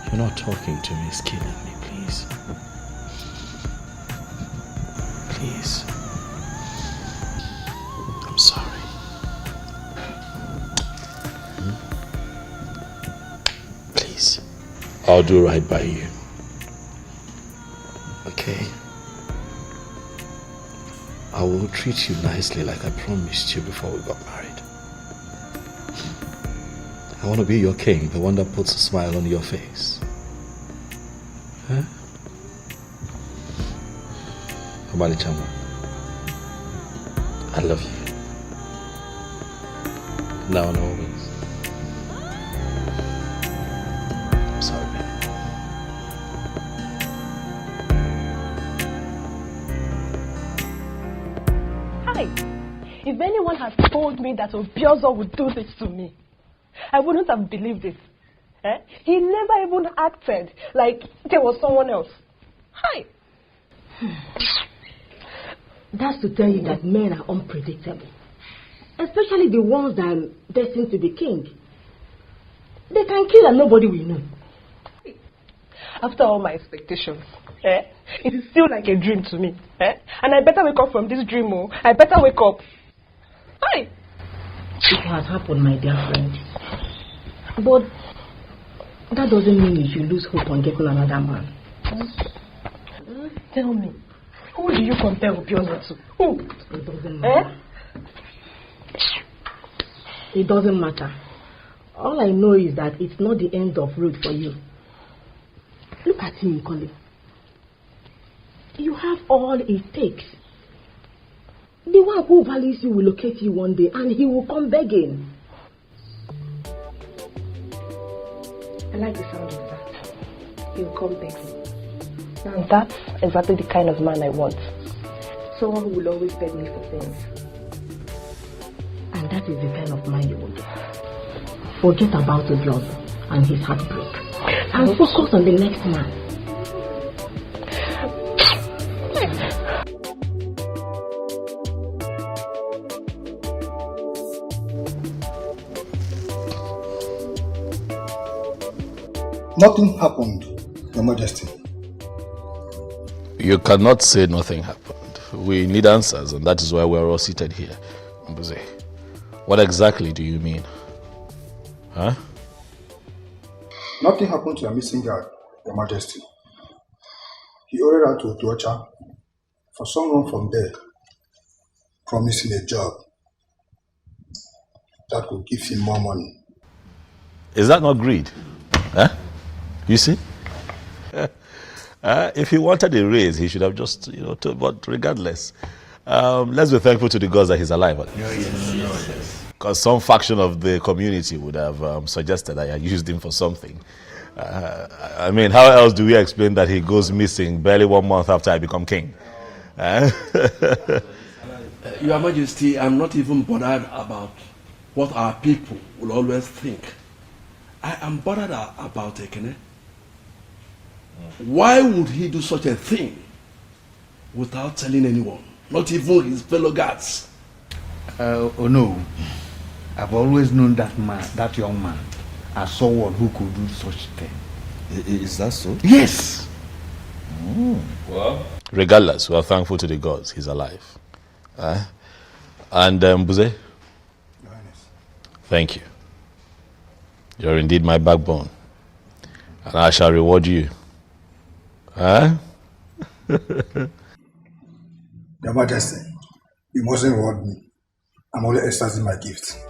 You're not talking to me, it's killing me, please. Please. I'm sorry. Please. I'll do right by you. Okay? I will treat you nicely like I promised you before we got married. I want to be your king, the one that puts a smile on your face. Huh? Amali Chama, I love you. Now and always. I'm sorry, baby. Hi. If anyone had told me that Obiozo would do this to me, I wouldn't have believed it. Eh? He never even acted like there was someone else. Hi. That's to tell you that men are unpredictable. Especially the ones that are destined to be king. They can kill and nobody will know. After all my expectations, it is still like a dream to me. And I better wake up from this dream. Oh. I better wake up. Hi. It has happened, my dear friend. But that doesn't mean you should lose hope on getting another man. Tell me, who do you compare Obiozo to? Who? It doesn't matter. It doesn't matter. All I know is that it's not the end of road for you. Look at him, Nkoli. You have all it takes. The one who values you will locate you one day and he will come begging. I like the sound of that. He'll come begging. And that's exactly the kind of man I want. Someone who will always beg me for things. And that is the kind of man you will get. Forget about Obiozo and his heartbreak. And focus on the next man. Nothing happened, Your Majesty. You cannot say nothing happened. We need answers, and that is why we are all seated here. Mbuze, what exactly do you mean? Huh? Nothing happened to a missing girl, Your Majesty. He ordered her to Otuocha for someone from there, promising a job that could give him more money. Is that not greed? Huh? You see? If he wanted a raise, he should have just, but regardless, let's be thankful to the gods that he's alive. Yes. Because some faction of the community would have suggested that I used him for something. I mean, how else do we explain that he goes missing barely 1 month after I become king? Your Majesty, I'm not even bothered about what our people will always think. I am bothered about Ekene. Why would he do such a thing without telling anyone, not even his fellow guards? Oh no, I've always known that man, that young man, as someone who could do such thing. Is that so? Yes. Well, regardless, we are thankful to the gods he's alive. And Buze, thank you. You're indeed my backbone, and I shall reward you. Your Majesty, you mustn't reward me. I'm only exercising my gift.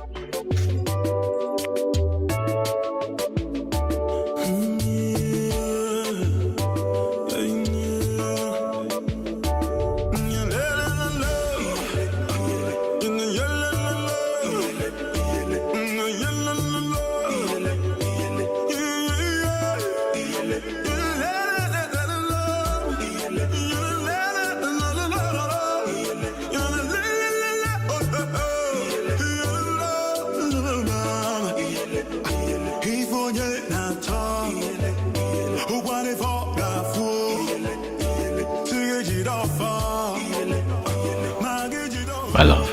My love,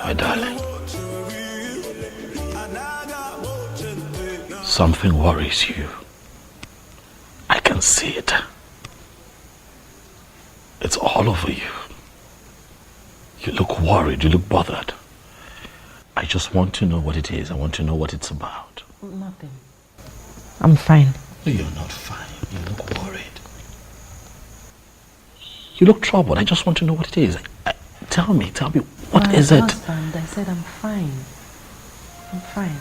my darling, something worries you. I can see it. It's all over you. You look worried, you look bothered. I just want to know what it is. I want to know what it's about. Nothing. I'm fine. You're not fine. You look worried. You look troubled. I just want to know what it is. Tell me, what is it? Husband, I said I'm fine. I'm fine.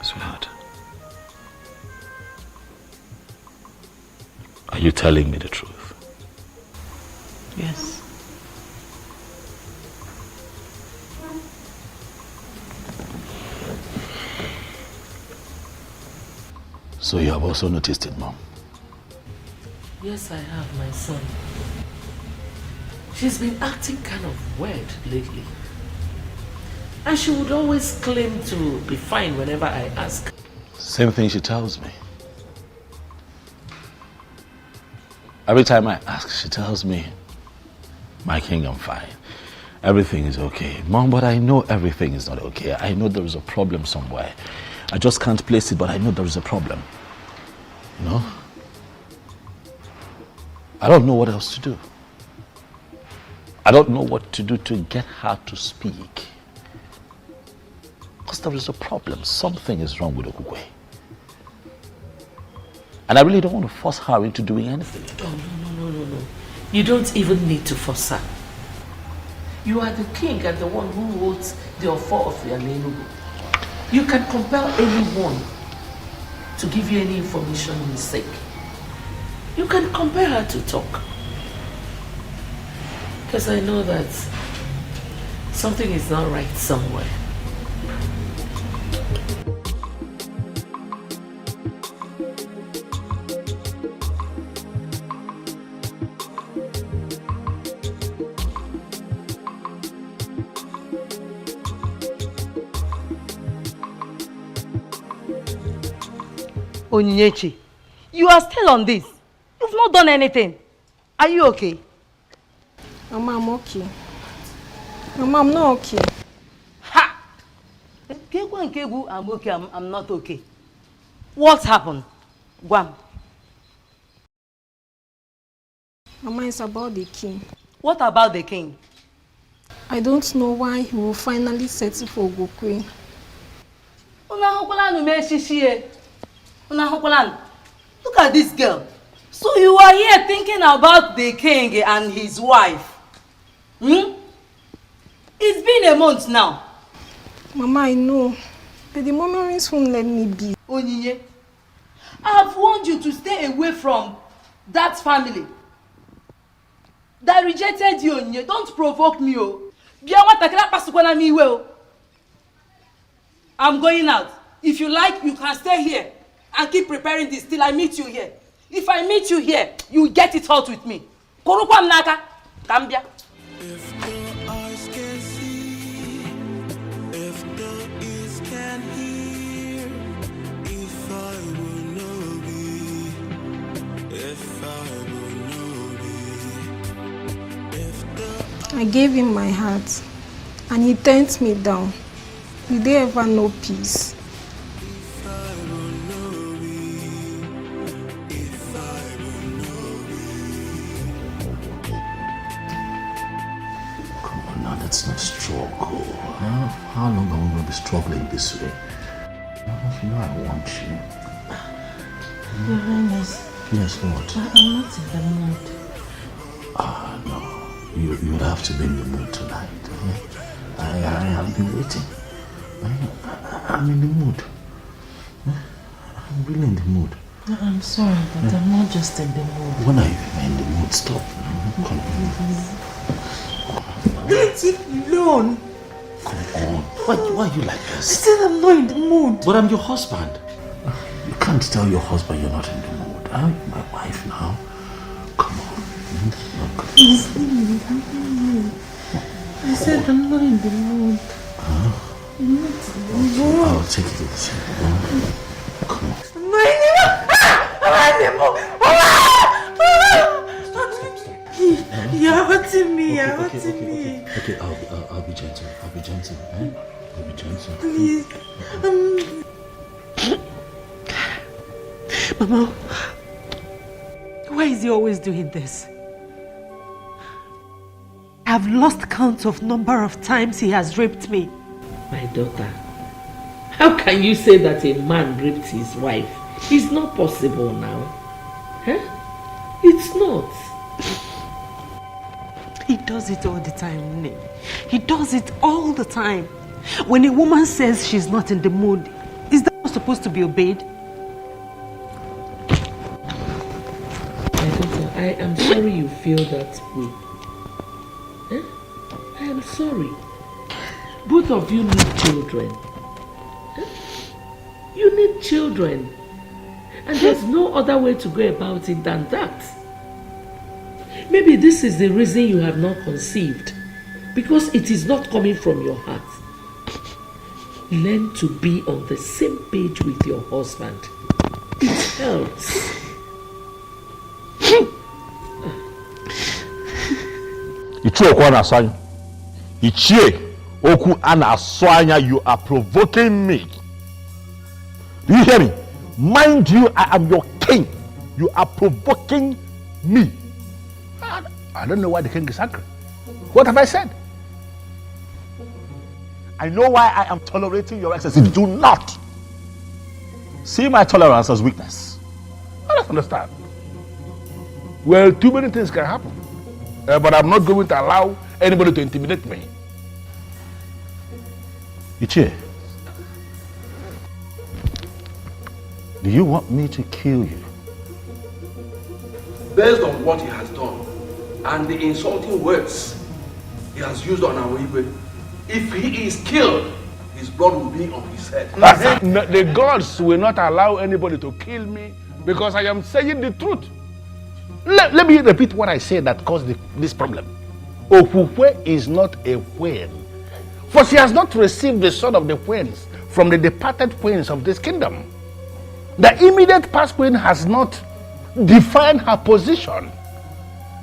Sweetheart, are you telling me the truth? Yes. So you have also noticed it, Mom? Yes, I have, my son. She's been acting kind of weird lately. And she would always claim to be fine whenever I ask. Same thing she tells me. Every time I ask, she tells me, my king, I'm fine. Everything is okay. Mom, but I know everything is not okay. I know there is a problem somewhere. I just can't place it, but I know there is a problem. You know? I don't know what else to do. I don't know what to do to get her to speak. Because there is a problem. Something is wrong with Okugwe. And I really don't want to force her into doing anything. Oh, no. You don't even need to force her. You are the king and the one who holds the offer of your Enugu. You can compel anyone to give you any information in his sake. You can compel her to talk. Because I know that something is not right somewhere. Onyinyechi, you are still on this. You've not done anything. Are you okay? Mama, I'm okay. Mama, I'm not okay. Ha! I'm okay, I'm not okay. What happened? Guam. Mama, it's about the king. What about the king? I don't know why he will finally settle for Gokwe. Look at this girl. So you are here thinking about the king and his wife. It's been a month now. Mama, I know. But the memories won't let me be. Onyinye, I have warned you to stay away from that family that rejected you, Onyinye. Don't provoke me, oh. I'm going out. If you like, you can stay here and keep preparing this till I meet you here. If I meet you here, you get it out with me. Korukwa mnaka, Gambia. If the eyes can see, if the ears can hear, if I will know be, if I will know be, if the I gave him my heart and he turned me down. Did they ever know peace? Let's not struggle. How long are we going to be struggling this way? You know I want you. Your Highness. Yes, what? I'm not in the mood. No. You would have to be in the mood tonight. I have been waiting. I'm in the mood. I'm really in the mood. I'm sorry, but I'm not just in the mood. When are you in the mood? Stop. Come on. Let it alone. Come on. Why are you like this? I said I'm not in the mood. But I'm your husband. You can't tell your husband you're not in the mood. I'm my wife now. Come on. Please, I said I'm not in the mood. I'm not in the mood. I'll take it easy. Come on. I'm in the mood. You're hurting me. You're hurting me. Okay, I'll be gentle. I'll be gentle. I'll be gentle. Please. Mama, why is he always doing this? I've lost count of number of times he has raped me. My daughter, how can you say that a man raped his wife? It's not possible now. Huh? It's not. He does it all the time, Nene. He does it all the time. When a woman says she's not in the mood, is that not supposed to be obeyed? My daughter, I am sorry you feel that way. I am sorry. Both of you need children. You need children. And there's no other way to go about it than that. Maybe this is the reason you have not conceived. Because it is not coming from your heart. Learn to be on the same page with your husband. It helps. You are provoking me. Do you hear me? Mind you, I am your king. You are provoking me. I don't know why the king is angry. What have I said? I know why I am tolerating your excesses. Do not see my tolerance as weakness. I don't understand. Well, too many things can happen. But I'm not going to allow anybody to intimidate me. Ichie, do you want me to kill you? Based on what he has done and the insulting words he has used on our Igwe, if he is killed, his blood will be on his head. No, the gods will not allow anybody to kill me because I am saying the truth. Let me repeat what I said that caused this problem. Okukwe is not a queen, for she has not received the sword of the queens from the departed queens of this kingdom. The immediate past queen has not defined her position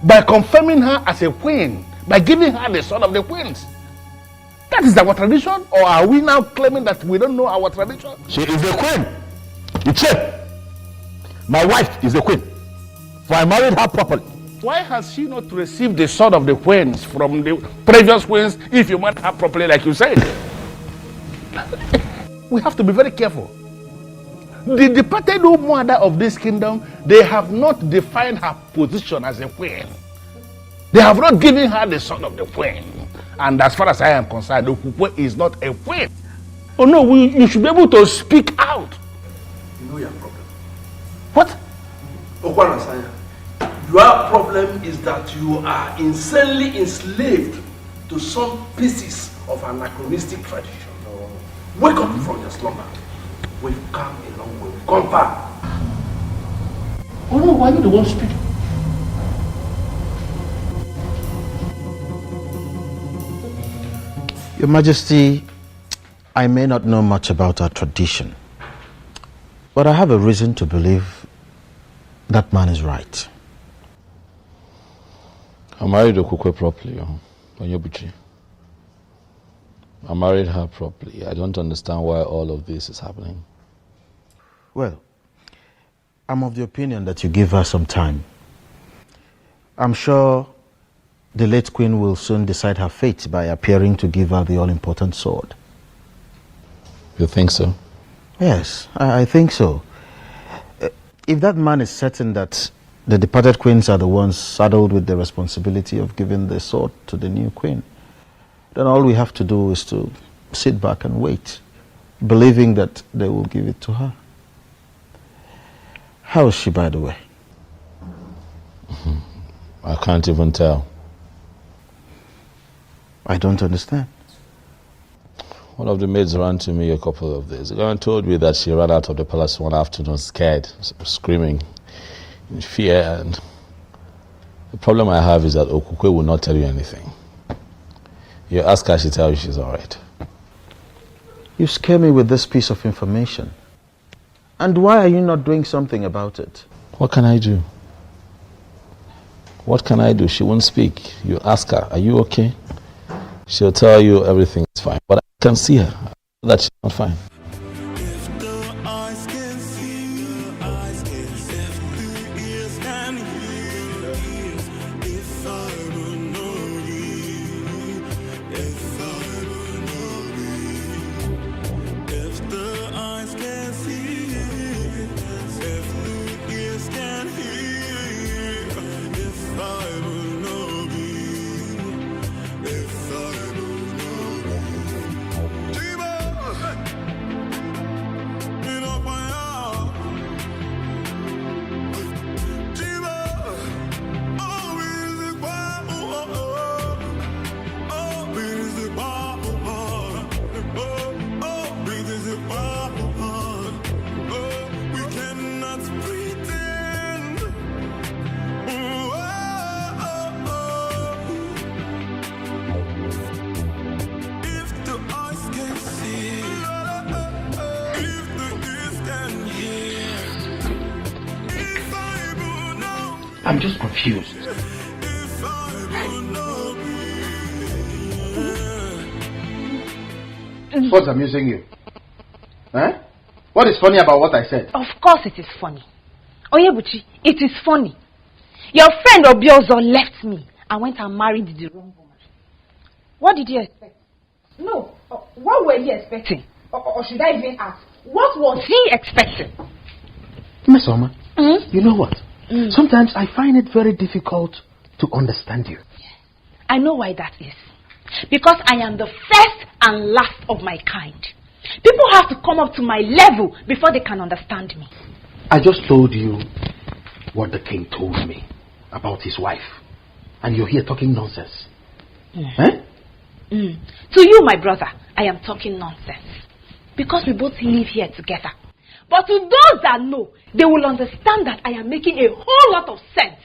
by confirming her as a queen, by giving her the sword of the queens. That is our tradition, or are we now claiming that we don't know our tradition? She is the queen. Ichie, my wife is the queen, for I married her properly. Why has she not received the sword of the queens from the previous queens if you married her properly like you said? We have to be very careful. The departed mother of this kingdom, they have not defined her position as a queen. They have not given her the sword of the queen. And as far as I am concerned, Okukwe is not a queen. Oh no, you should be able to speak out. You know your problem. What? Okwanasanya, your problem is that you are insanely enslaved to some pieces of anachronistic tradition. Wake up from your slumber. We've come a long way. We've gone far. Oh no, why are you the one speaking? Your Majesty, I may not know much about our tradition, but I have a reason to believe that man is right. I married Okukwe properly, Onyebuchi. I married her properly. I don't understand why all of this is happening. Well, I'm of the opinion that you give her some time. I'm sure the late queen will soon decide her fate by appearing to give her the all-important sword. You think so? Yes, I think so. If that man is certain that the departed queens are the ones saddled with the responsibility of giving the sword to the new queen, then all we have to do is to sit back and wait, believing that they will give it to her. How is she, by the way? I can't even tell. I don't understand. One of the maids ran to me a couple of days ago and told me that she ran out of the palace one afternoon scared, screaming in fear. And the problem I have is that Okukwe will not tell you anything. You ask her, she tells you she's all right. You scare me with this piece of information. And why are you not doing something about it? What can I do? What can I do? She won't speak. You ask her, are you okay? She'll tell you everything is fine. But I can see her, that she's not fine. I'm just confused. What's amusing you? Huh? What is funny about what I said? Of course it is funny. Onyebuchi, it is funny. Your friend Obiozo left me and went and married the wrong woman. What did you expect? No. What were you expecting? Or should I even ask? What was he expecting? Miss Oma, you know what? Sometimes I find it very difficult to understand you. I know why that is. Because I am the first and last of my kind. People have to come up to my level before they can understand me. I just told you what the king told me about his wife. And you're here talking nonsense. Eh? To you, my brother, I am talking nonsense. Because we both live here together. But to those that know, they will understand that I am making a whole lot of sense.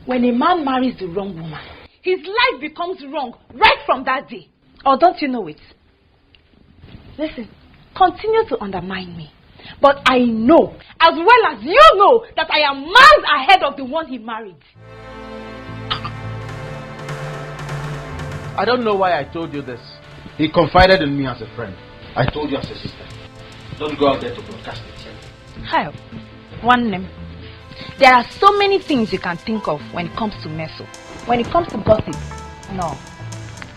When a man marries the wrong woman, his life becomes wrong right from that day. Or don't you know it? Listen, continue to undermine me. But I know, as well as you know, that I am miles ahead of the one he married. I don't know why I told you this. He confided in me as a friend. I told you as a sister. Don't go out there to broadcast it yet. Hi, one name. There are so many things you can think of when it comes to meso. When it comes to gossip, no.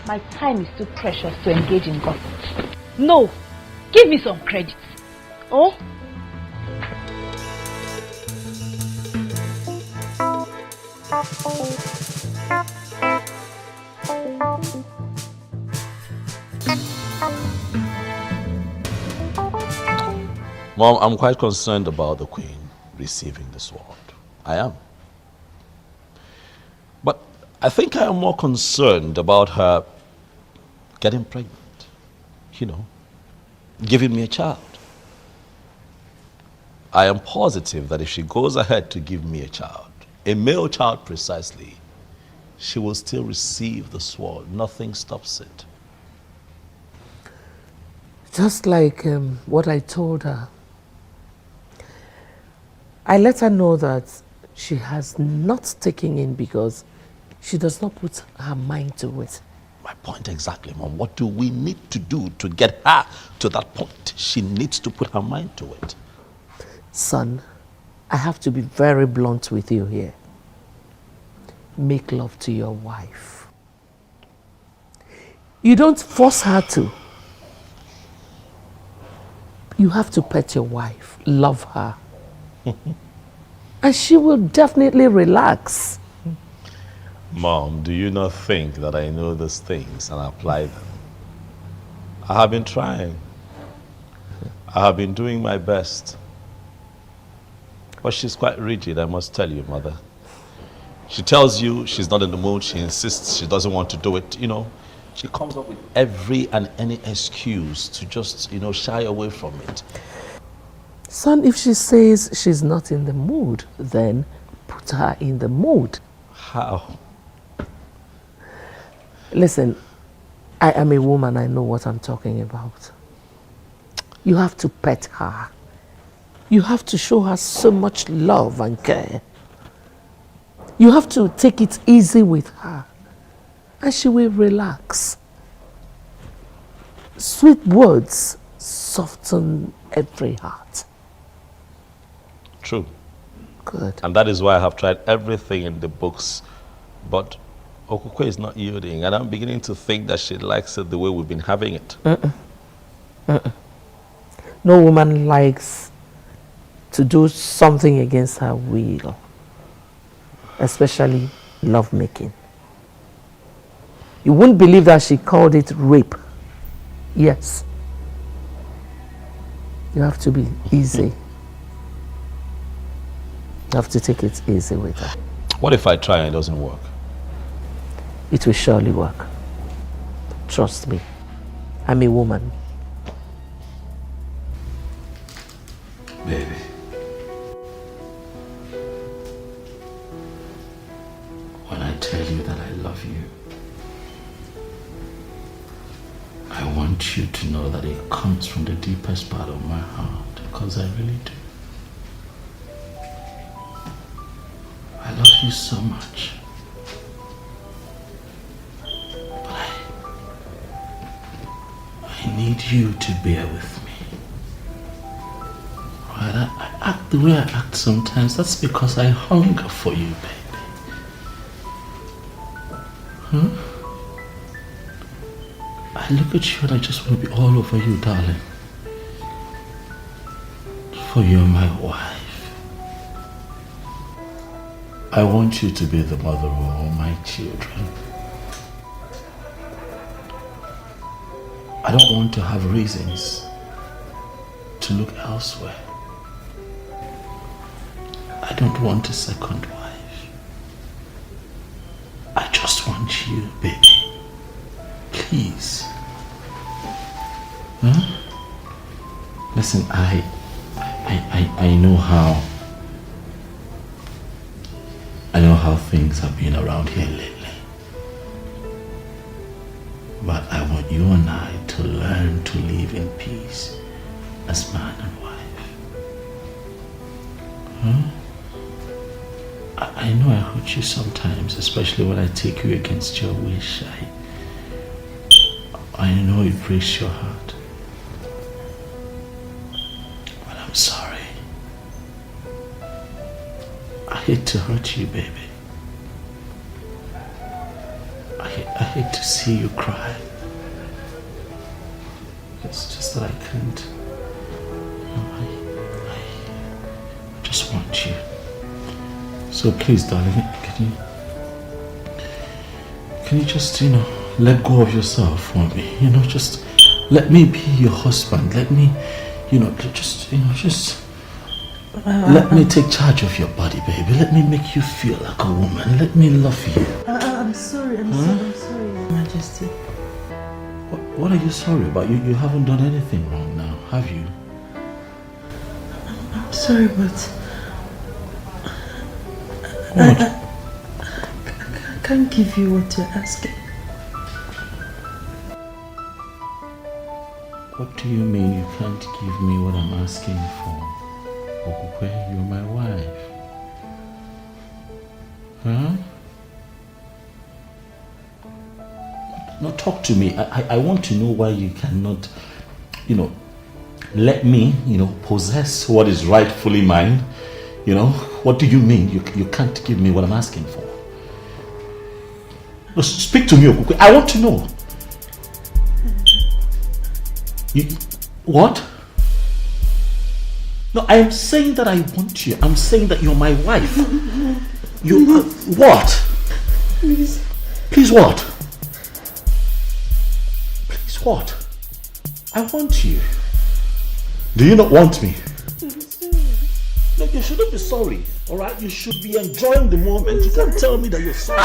My time is too precious to engage in gossip. No, give me some credit. Oh? Mom, I'm quite concerned about the Queen receiving the sword. I am. But I think I am more concerned about her getting pregnant. You know, giving me a child. I am positive that if she goes ahead to give me a child, a male child precisely, she will still receive the sword. Nothing stops it. Just like what I told her. I let her know that she has not taken in because she does not put her mind to it. My point exactly, Mom. What do we need to do to get her to that point? She needs to put her mind to it. Son, I have to be very blunt with you here. Make love to your wife. You don't force her to. You have to pet your wife, love her. And she will definitely relax. Mom, do you not think that I know these things and apply them? I have been trying. I have been doing my best. But she's quite rigid, I must tell you, Mother. She tells you she's not in the mood, she insists she doesn't want to do it, you know. She comes up with every and any excuse to just, you know, shy away from it. Son, if she says she's not in the mood, then put her in the mood. How? Listen, I am a woman, I know what I'm talking about. You have to pet her. You have to show her so much love and care. You have to take it easy with her. And she will relax. Sweet words soften every heart. True. Good. And that is why I have tried everything in the books. But Okukwe is not yielding. And I'm beginning to think that she likes it the way we've been having it. No woman likes to do something against her will. Especially lovemaking. You wouldn't believe that she called it rape. Yes. You have to be easy. You have to take it easy with her. What if I try and it doesn't work? It will surely work. Trust me. I'm a woman. Baby. When I tell you that I love you, I want you to know that it comes from the deepest part of my heart, because I really do. I you so much. But I need you to bear with me. Right? I act the way I act sometimes. That's because I hunger for you, baby. Huh? I look at you and I just want to be all over you, darling. For you're my wife. I want you to be the mother of all my children. I don't want to have reasons to look elsewhere. I don't want a second wife. I just want you, baby. Please. Huh? Listen, I know how things have been around here lately. But I want you and I to learn to live in peace as man and wife. Huh? I know I hurt you sometimes, especially when I take you against your wish. I know it breaks your heart. But I'm sorry. I hate to hurt you, baby. I hate to see you cry. It's just that I can't. I just want you. So please, darling, can you just, let go of yourself for me? Just let me be your husband. Let me, let me take charge of your body, baby. Let me make you feel like a woman. Let me love you. I'm sorry. I'm sorry, Your Majesty. What are you sorry about? You haven't done anything wrong now, have you? I'm sorry, but What? I can't give you what you're asking. What do you mean you can't give me what I'm asking for? Okukwe, you're my wife. Huh? No, talk to me. I want to know why you cannot, let me, possess what is rightfully mine. What do you mean you can't give me what I'm asking for? No, speak to me, Okukwe. I want to know. What? No, I am saying that I want you. I'm saying that you're my wife. You what? Please. Please what? Please what? I want you. Do you not want me? No, you shouldn't be sorry. Alright? You should be enjoying the moment. You can't tell me that you're sorry.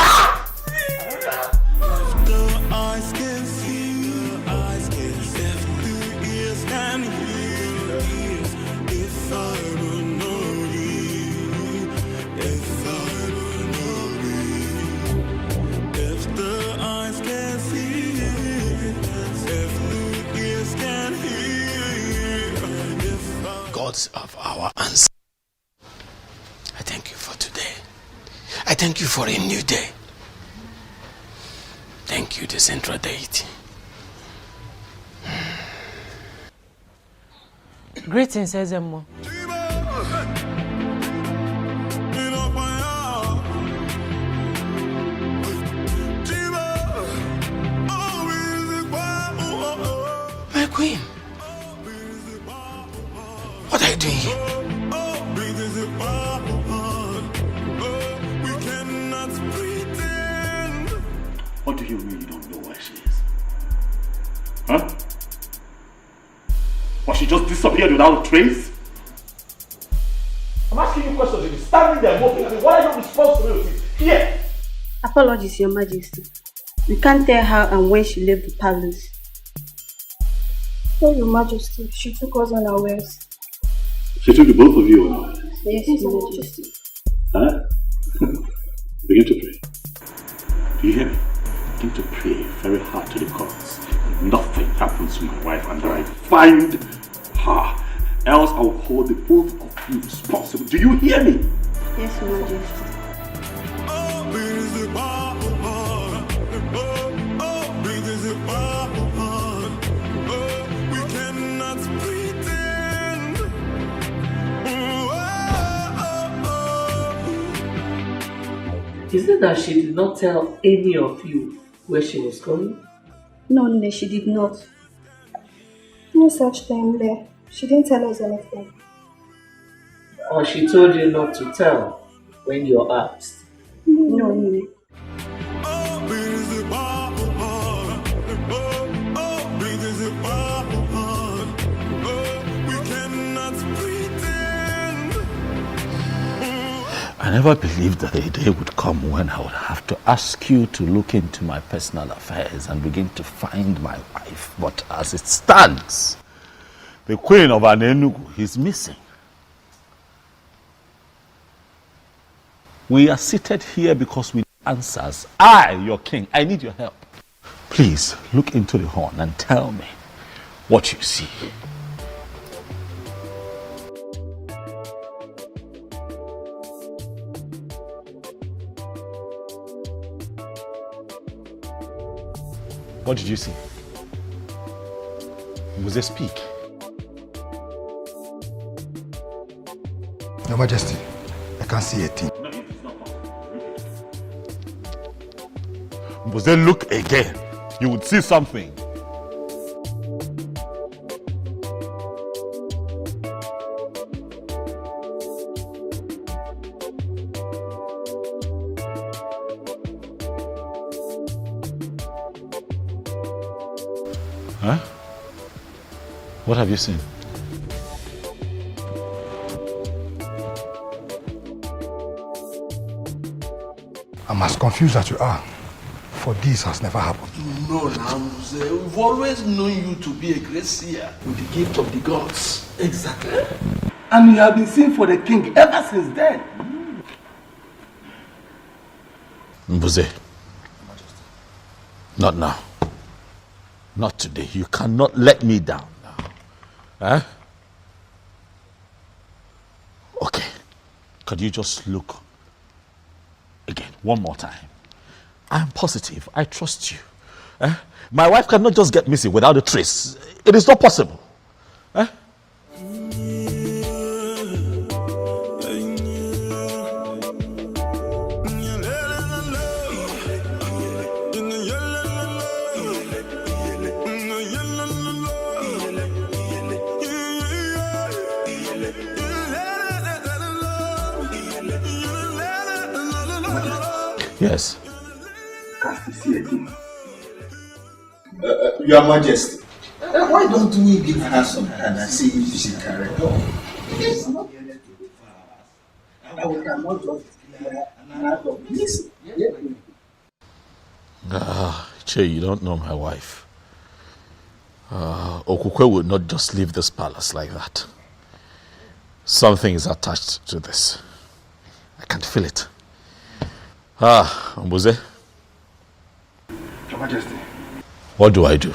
Gods of our ancestors, I thank you for today. I thank you for a new day. Thank you, the central deity. Greetings, Ezemo. My queen, what are you doing here? What do you mean you don't know where she is? Huh? Or she just disappeared without a trace? I'm asking you questions. You're standing there walking at me. What are your responsibilities here? Apologies, Your Majesty. We can't tell how and when she left the palace. Oh, Your Majesty, she took us unawares. She took the both of you unawares? Yes, Your Majesty. Huh? Begin to pray. Do you hear me? Begin to pray very hard to the gods. Nothing happens to my wife until I find her. Else I will hold the both of you responsible. Do you hear me? Yes, Your Majesty. Is it that she did not tell any of you where she was going? No, Nne, she did not. No such thing there. She didn't tell us anything. Or she told you not to tell when you're asked? No, Nne. I never believed that a day would come when I would have to ask you to look into my personal affairs and begin to find my wife. But as it stands, the queen of Anenugu is missing. We are seated here because we need answers. I, your king, I need your help. Please look into the horn and tell me what you see. What did you see? Was they speak? Your Majesty, I can't see a thing. Was they look again? You would see something. Huh? What have you seen? I'm as confused as you are, for this has never happened. No, Namze, we've always known you to be a great seer with the gift of the gods. Exactly. And you have been seeing for the king ever since then. Mbuze, not now. Not today. You cannot let me down now. Huh? Okay. Could you just look again, one more time? I'm positive. I trust you. My wife cannot just get missing without a trace. It is not possible. Yes. Can't see again. Your Majesty, why don't we give her some hand and see if she can recover? We cannot just declare an act of missing. Che, you don't know my wife. Okukwe would not just leave this palace like that. Something is attached to this. I can feel it. Mbuze. Your Majesty. What do I do?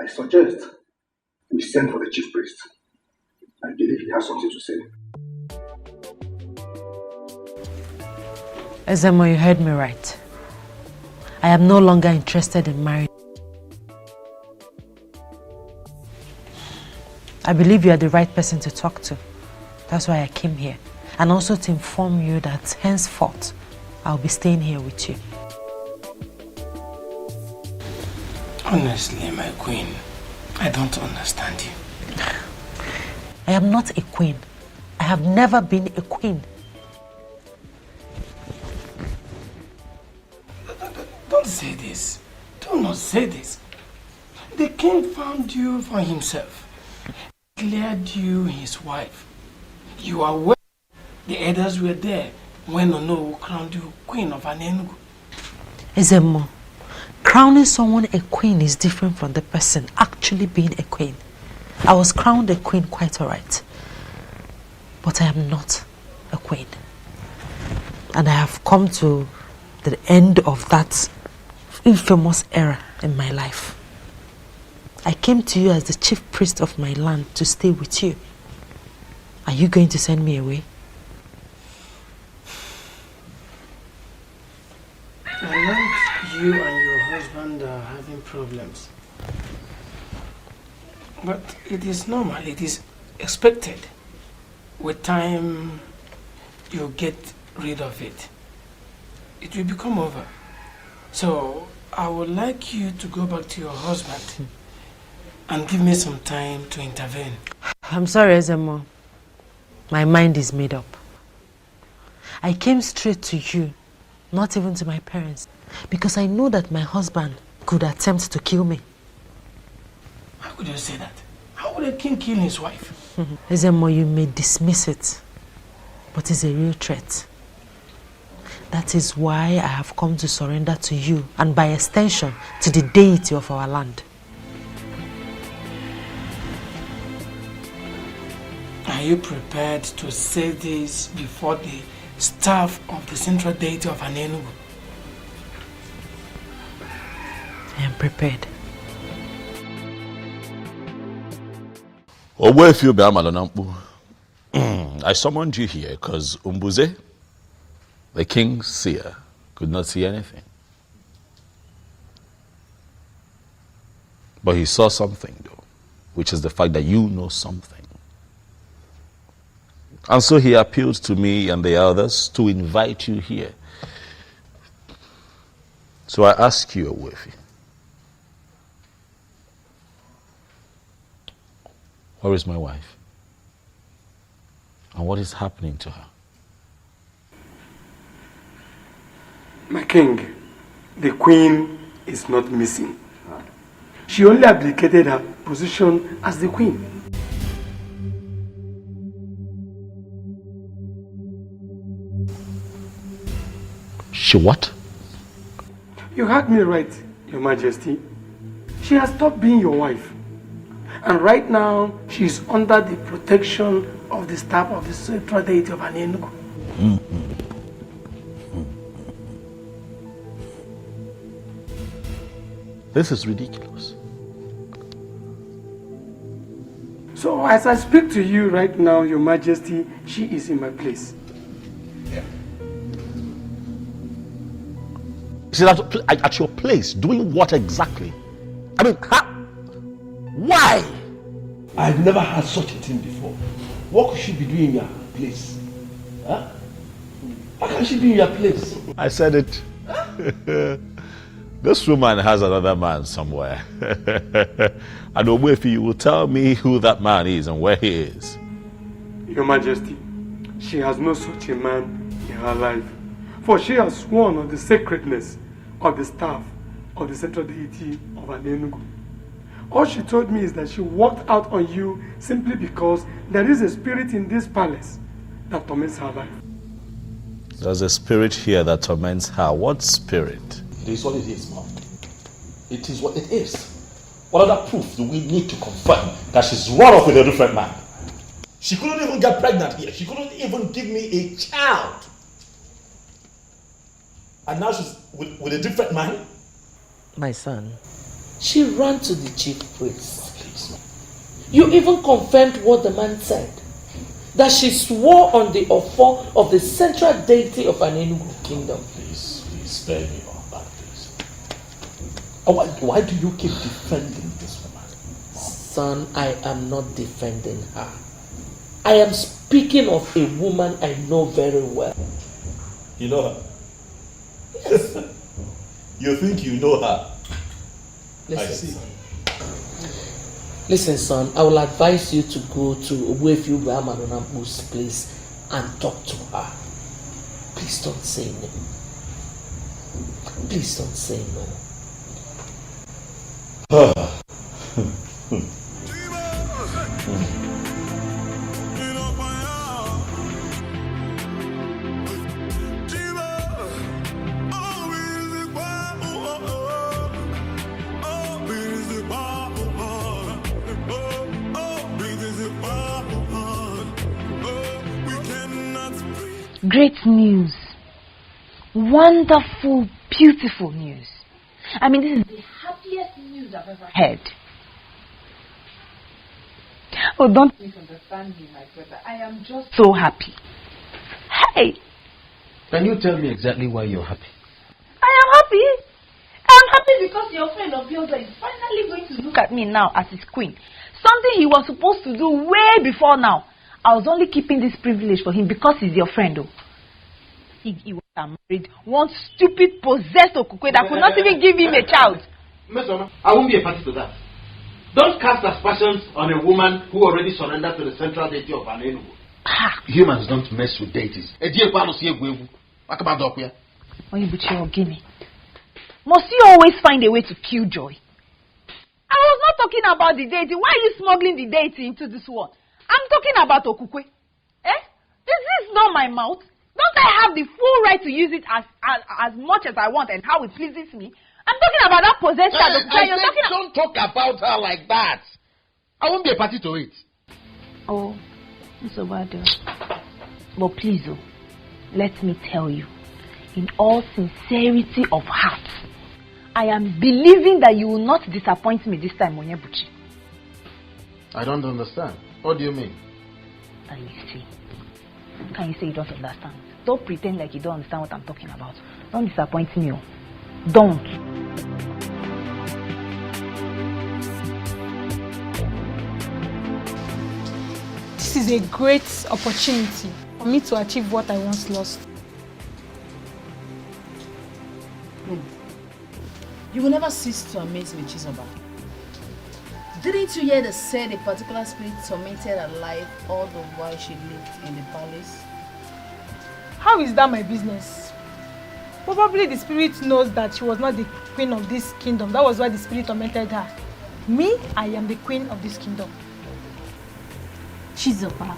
I suggest we send for the chief priest. I believe he has something to say. Ezemo, you heard me right. I am no longer interested in marriage. I believe you are the right person to talk to. That's why I came here. And also to inform you that henceforth, I'll be staying here with you. Honestly, my queen, I don't understand you. I am not a queen. I have never been a queen. Don't say this. Do not say this. The king found you for himself. Declared you his wife. You are well. The elders were there when Ono crowned you queen of Anenugu. Ezemo, crowning someone a queen is different from the person actually being a queen. I was crowned a queen quite alright. But I am not a queen. And I have come to the end of that infamous era in my life. I came to you as the chief priest of my land to stay with you. Are you going to send me away? I know you and your husband are having problems. But it is normal, it is expected. With time, you get rid of it, it will become over. So I would like you to go back to your husband and give me some time to intervene. I'm sorry, Ezemo. My mind is made up. I came straight to you, not even to my parents, because I know that my husband could attempt to kill me. How could you say that? How would a king kill his wife? Ezemo, you may dismiss it, but it's a real threat. That is why I have come to surrender to you, and by extension, to the deity of our land. Are you prepared to say this before the staff of the central deity of Anenugu? I am prepared. I summoned you here because Umbuze, the king's seer, could not see anything. But he saw something, though, which is the fact that you know something. And so he appealed to me and the others to invite you here. So I ask you, Owefi, where is my wife? And what is happening to her? My king, the queen is not missing. She only abdicated her position as the queen. She what? You heard me right, Your Majesty. She has stopped being your wife. And right now, she is under the protection of the staff of the central deity of Anenugu. This is ridiculous. So as I speak to you right now, Your Majesty, she is in my place. She's at your place, doing what exactly? I mean, why? I've never had such a thing before. What could she be doing in your place? Huh? How can she be in your place? I said it. This woman has another man somewhere. And Owefi, you will tell me who that man is and where he is. Your Majesty, she has no such a man in her life. For she has sworn on the sacredness of the staff of the central deity of Anenugu. All she told me is that she walked out on you simply because there is a spirit in this palace that torments her life. There's a spirit here that torments her. What spirit? It is what it is, Mom. It is what it is. What other proof do we need to confirm that she's run off with a different man? She couldn't even get pregnant here. She couldn't even give me a child. And now she's with a different man? My son, she ran to the chief priest. Please, you even confirmed what the man said. That she swore on the offer of the central deity of Anenugu kingdom. Please, spare me all that, please. Why do you keep defending this woman? Son, I am not defending her. I am speaking of a woman I know very well. You know her? Yes. You think you know her? Listen, son, I will advise you to go to Owefi Ramanonambu's place and talk to her. Please don't say no. Please don't say no. Great news. Wonderful, beautiful news. I mean, this is the happiest news I've ever heard. Oh, don't misunderstand me, my brother. I am just so happy. Hey! Can you tell me exactly why you're happy? I am happy. I'm happy because your friend Obioza is finally going to look at me now as his queen. Something he was supposed to do way before now. I was only keeping this privilege for him because he's your friend, though. pig he was married, one stupid possessed Okukwe that could not even give him a child. Mesoma, I won't be a party to that. Don't cast aspersions on a woman who already surrendered to the central deity of Anenu. Humans don't mess with deities. Must you always find a way to kill joy? I was not talking about the deity. Why are you smuggling the deity into this one? I'm talking about Okukwe. This is not my mouth. Don't I have the full right to use it as much as I want and how it pleases me? I'm talking about that possessed child of You're talking don't talk about her like that. I won't be a party to it. Oh, it's so bad. But please, let me tell you, in all sincerity of heart, I am believing that you will not disappoint me this time, Onyebuchi. I don't understand. What do you mean? Can you see? Can you say you don't understand? Don't pretend like you don't understand what I'm talking about. Don't disappoint me. Don't. This is a great opportunity for me to achieve what I once lost. You will never cease to amaze me, Chizoba. Didn't you hear the said a particular spirit tormented her life all the while she lived in the palace? How is that my business? Probably the spirit knows that she was not the queen of this kingdom. That was why the spirit tormented her. Me, I am the queen of this kingdom. Chizoba,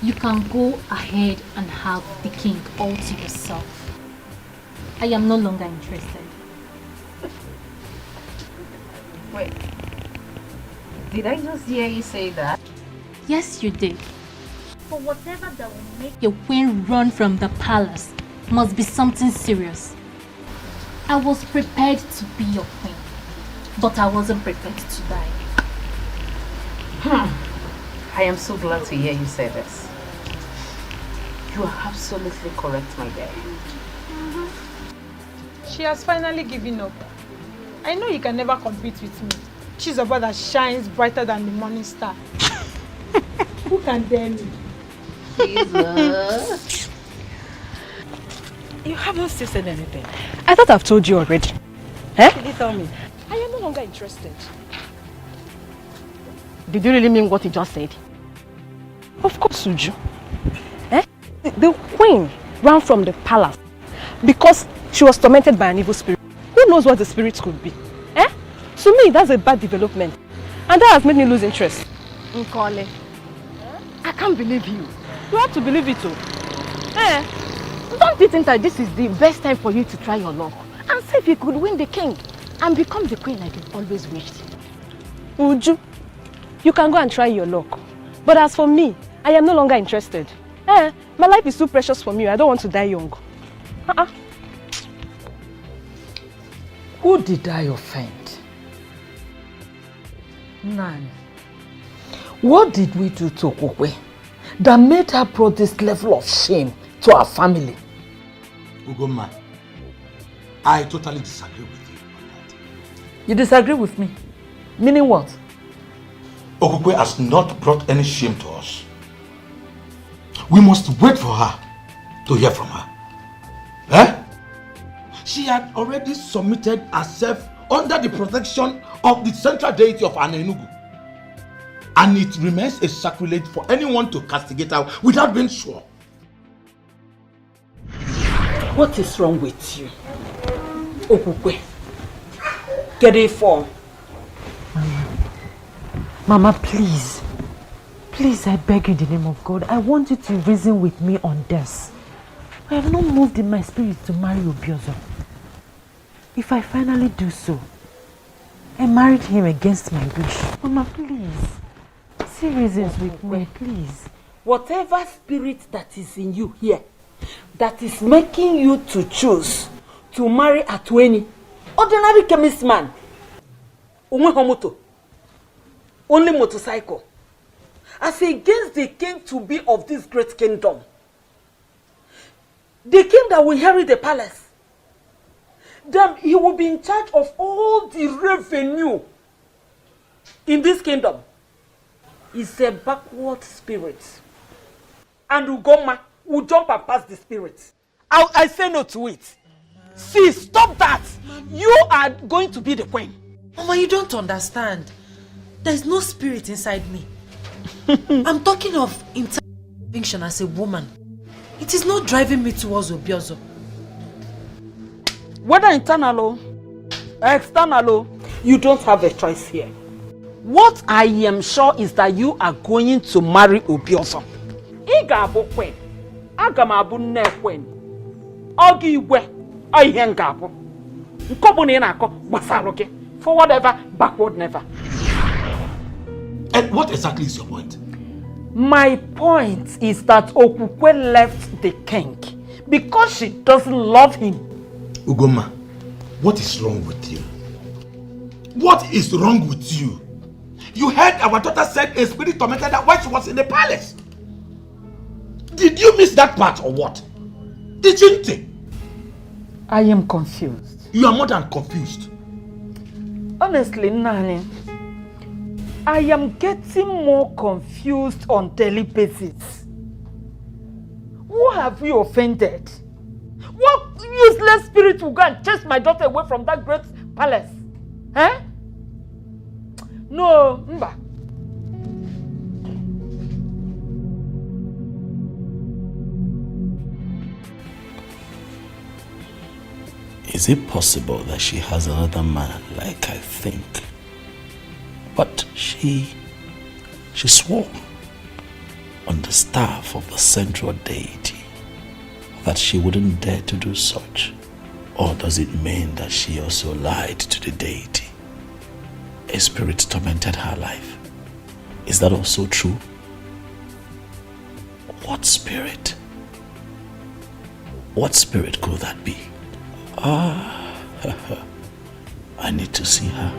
you can go ahead and have the king all to yourself. I am no longer interested. Wait. Did I just hear you say that? Yes, you did. For whatever that will make your queen run from the palace must be something serious. I was prepared to be your queen, but I wasn't prepared to die. I am so glad to hear you say this. You are absolutely correct, my dear. She has finally given up. I know you can never compete with me. She's a bird that shines brighter than the morning star. Who can dare me? Jesus. You haven't still said anything. I thought I've told you already. Did you tell me? I am no longer interested. Did you really mean what you just said? Of course, Suju. The queen ran from the palace because she was tormented by an evil spirit. Who knows what the spirit could be? To me, that's a bad development. And that has made me lose interest. Nkole, I can't believe you. You have to believe it too. Don't you think that this is the best time for you to try your luck? And see if you could win the king and become the queen like you've always wished. Uju, you can go and try your luck. But as for me, I am no longer interested. My life is too precious for me. I don't want to die young. Who did I offend? None. What did we do to Okukwe that made her brought this level of shame to our family? Ugoma, I totally disagree with you on that. You disagree with me? Meaning what? Okukwe has not brought any shame to us. We must wait for her to hear from her. She had already submitted herself under the protection of the central deity of Anenugu. And it remains a sacrilege for anyone to castigate her without being sure. What is wrong with you? Okukwe, get it for. Mama, please. Please, I beg you in the name of God. I want you to reason with me on this. I have not moved in my spirit to marry Obiozo. If I finally do so, I married him against my wish. Mama, please. See reasons with me, please. Whatever spirit that is in you here, that is making you to choose to marry Atweni, ordinary chemist man, only motorcycle, as against the king to be of this great kingdom, the king that will inherit the palace, then he will be in charge of all the revenue in this kingdom. He's a backward spirit. And Ugoma will jump and pass the spirit. I say no to it. See, stop that. You are going to be the queen. Mama, you don't understand. There's no spirit inside me. I'm talking of intention as a woman. It is not driving me towards Obiozo. Whether internal or external, you don't have a choice here. What I am sure is that you are going to marry Obiozo. Iga abu queen. Aga m abu nne queen. Ogi igwe. Oyihe nga abu. Nkobu na ị na-akọ gbasara gị. Forward ever, backward never. And what exactly is your point? My point is that Okukwe left the king because she doesn't love him. Ugoma, what is wrong with you? What is wrong with you? You heard our daughter said a spirit tormented her while she was in the palace. Did you miss that part or what? Didn't you? I am confused. You are more than confused. Honestly, Nani, I am getting more confused on daily basis. Who have you offended? What useless spirit will go and chase my daughter away from that great palace? Eh? No, Mba. Is it possible that she has another man like I think? But she swore on the staff of the central deity that she wouldn't dare to do such. Or does it mean that she also lied to the deity? A spirit tormented her life. Is that also true? What spirit? What spirit could that be? Ah, I need to see her.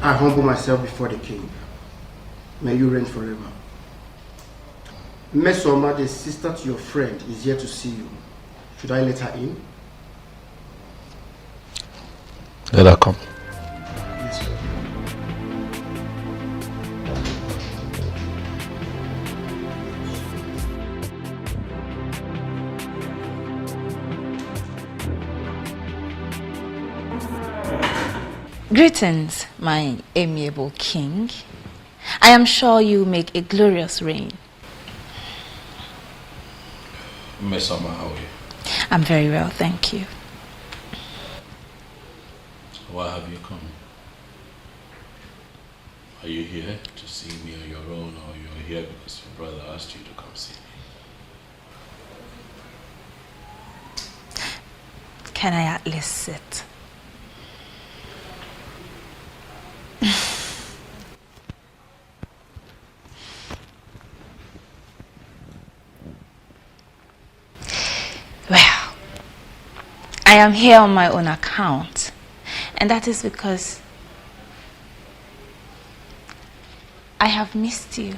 I humble myself before the king. May you reign forever. Mesoma, the sister to your friend, is here to see you. Should I let her in? Let her come. Yes, sir. Greetings, my amiable king. I am sure you make a glorious reign. Mesoma, how are you? I'm very well, thank you. Why have you come? Are you here to see me on your own, or you're here because your brother asked you to come see me? Can I at least sit? Well, I am here on my own account, and that is because I have missed you.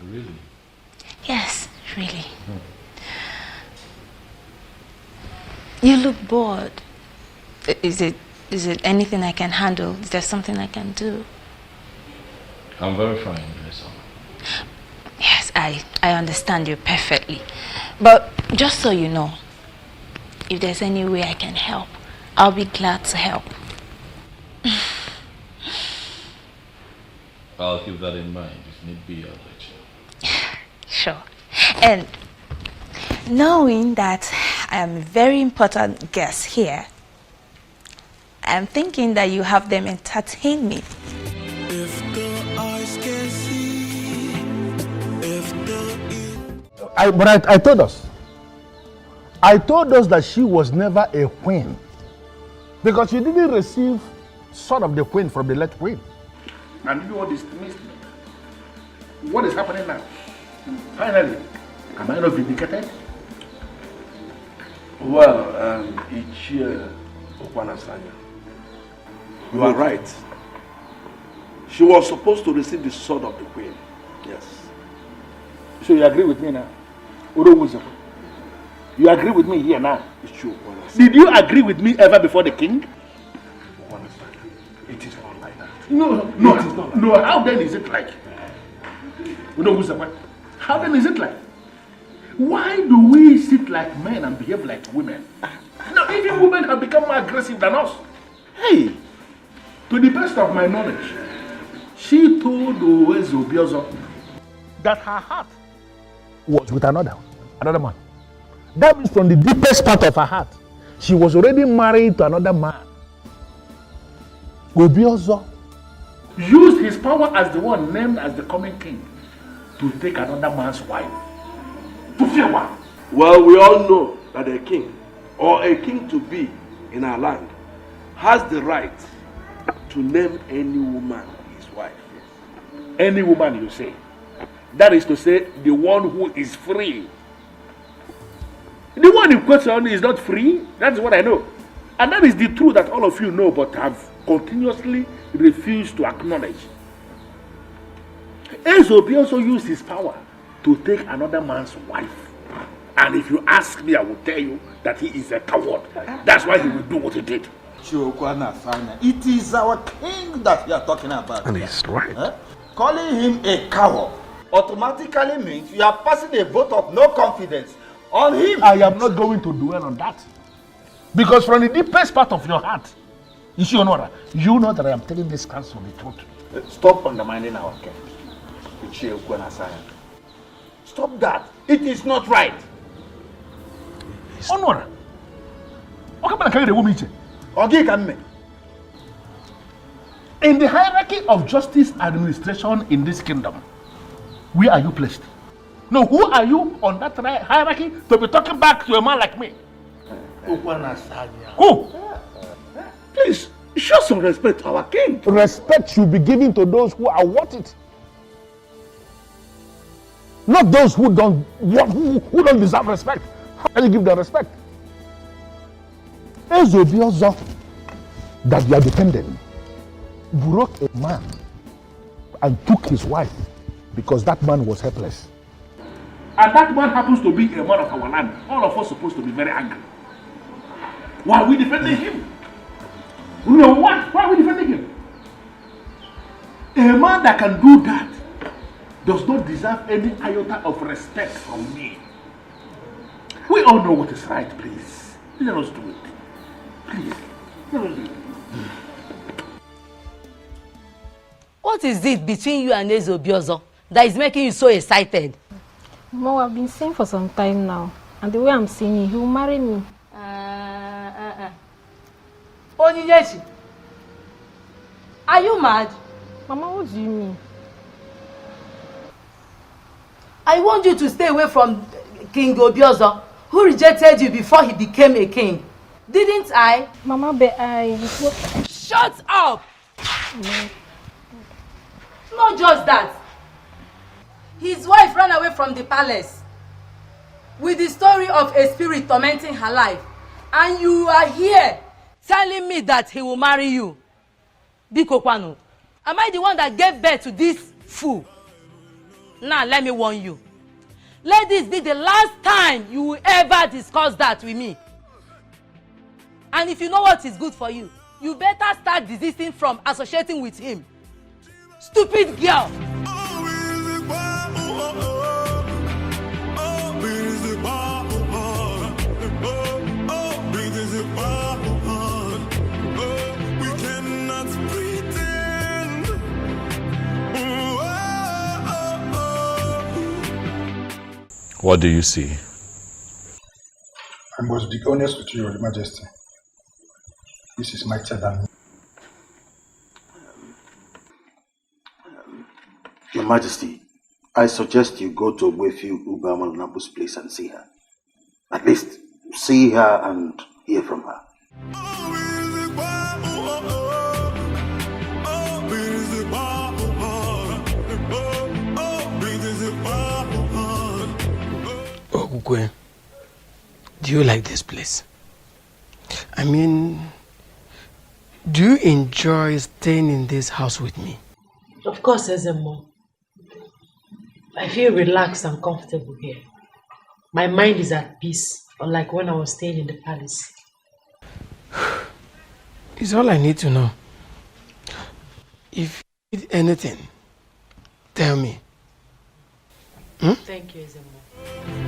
Really? Yes, really. You look bored. Is it anything I can handle? Is there something I can do? I'm very fine, Mesoma. Yes, I understand you perfectly. But just so you know, if there's any way I can help, I'll be glad to help. I'll keep that in mind. If need be, I'll let you. Sure. And knowing that I am a very important guest here, I'm thinking that you have them entertain me. But I told us. I told us that she was never a queen. Because she didn't receive son of the queen from the late queen. And you all dismissed me. What is happening now? Finally, am I not vindicated? Well, Ichie Okwanasanya, you are right. She was supposed to receive the sword of the queen. Yes. So you agree with me now? You agree with me here now? It's true. Did you agree with me ever before the king? like that. No, it is not like that. No, how then is it like? How then is it like? Why do we sit like men and behave like women? No, even women have become more aggressive than us. Hey, to the best of my knowledge, she told Obiozo that her heart was with another man. That means from the deepest part of her heart, she was already married to another man. Obiozo used his power as the one named as the coming king to take another man's wife. To fear what? Well, we all know that a king, or a king to be in our land, has the right to name any woman his wife. Any woman, you say? That is to say, the one who is free. The one in question is not free. That is what I know. And that is the truth that all of you know but have continuously refused to acknowledge. Ezobi also used his power to take another man's wife. And if you ask me, I will tell you that he is a coward. That's why he will do what he did. It is our king that we are talking about. And he's right. Calling him a coward automatically means you are passing a vote of no confidence on him. I am not going to dwell on that. Because from the deepest part of your heart, you know that I am telling this council the truth. Stop undermining our king. Stop that. It is not right. Honor. In the hierarchy of justice administration in this kingdom, where are you placed? No, who are you on that hierarchy to be talking back to a man like me? Who? Please, show some respect to our king. Respect should be given to those who are worth it. Not those who don't deserve respect. How can you give them respect? Ezobiozo that you are defending broke a man and took his wife because that man was helpless. And that man happens to be a man of our land. All of us are supposed to be very angry. Why are we defending him? No, what? Why are we defending him? A man that can do that does not deserve any iota of respect from me. We all know what is right, please. Let us do it. Please. Let us do it. What is it between you and Ezobiozo that is making you so excited? Mom, I've been saying for some time now, and the way I'm seeing him, he will marry me. Onyinyechi, are you mad? Mama, what do you mean? I want you to stay away from King Obiozo, who rejected you before he became a king. Didn't I? Mama, but Shut up! Not just that. His wife ran away from the palace with the story of a spirit tormenting her life. And you are here telling me that he will marry you. Biko Kwano, am I the one that gave birth to this fool? Now, let me warn you. Let this be the last time you will ever discuss that with me. And if you know what is good for you, you better start desisting from associating with him. Stupid girl! What do you see? I must be honest with you, Your Majesty. This is mightier than me. Your Majesty, I suggest you go to Wefiu Ubamanabu's place and see her. At least see her and hear from her. Ogugwe, do you like this place? I mean, do you enjoy staying in this house with me? Of course, Ezemo. I feel relaxed and comfortable here. My mind is at peace, unlike when I was staying in the palace. It's all I need to know. If you need anything, tell me. Thank you, Ezemo.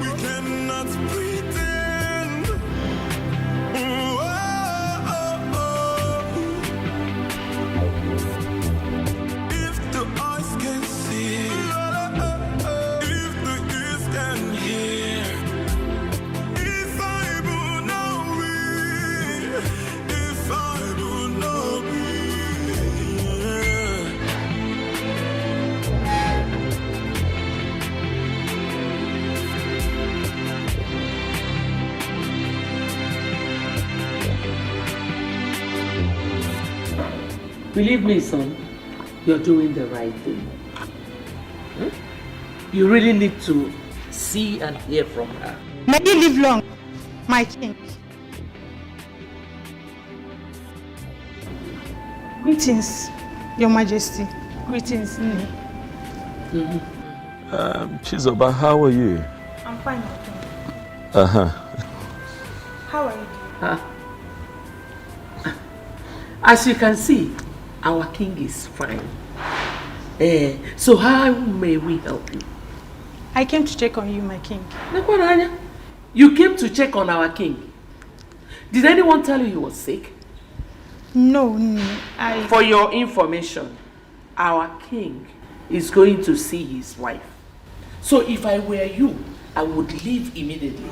We cannot pretend. If the eyes can see, if the ears can hear, if I would not be, if I would not be. Believe me, son, you're doing the right thing. You really need to see and hear from her. May you live long, my king. Greetings, Your Majesty. Greetings, Nne. Chizoba, how are you? I'm fine, my king. How are you doing? As you can see, our king is fine. So how may we help you? I came to check on you, my king. You came to check on our king. Did anyone tell you he was sick? No, For your information, our king is going to see his wife. So if I were you, I would leave immediately.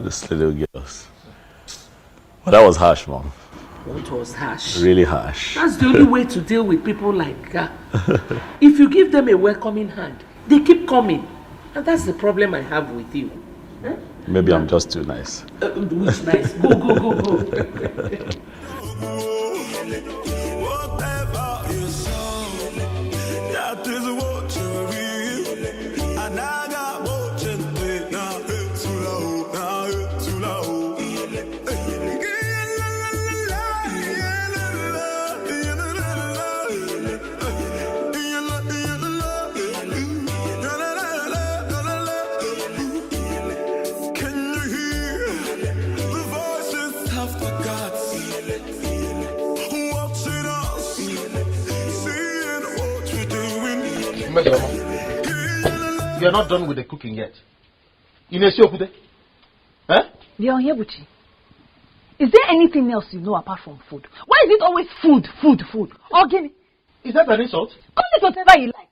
This little girls. Well, that was harsh, Mom. What was harsh? Really harsh. That's the only way to deal with people like that. If you give them a welcoming hand, they keep coming. And that's the problem I have with you. Maybe I'm just too nice. Which nice? Go. You're not done with the cooking yet. You know, Siokude? Leonyebuchi, is there anything else you know apart from food? Why is it always food? Ogini? Is that an insult? Call it whatever you like.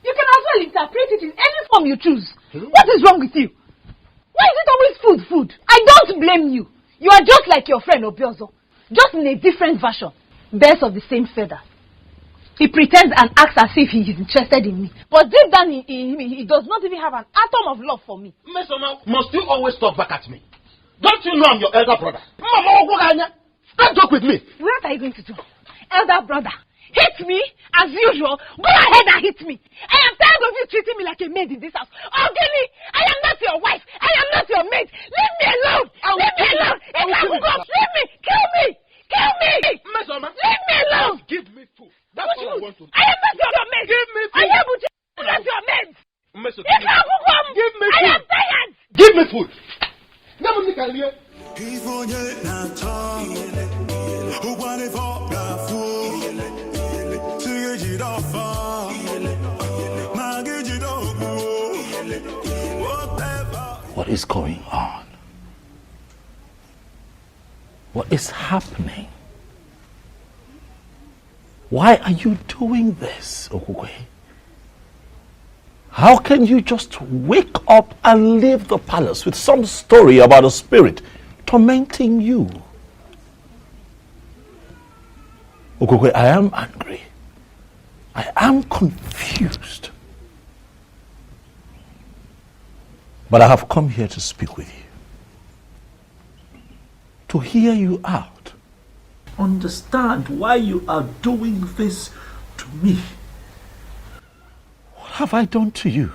You can as well interpret it in any form you choose. What is wrong with you? Why is it always food? I don't blame you. You are just like your friend Obiozo, just in a different version. Birds of the same feather. He pretends and acts as if he is interested in me. But deep down in him, he does not even have an atom of love for me. Mesoma, must you always talk back at me? Don't you know I'm your elder brother? Mama, don't joke with me. What are you going to do? Elder brother, hit me as usual. Go ahead and hit me. I am tired of you treating me like a maid in this house. Oh, Gilly, I am not your wife. I am not your maid. Leave me alone. Leave me alone. Leave me. Kill me. Mesoma, leave me alone. Give me food. That's all I want to do. I am not your maid. Give me food. I am not your maid. Give me food. I am tired. Give me food. Never think I'll hear. What is going on? What is happening? Why are you doing this, Okukwe? How can you just wake up and leave the palace with some story about a spirit tormenting you? Okukwe, I am angry. I am confused. But I have come here to speak with you. To hear you out. Understand why you are doing this to me. What have I done to you?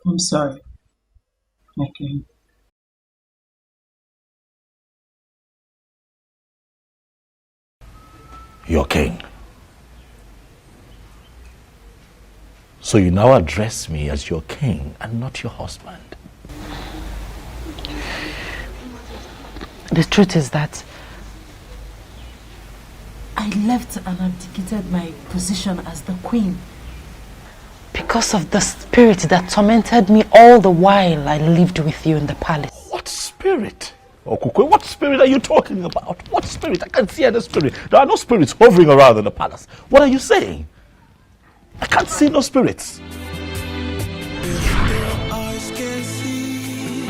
I'm sorry. Okay. your king. So you now address me as your king and not your husband. The truth is that I left and abdicated my position as the queen because of the spirit that tormented me all the while I lived with you in the palace. What spirit? Okukwe, what spirit are you talking about? What spirit? I can't see any spirit. There are no spirits hovering around in the palace. What are you saying? I can't see no spirits. Eyes can see,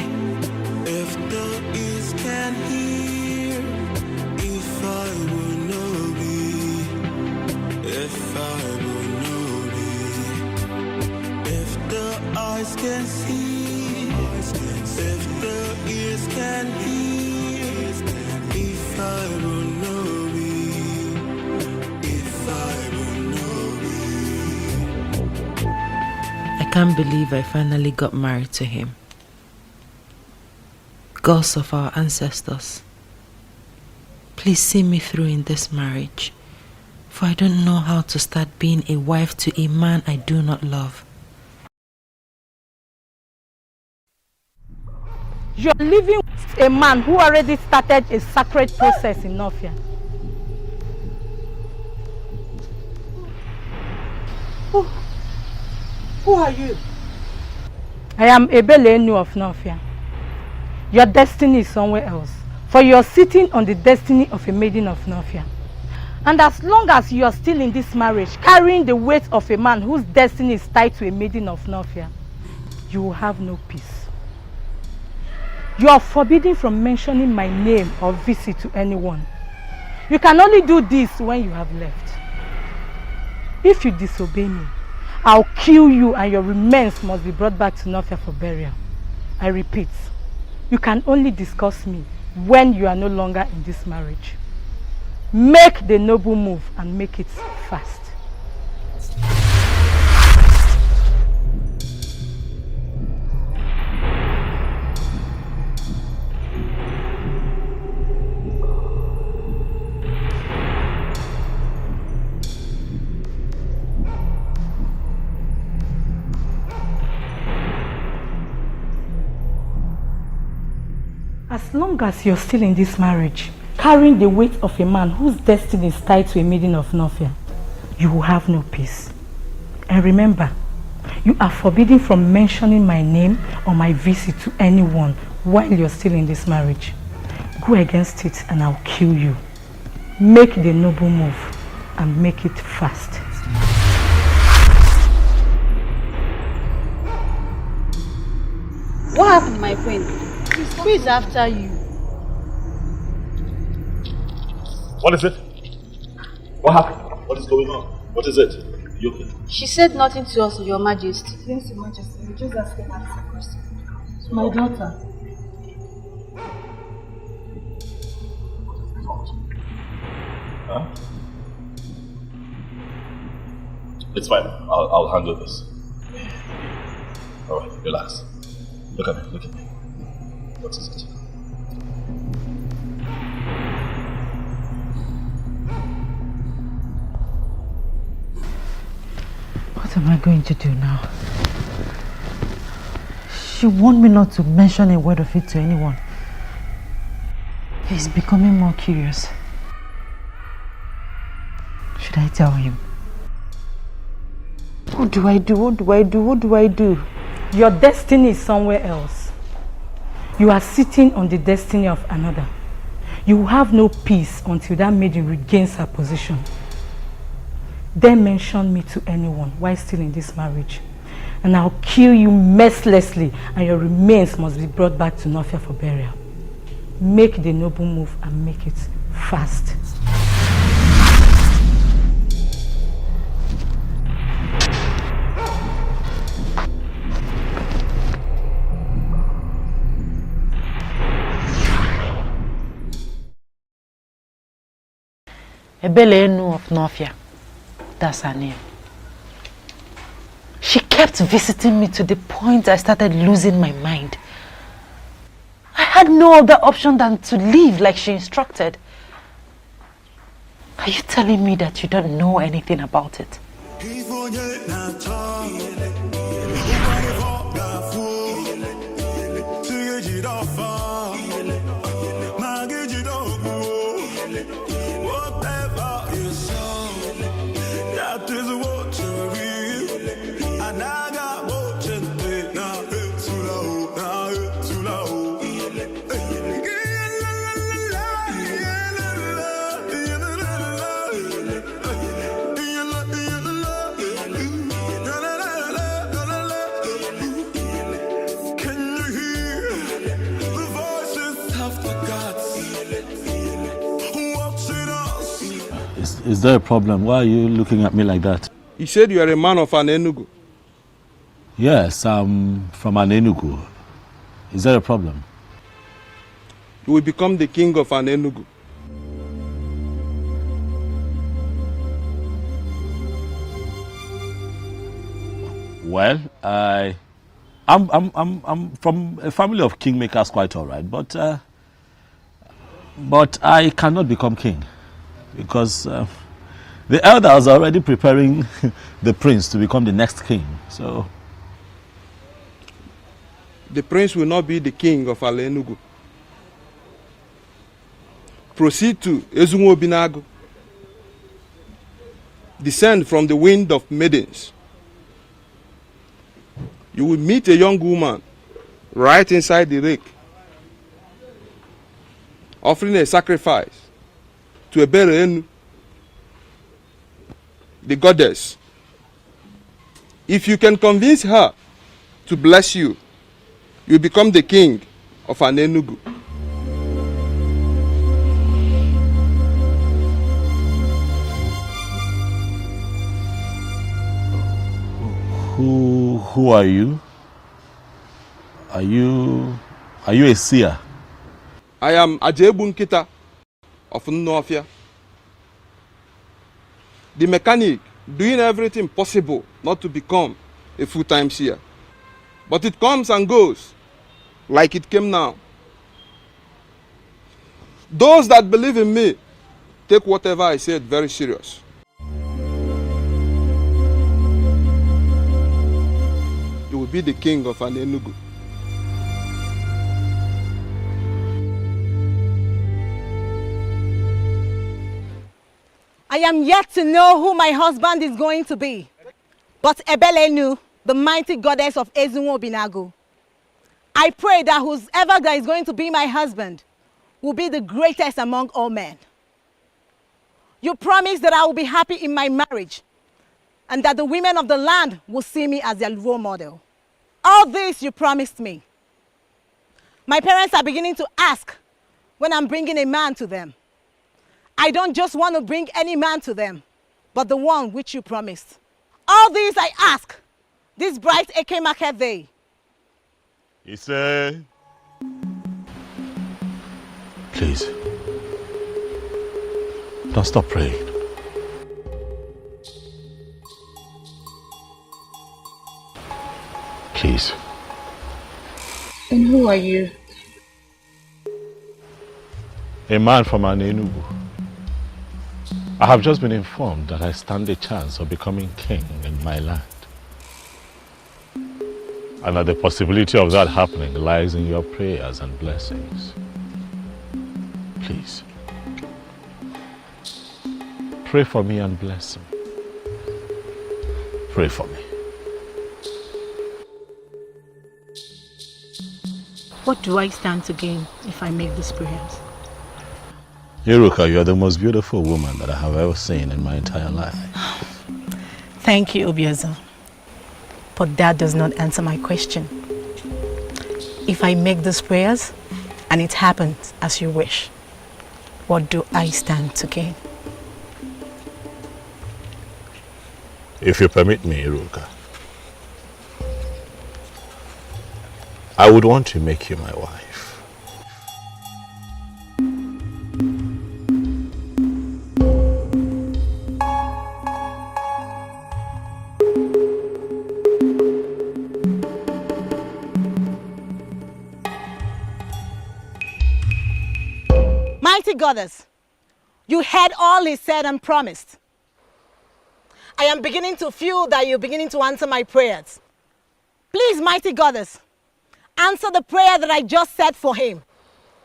if the ears can hear, if I will know be, if I will know be, if the eyes can see, if the ears can hear, if I will know be, if I will know be. I can't believe I finally got married to him. Gods of our ancestors, please see me through in this marriage, for I don't know how to start being a wife to a man I do not love. You're living with a man who already started a sacred process in Nofia. Who are you? I am Ebelenu of Nofia. Your destiny is somewhere else, for you are sitting on the destiny of a maiden of Nofia. And as long as you are still in this marriage, carrying the weight of a man whose destiny is tied to a maiden of Nofia, you will have no peace. You are forbidden from mentioning my name or visit to anyone. You can only do this when you have left. If you disobey me, I'll kill you and your remains must be brought back to Nofia for burial. I repeat, you can only discuss me when you are no longer in this marriage. Make the noble move and make it fast. As long as you're still in this marriage, carrying the weight of a man whose destiny is tied to a maiden of Nofia, you will have no peace. And remember, you are forbidden from mentioning my name or my visit to anyone while you're still in this marriage. Go against it and I'll kill you. Make the noble move and make it fast. What happened, my queen? Who is after you? What is it? What happened? What is going on? What is it? You okay? She said nothing to us, Your Majesty. Yes, Your Majesty. We just asking her some questions. My daughter. Huh? It's fine. I'll handle this. Alright, relax. Look at me, look at me. What is it? What am I going to do now? She warned me not to mention a word of it to anyone. He's becoming more curious. Should I tell him? What do I do? What do I do? What do I do? Your destiny is somewhere else. You are sitting on the destiny of another. You will have no peace until that maiden regains her position. Then mention me to anyone while still in this marriage, and I'll kill you mercilessly and your remains must be brought back to Nofia for burial. Make the noble move and make it fast. Ebelenu of Nofia. That's her name. She kept visiting me to the point I started losing my mind. I had no other option than to leave like she instructed. Are you telling me that you don't know anything about it? Is there a problem? Why are you looking at me like that? You said you are a man of an Enugu. Yes, I'm from an Enugu. Is there a problem? You will become the king of an Enugu. Well, I'm from a family of kingmakers, quite all right, but I cannot become king because the elders are already preparing the prince to become the next king. So the prince will not be the king of Ala Enugu. Proceed to Ezunwo Binago. Descend from the wind of maidens. You will meet a young woman right inside the lake, offering a sacrifice to Ebere, the goddess. If you can convince her to bless you, you become the king of an Enugu. Who are you? Are you a seer? I am Ajebu Nkita of Nnofia. The mechanic doing everything possible not to become a full-time seer. But it comes and goes like it came now. Those that believe in me take whatever I said very serious. You will be the king of an Enugu. I am yet to know who my husband is going to be. But Ebelenu, the mighty goddess of Ezunwo Binago, I pray that whoever that is going to be my husband will be the greatest among all men. You promise that I will be happy in my marriage and that the women of the land will see me as their role model. All this you promised me. My parents are beginning to ask when I'm bringing a man to them. I don't just want to bring any man to them, but the one which you promised. All these I ask, this bright Eke market day. He said, Please, don't stop praying. Please. And who are you? A man from an Enugu. I have just been informed that I stand a chance of becoming king in my land. And that the possibility of that happening lies in your prayers and blessings. Please, pray for me and bless me. Pray for me. What do I stand to gain if I make these prayers? Iruka, you are the most beautiful woman that I have ever seen in my entire life. Thank you, Obiezo. But that does not answer my question. If I make these prayers and it happens as you wish, what do I stand to gain? If you permit me, Iruka, I would want to make you my wife. Mighty goddess, You heard all he said and promised. I am beginning to feel that you're beginning to answer my prayers. Please, mighty goddess, answer the prayer that I just said for him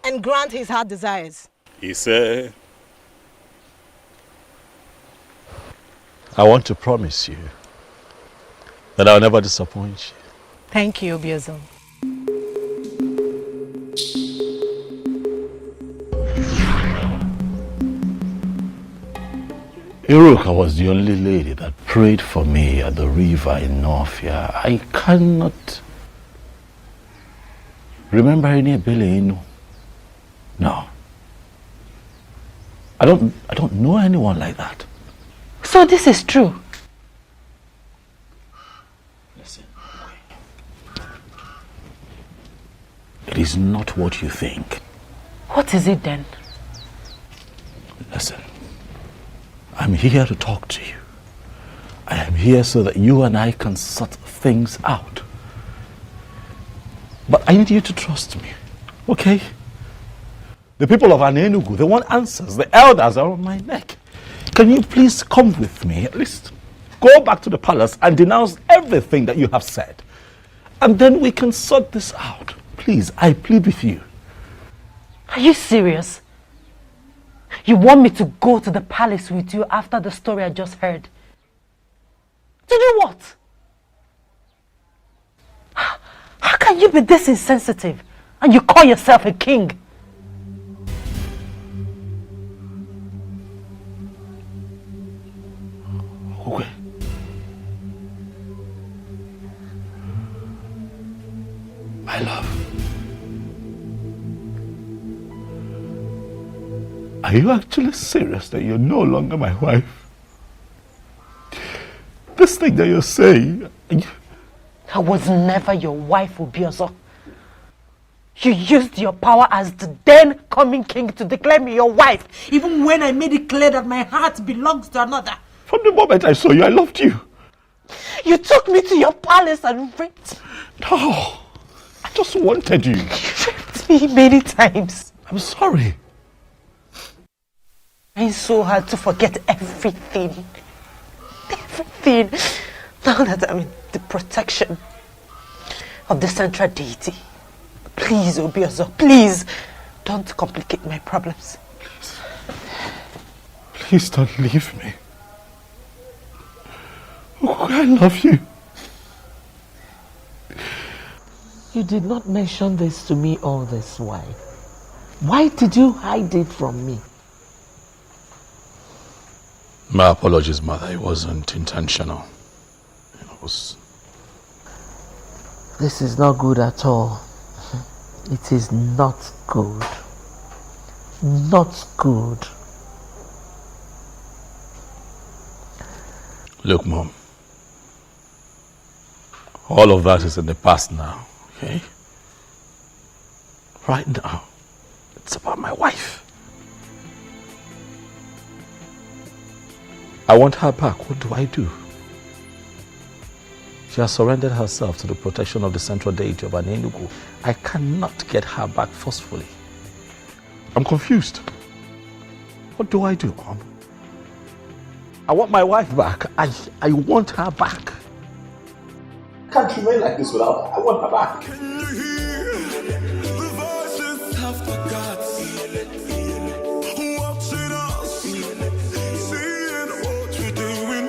and grant his heart desires. He said, I want to promise you that I'll never disappoint you. Thank you, Obiozo. Iruka was the only lady that prayed for me at the river in Northia. I cannot remember any Ebele. No. I don't know anyone like that. So this is true. Listen. It is not what you think. What is it then? Listen. I'm here to talk to you. I am here so that you and I can sort things out. But I need you to trust me, okay? The people of Anenugu, they want answers. The elders are on my neck. Can you please come with me? At least go back to the palace and denounce everything that you have said. And then we can sort this out. Please, I plead with you. Are you serious? You want me to go to the palace with you after the story I just heard? To do what? How can you be this insensitive and you call yourself a king? Okay. My love. Are you actually serious that you're no longer my wife? This thing that you're saying... I was never your wife, Obiozo. You used your power as the then coming king to declare me your wife, even when I made it clear that my heart belongs to another. From the moment I saw you, I loved you. You took me to your palace and raped. No, I just wanted you. You raped me many times. I'm sorry. It's so hard to forget everything. Everything. Now that I'm in the protection of the central deity. Please, Obiozo, please, don't complicate my problems. Please don't leave me. Oh, I love you. You did not mention this to me all this while. Why did you hide it from me? My apologies, Mother. It wasn't intentional. It was... This is not good at all. It is not good. Not good. Look, Mom. All of that is in the past now, okay? Right now, it's about my wife. I want her back. What do I do? She has surrendered herself to the protection of the central deity of Anenugu. I cannot get her back forcefully. I'm confused. What do I do, Mom? I want my wife back. I want her back. I can't remain like this without her. I want her back. The voices have forgot. Watching us, seeing what we're doing.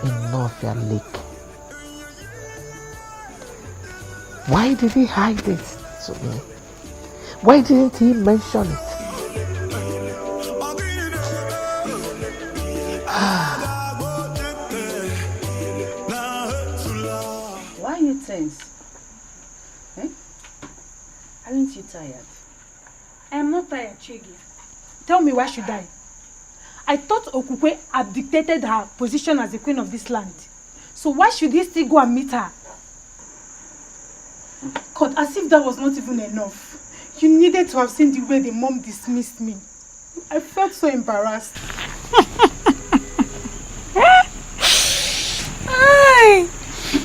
In Northia Lake. Why did he hide it to me? Why didn't he mention it? Why are you tense? Eh? Aren't you tired? I am not tired, Chigi. Tell me, why should I? I thought Okukwe abdicated her position as the queen of this land. So why should he still go and meet her? God, as if that was not even enough. You needed to have seen the way the mom dismissed me. I felt so embarrassed.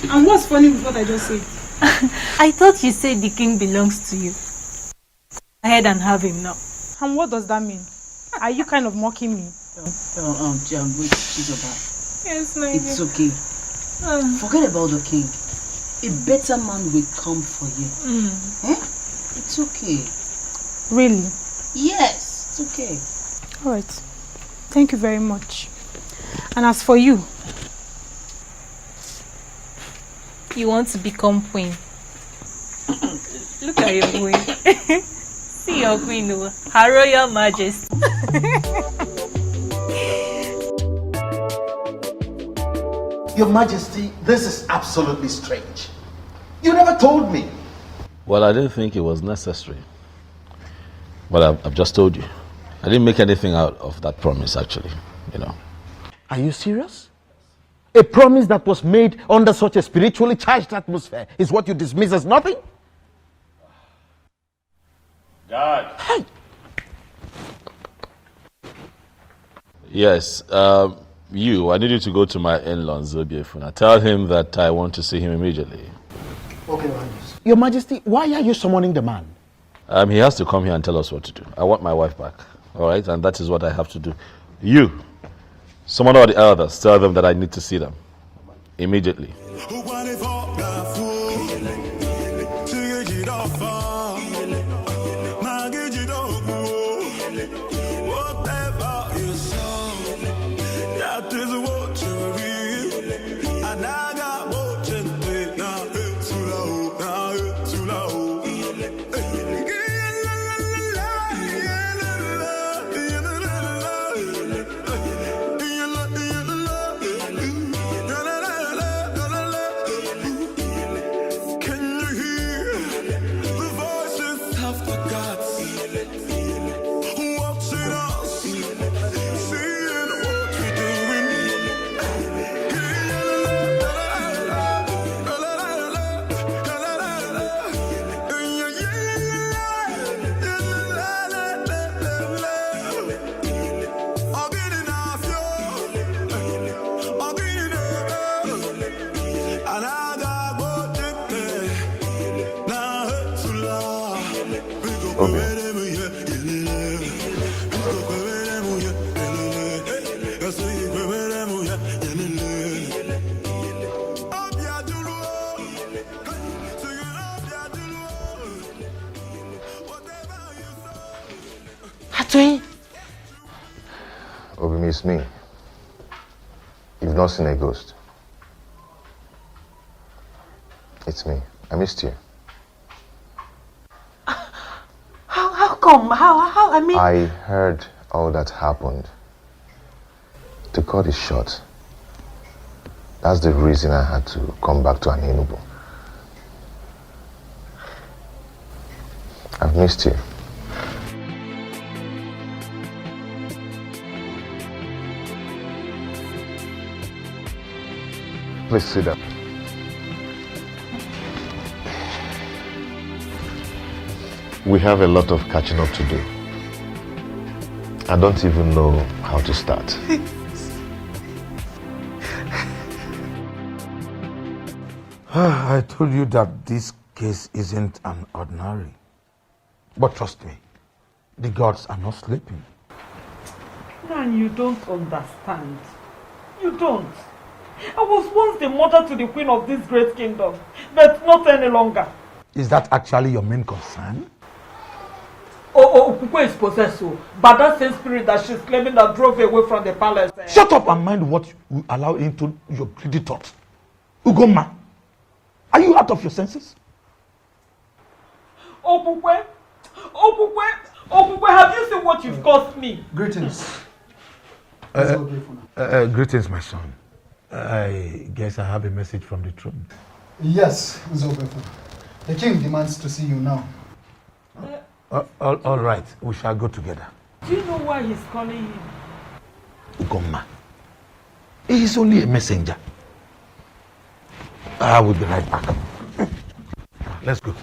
And what's funny with what I just said? I thought you said the king belongs to you. ahead and have him now. And what does that mean? Are you kind of mocking me? Wait, Chizoba. Yes, my It's okay. Forget about the king. A better man will come for you. Eh? It's okay. Really? Yes, it's okay. All right. Thank you very much. And as for you? You want to become queen. Look at your queen. See your queen, Her Royal Majesty. Your Majesty, this is absolutely strange. You never told me. Well, I didn't think it was necessary. But I've just told you. I didn't make anything out of that promise, actually, you know. Are you serious? A promise that was made under such a spiritually charged atmosphere is what you dismiss as nothing? Dad. Hey. Yes, I need you to go to my in-law, Zobiefuna. Tell him that I want to see him immediately. Okay, Your Majesty, why are you summoning the man? He has to come here and tell us what to do. I want my wife back, all right? And that is what I have to do. You, summon all the elders, tell them that I need to see them immediately. Obimi, it's me. You've not seen a ghost. It's me. I missed you. How come? How? I mean... I heard all that happened. To cut it short, that's the reason I had to come back to Anenubu. I've missed you. Please sit down. We have a lot of catching up to do. I don't even know how to start. I told you that this case isn't an ordinary. But trust me, the gods are not sleeping. Man, you don't understand. You don't. I was once the mother to the queen of this great kingdom, but not any longer. Is that actually your main concern? Kukwe is possessed by that same spirit that she's claiming that drove away from the palace. Shut up and mind what you allow into your greedy thoughts. Ugoma, are you out of your senses? Kukwe, have you seen what you've cost me? Greetings. Greetings, my son. I guess I have a message from the throne. Yes, Uzobefu. The king demands to see you now. All right, we shall go together. Do you know why he's calling him? Ugoma. He is only a messenger. I will be right back. Let's go.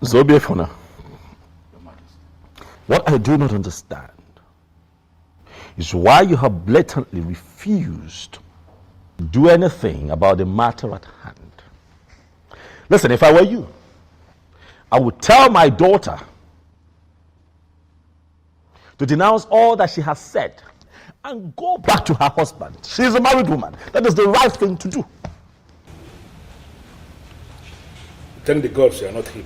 Zobiefuna, what I do not understand is why you have blatantly refused do anything about the matter at hand. Listen, if I were you, I would tell my daughter to denounce all that she has said and go back to her husband. She is a married woman. That is the right thing to do. Thank the gods you are not him.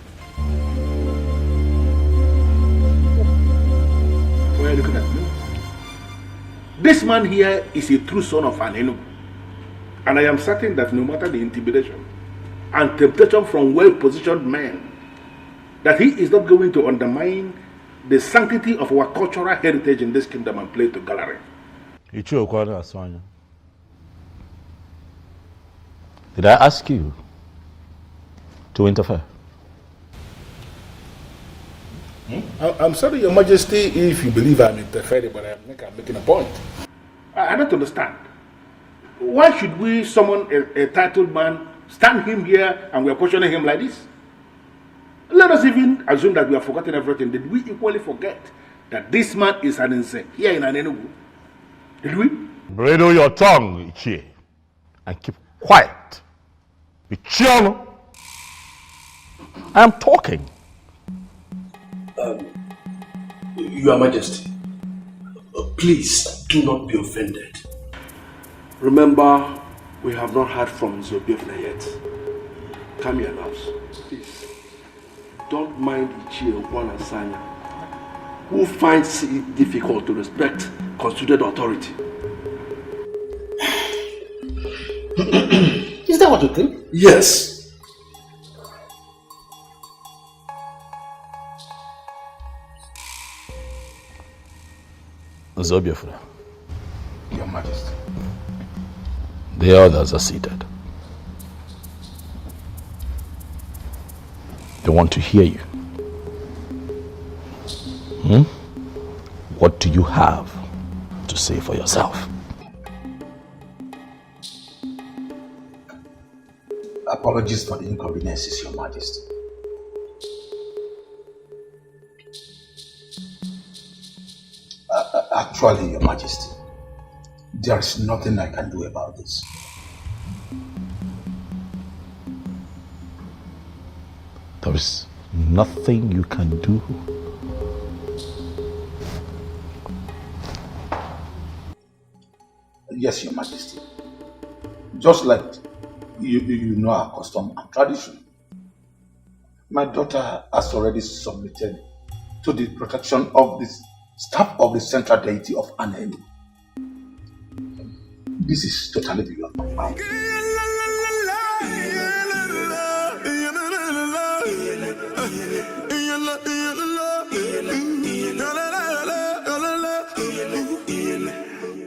Why are you looking at me? This man here is a true son of an Enugu. And I am certain that no matter the intimidation and temptation from well-positioned men, that he is not going to undermine the sanctity of our cultural heritage in this kingdom and play to gallery. Did I ask you to interfere? I'm sorry, Your Majesty, if you believe I'm interfering, but I'm making a point. I don't understand. Why should we summon a titled man, stand him here, and we're questioning him like this? Let us even assume that we have forgotten everything. Did we equally forget that this man is an insane here in Enugu? Did we? Bridle your tongue, Ichie, and keep quiet. Ichiano, I am talking. Your Majesty, please do not be offended. Remember, we have not heard from Zobiefna yet. Come here, loves. Please, don't mind Ichie Okwan and Sanya, who finds it difficult to respect constituted authority. Is that what you think? Yes. Zobiefna, Your Majesty. the others are seated. They want to hear you. What do you have to say for yourself? Apologies for the inconveniences, Your Majesty. Actually, Your Majesty, there is nothing I can do about this. There is nothing you can do. Yes, Your Majesty. Just like you know our custom and tradition. My daughter has already submitted to the protection of the staff of the central deity of Anenu. This is totally beyond my power.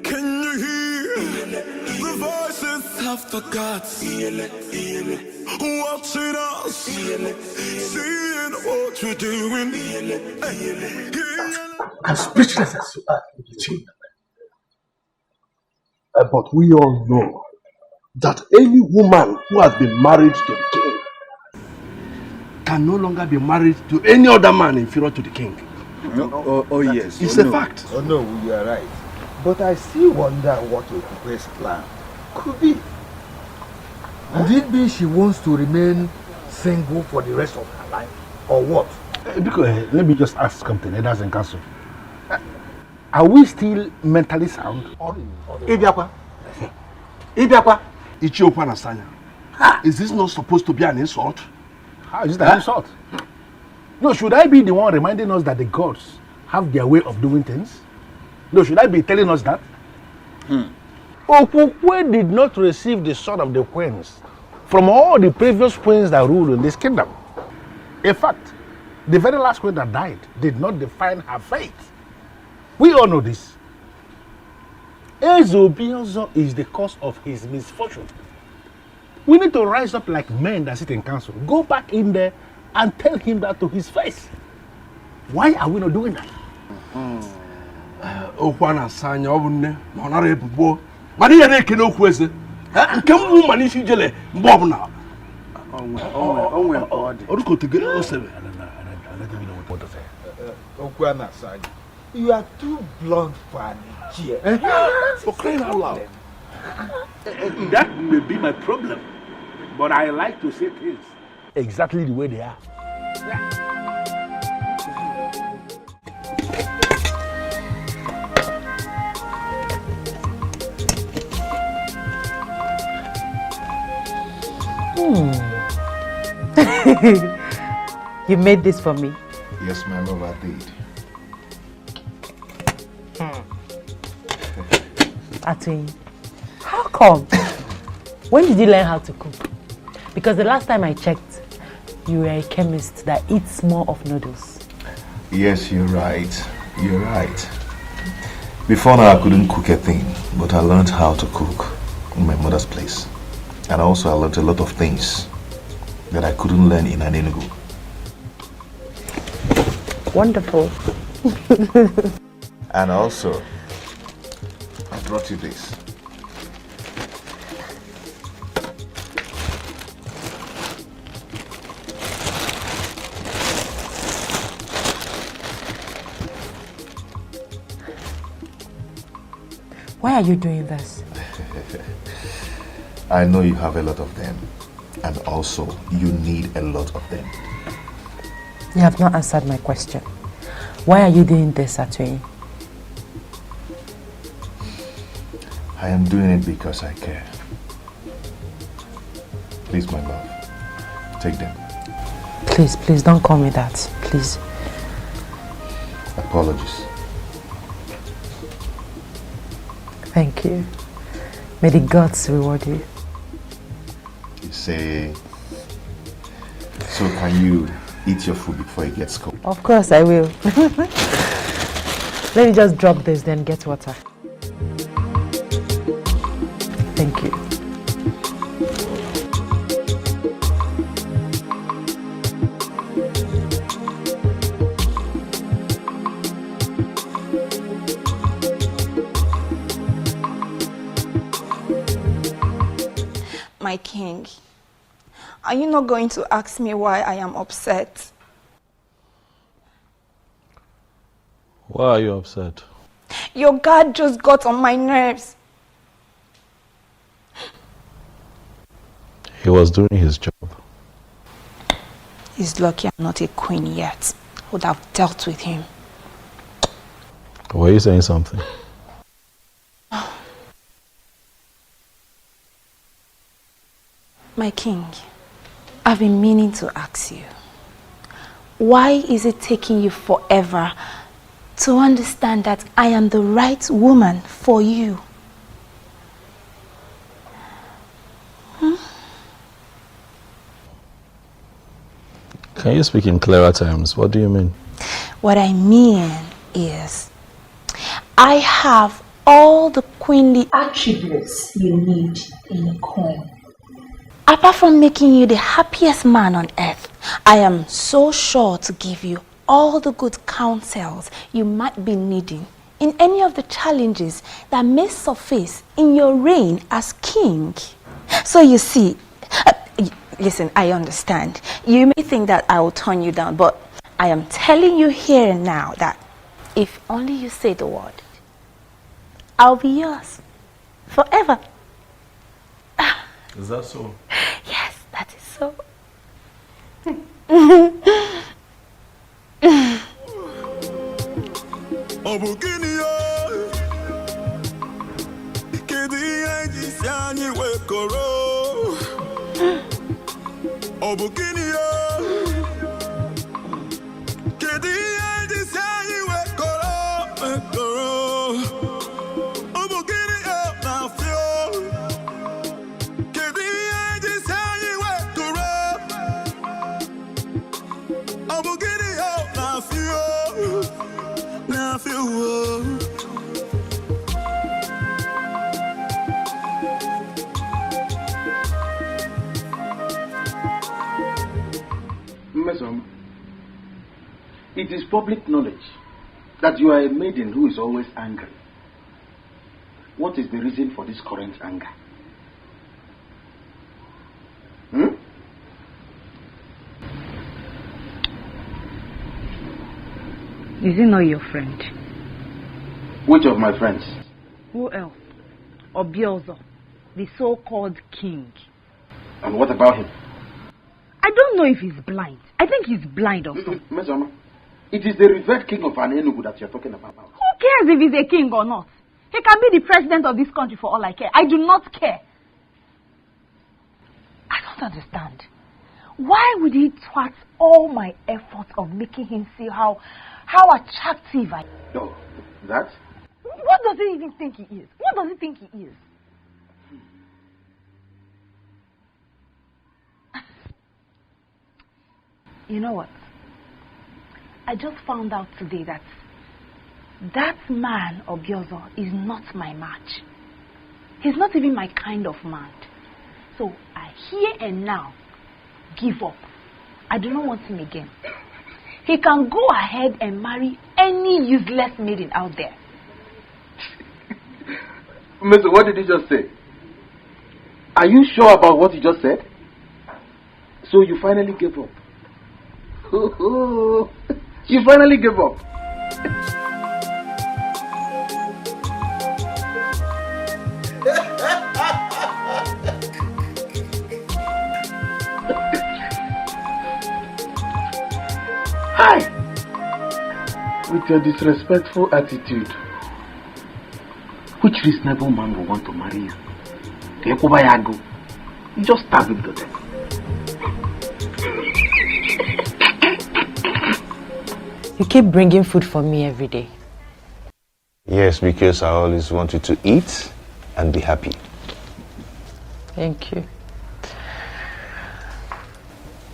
Can you hear the voices of the gods watching us, seeing what we're doing? I'm speechless as you are, Ichie. But we all know that any woman who has been married to the king can no longer be married to any other man inferior to the king. Oh yes. It's a fact. Oh no, you are right. But I still wonder what Okupe's plan could be. Could it be she wants to remain single for the rest of her life? Or what? Because let me just ask something, Elders and Council. Are we still mentally sound? Ibiakwa. Ichie Okwan and Sanya. Is this not supposed to be an insult? How is that an insult? No, should I be the one reminding us that the gods have their way of doing things? No, should I be telling us that? Okukwe did not receive the sword of the queens from all the previous queens that ruled in this kingdom. In fact, the very last queen that died did not define her fate. We all know this. Ezobiozo is the cause of his misfortune. We need to rise up like men that sit in council. Go back in there and tell him that to his face. Why are we not doing that? Okwana Sanya obunne monara ebubo. Mani ya na-ekene okwu eze. Nke mmu mani isi jele mgbe ọbụla. Onwe mpọdị. Oruko tegere osebe. Okwana Sanya, you are too blunt for an Ichie. For crying out loud. That may be my problem. But I like to say things exactly the way they are. You made this for me? Yes, my love, I did. Atwin, how come? When did you learn how to cook? Because the last time I checked, you were a chemist that eats more of noodles. Yes, you're right. You're right. Before now, I couldn't cook a thing, but I learned how to cook in my mother's place. And also, I learned a lot of things that I couldn't learn in Enugu. Wonderful. And also, I brought you this. Why are you doing this? I know you have a lot of them. And also, you need a lot of them. You have not answered my question. Why are you doing this, Atwin? I am doing it because I care. Please, my love, take them. Please, please don't call me that. Please. Apologies. Thank you. May the gods reward you. You say... So can you eat your food before it gets cold? Of course I will. Let me just drop this, then get water. Thank you. My king, are you not going to ask me why I am upset? Why are you upset? Your guard just got on my nerves. He was doing his job. He's lucky I'm not a queen yet. I would have dealt with him. Were you saying something? My king, I've been meaning to ask you, why is it taking you forever to understand that I am the right woman for you? Can you speak in clearer terms? What do you mean? What I mean is, I have all the queenly attributes you need in a queen. Apart from making you the happiest man on earth, I am so sure to give you all the good counsels you might be needing in any of the challenges that may surface in your reign as king. So you see, listen, I understand. You may think that I will turn you down, but I am telling you here and now that if only you say the word, I'll be yours forever. Is that so? Yes, that is so. It is public knowledge that you are a maiden who is always angry. What is the reason for this current anger? Is he not your friend? Which of my friends? Who else? Obiozo, the so-called king. And what about him? I don't know if he's blind. I think he's blind also. Mezoma, it is the revered king of Anenugu that you're talking about. Who cares if he's a king or not? He can be the president of this country for all I care. I do not care. I don't understand. Why would he thwart all my efforts of making him see how attractive I am? No, that? What does he even think he is? What does he think he is? You know what? I just found out today that man, Obiozo, is not my match. He's not even my kind of man. So I here and now give up. I do not want him again. He can go ahead and marry any useless maiden out there. Mister, what did you just say? Are you sure about what you just said? So you finally gave up? You finally gave up? Hi! With your disrespectful attitude, which reasonable man will want to marry you? You just stab it to death. You keep bringing food for me every day. Yes, because I always want you to eat and be happy. Thank you.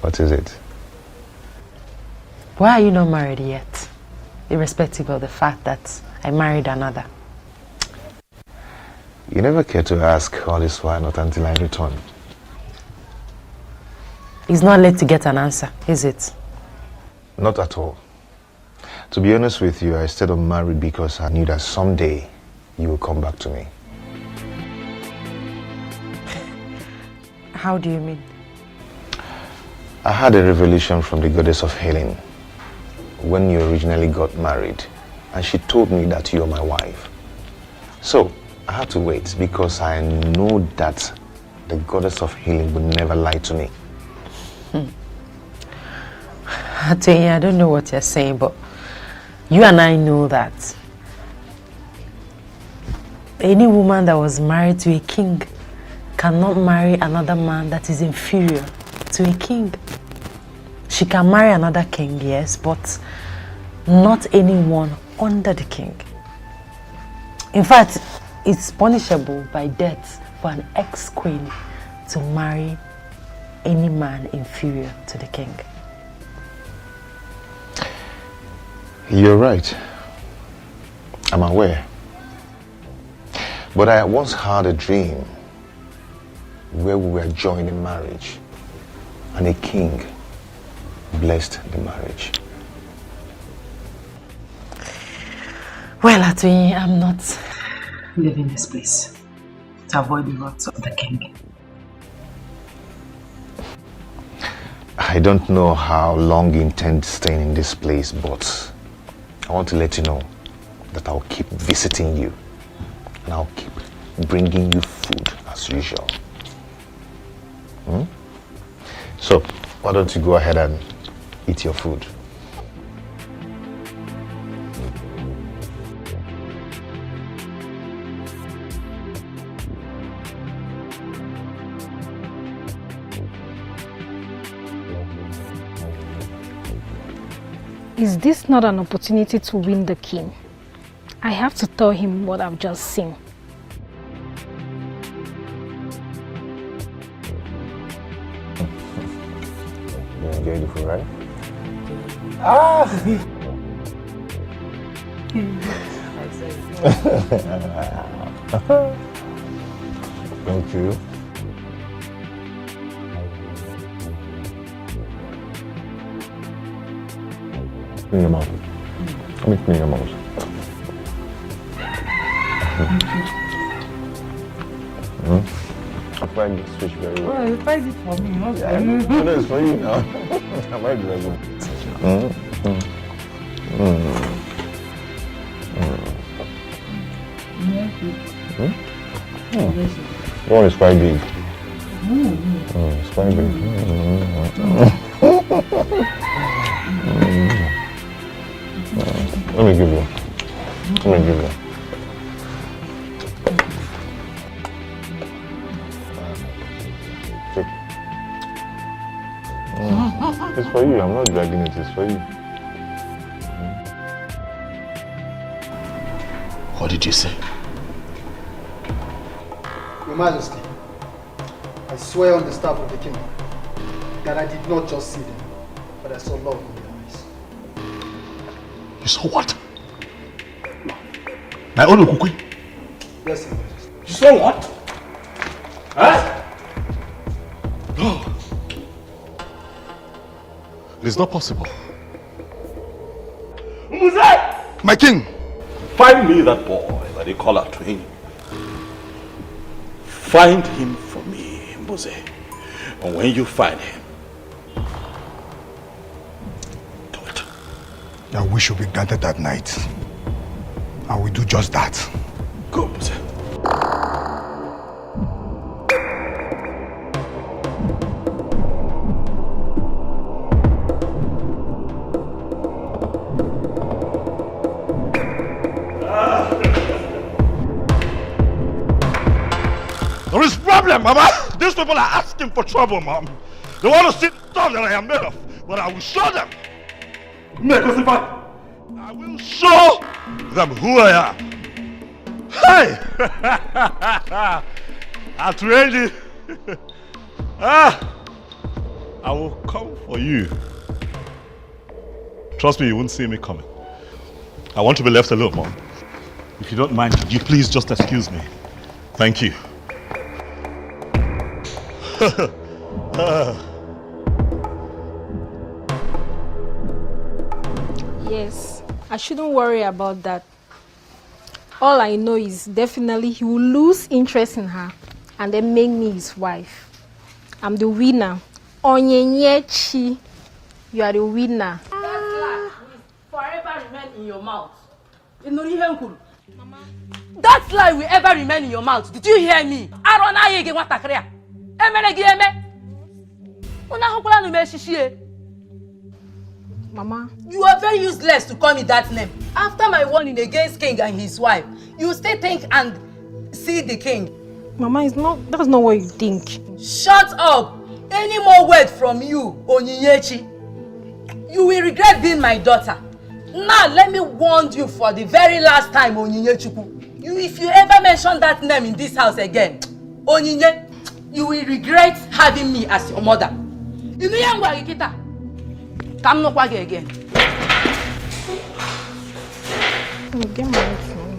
What is it? Why are you not married yet? Irrespective of the fact that I married another. You never care to ask all this while, not until I return. It's not late to get an answer, is it? Not at all. To be honest with you, I stayed unmarried because I knew that someday you will come back to me. How do you mean? I had a revelation from the goddess of healing when you originally got married, and she told me that you're my wife. So I had to wait because I know that the goddess of healing would never lie to me. I don't know what you're saying, but you and I know that any woman that was married to a king cannot marry another man that is inferior to a king. She can marry another king, yes, but not anyone under the king. In fact, it's punishable by death for an ex-queen to marry any man inferior to the king. You're right. I'm aware. But I once had a dream where we were joined in marriage and a king blessed the marriage. Well, Atoyi, I'm not leaving this place to avoid the wrath of the king. I don't know how long you intend staying in this place, but I want to let you know that I'll keep visiting you and I'll keep bringing you food as usual. So, why don't you go ahead and eat your food? Is this not an opportunity to win the king? I have to tell him what I've just seen. You enjoyed the food, right? Thank you. Clean your mouth. Let me clean your mouth. I find this fish very well. Well, you find it for me, not Yeah, no, it's for you now. I might be able The one is quite big. It's quite big. Let me give you. Take. It's for you. I'm not dragging it. It's for you. What did you say? Your Majesty, I swear on the staff of the king that I did not just see them, but I saw love in their eyes. You saw what? My own Okukwe? Yes, Your Majesty. You saw what? Huh? No. It is not possible. My king! Find me that boy that they call Atwin. Find him for me, Mose. And when you find him, Your wish will be granted that night. I will do just that. go, Mose. There is problem, Mama. These people are asking for trouble, Mom. They want to see the stuff that I am made of, but I will show them. I will show them who I am. Hey! Atrendi. I will come for you. Trust me, you won't see me coming. I want to be left alone, Mom. If you don't mind, could you please just excuse me? Thank you. Yes, I shouldn't worry about that. All I know is definitely he will lose interest in her and then make me his wife. I'm the winner. Onyenyechi, you are the winner. That lie will forever remain in your mouth. Mama. That lie will ever remain in your mouth. Did you hear me? Mama, you are very useless to call me that name. After my warning against king and his wife, you still think and see the king. Mama, that's not what you think. Shut up! Any more word from you, Onyinyechi, you will regret being my daughter. Now let me warn you for the very last time, Onyinyechuku. If you ever mention that name in this house again, Onyinye, you will regret having me as your mother. You know young Wagikita. Come no kwage again. Get married for me.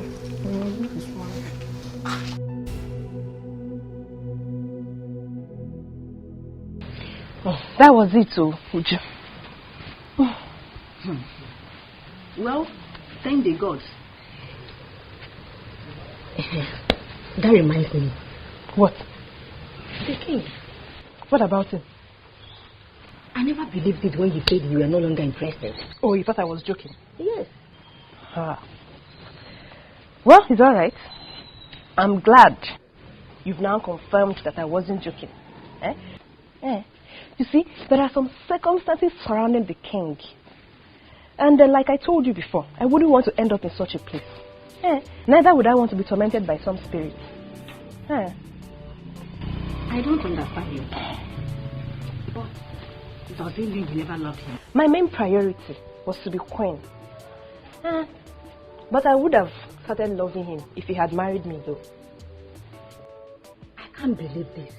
Oh, that was it, Uju. Well, thank the gods. That reminds me. What? The king. What about him? I never believed it when you said you were no longer interested. Oh, you thought I was joking? Yes. Well, it's all right. I'm glad you've now confirmed that I wasn't joking. You see, there are some circumstances surrounding the king. And like I told you before, I wouldn't want to end up in such a place. Neither would I want to be tormented by some spirit. I don't understand you. But does it mean you never loved him? My main priority was to be queen. But I would have started loving him if he had married me, though. I can't believe this.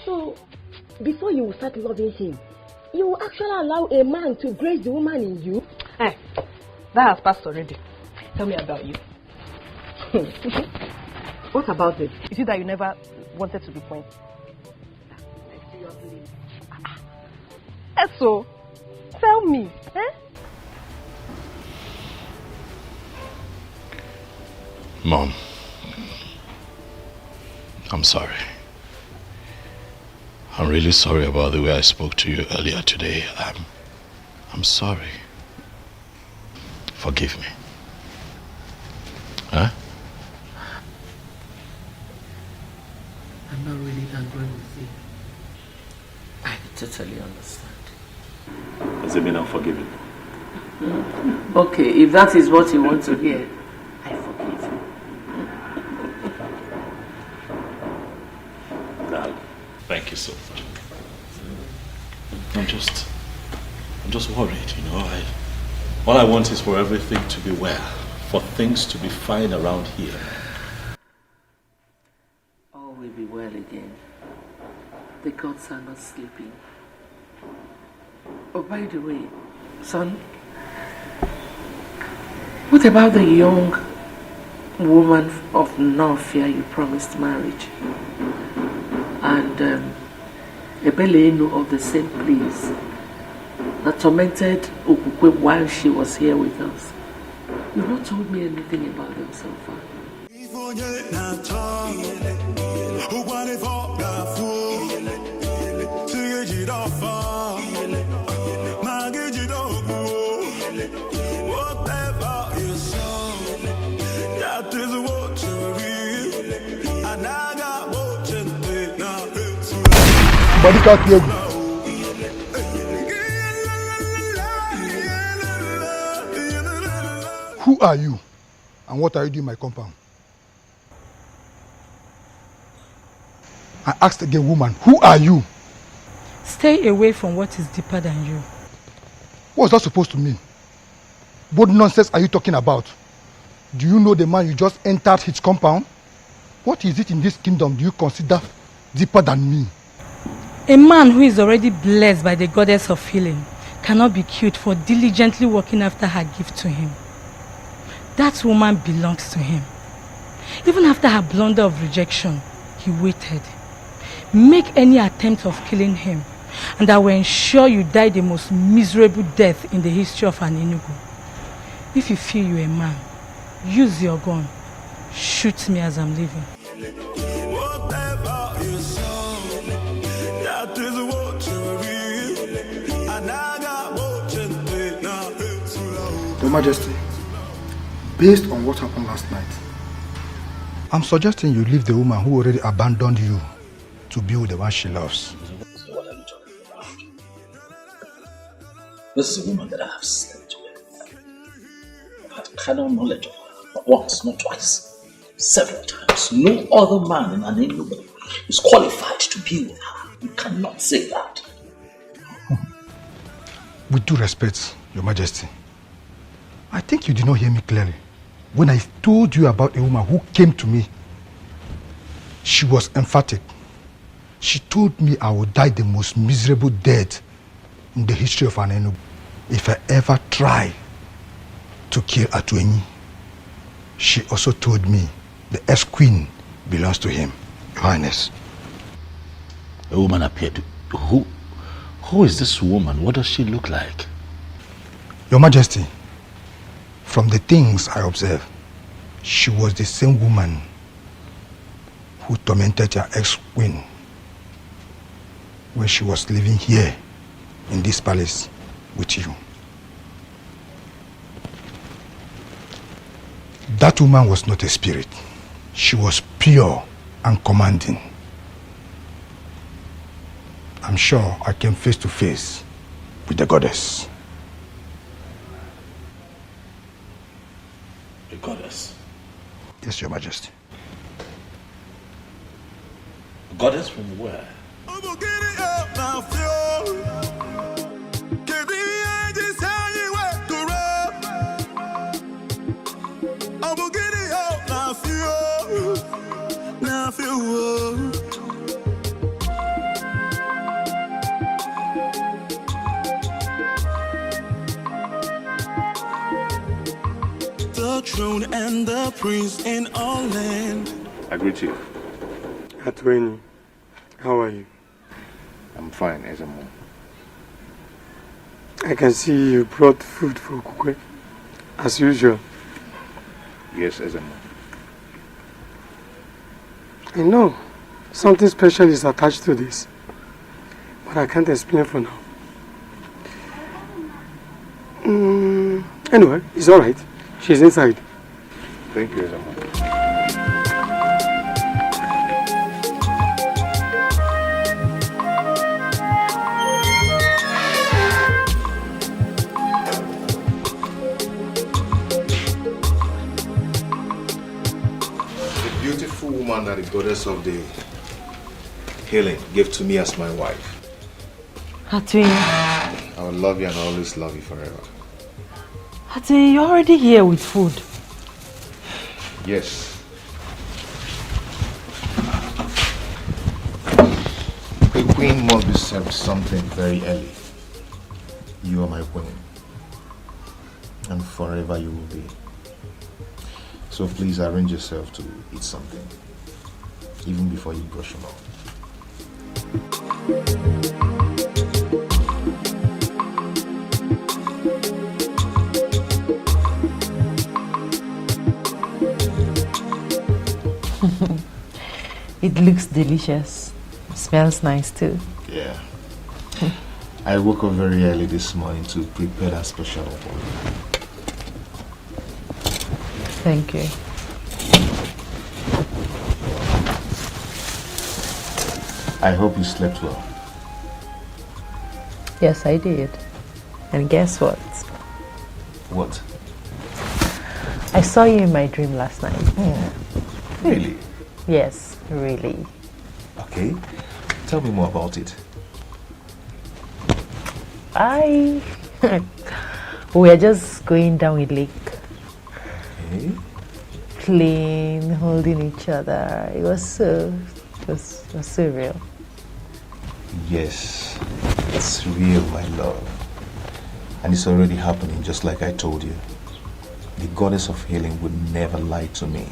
So, before you will start loving him, you will actually allow a man to grace the woman in you? That has passed already. Tell me about you. What about it? Is it that you never wanted to be queen? So, tell me. Mom, I'm sorry. I'm really sorry about the way I spoke to you earlier today. I'm sorry. Forgive me. agree with you. I totally understand. Does it mean I'm forgiven? Okay, if that is what you want to hear, I forgive you. God, thank you so much. I'm just worried, you know. All I want is for everything to be well, for things to be fine around here. All will be well again. The gods are not sleeping. Oh, by the way, son, what about the young woman of Nofia you promised marriage? And Ebelenu of the same place that tormented Okukwe while she was here with us. You've not told me anything about them so far. Body can't hear you. Who are you? And what are you doing in my compound? I asked again, woman, who are you? Stay away from what is deeper than you. What's that supposed to mean? What nonsense are you talking about? Do you know the man you just entered his compound? What is it in this kingdom do you consider deeper than me? A man who is already blessed by the goddess of healing cannot be killed for diligently working after her gift to him. That woman belongs to him. Even after her blunder of rejection, he waited. Make any attempt of killing him, and I will ensure you die the most miserable death in the history of an Enugu. If you feel you're a man, use your gun. Shoot me as I'm leaving. Your Majesty, based on what happened last night, I'm suggesting you leave the woman who already abandoned you to be with the one she loves. So what are you talking about? This is a woman that I have slept with. I've had carnal knowledge of her, not once, not twice, several times. No other man in an Enugu is qualified to be with her. You cannot say that. With due respect, Your Majesty, I think you did not hear me clearly. When I told you about a woman who came to me, she was emphatic. She told me I would die the most miserable death in the history of an Enugu if I ever try to kill Atuenyi. She also told me the ex-queen belongs to him, Your Highness. A woman appeared to... Who is this woman? What does she look like? Your Majesty, from the things I observed, she was the same woman who tormented your ex-queen when she was living here in this palace with you. That woman was not a spirit. She was pure and commanding. I'm sure I came face to face with the goddess. The goddess? Yes, Your Majesty. The goddess from where? The throne and the prince in all land. I greet you. Atweni, how are you? I'm fine, Ezemo. I can see you brought food for Kukwe, as usual. Yes, Ezemo. I know something special is attached to this, but I can't explain for now. Anyway, it's alright. She's inside. Thank you, Ezemo. goddess of the healing gave to me as my wife. Hatwin. I will love you and always love you forever. Hatwin, you're already here with food. Yes. A queen must be served something very early. You are my queen. And forever you will be. So please arrange yourself to eat something. Even before you brush your mouth. It looks delicious. It smells nice too. Yeah. I woke up very early this morning to prepare that special one. Thank you. I hope you slept well. Yes, I did. And guess what? What? I saw you in my dream last night. Really? Yes, really. Okay. Tell me more about it. We are just going down a lake. Okay. Playing, holding each other. It was so real. Yes, it's real, my love. And it's already happening, just like I told you. The goddess of healing would never lie to me.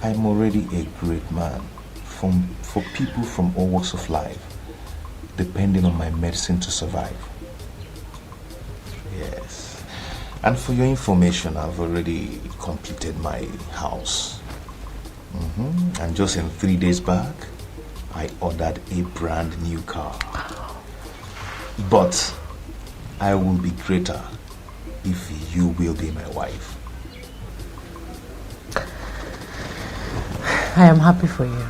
I'm already a great man for people from all walks of life, depending on my medicine to survive. Yes. And for your information, I've already completed my house. And just in 3 days back, I ordered a brand new car. But I will be greater if you will be my wife. I am happy for you.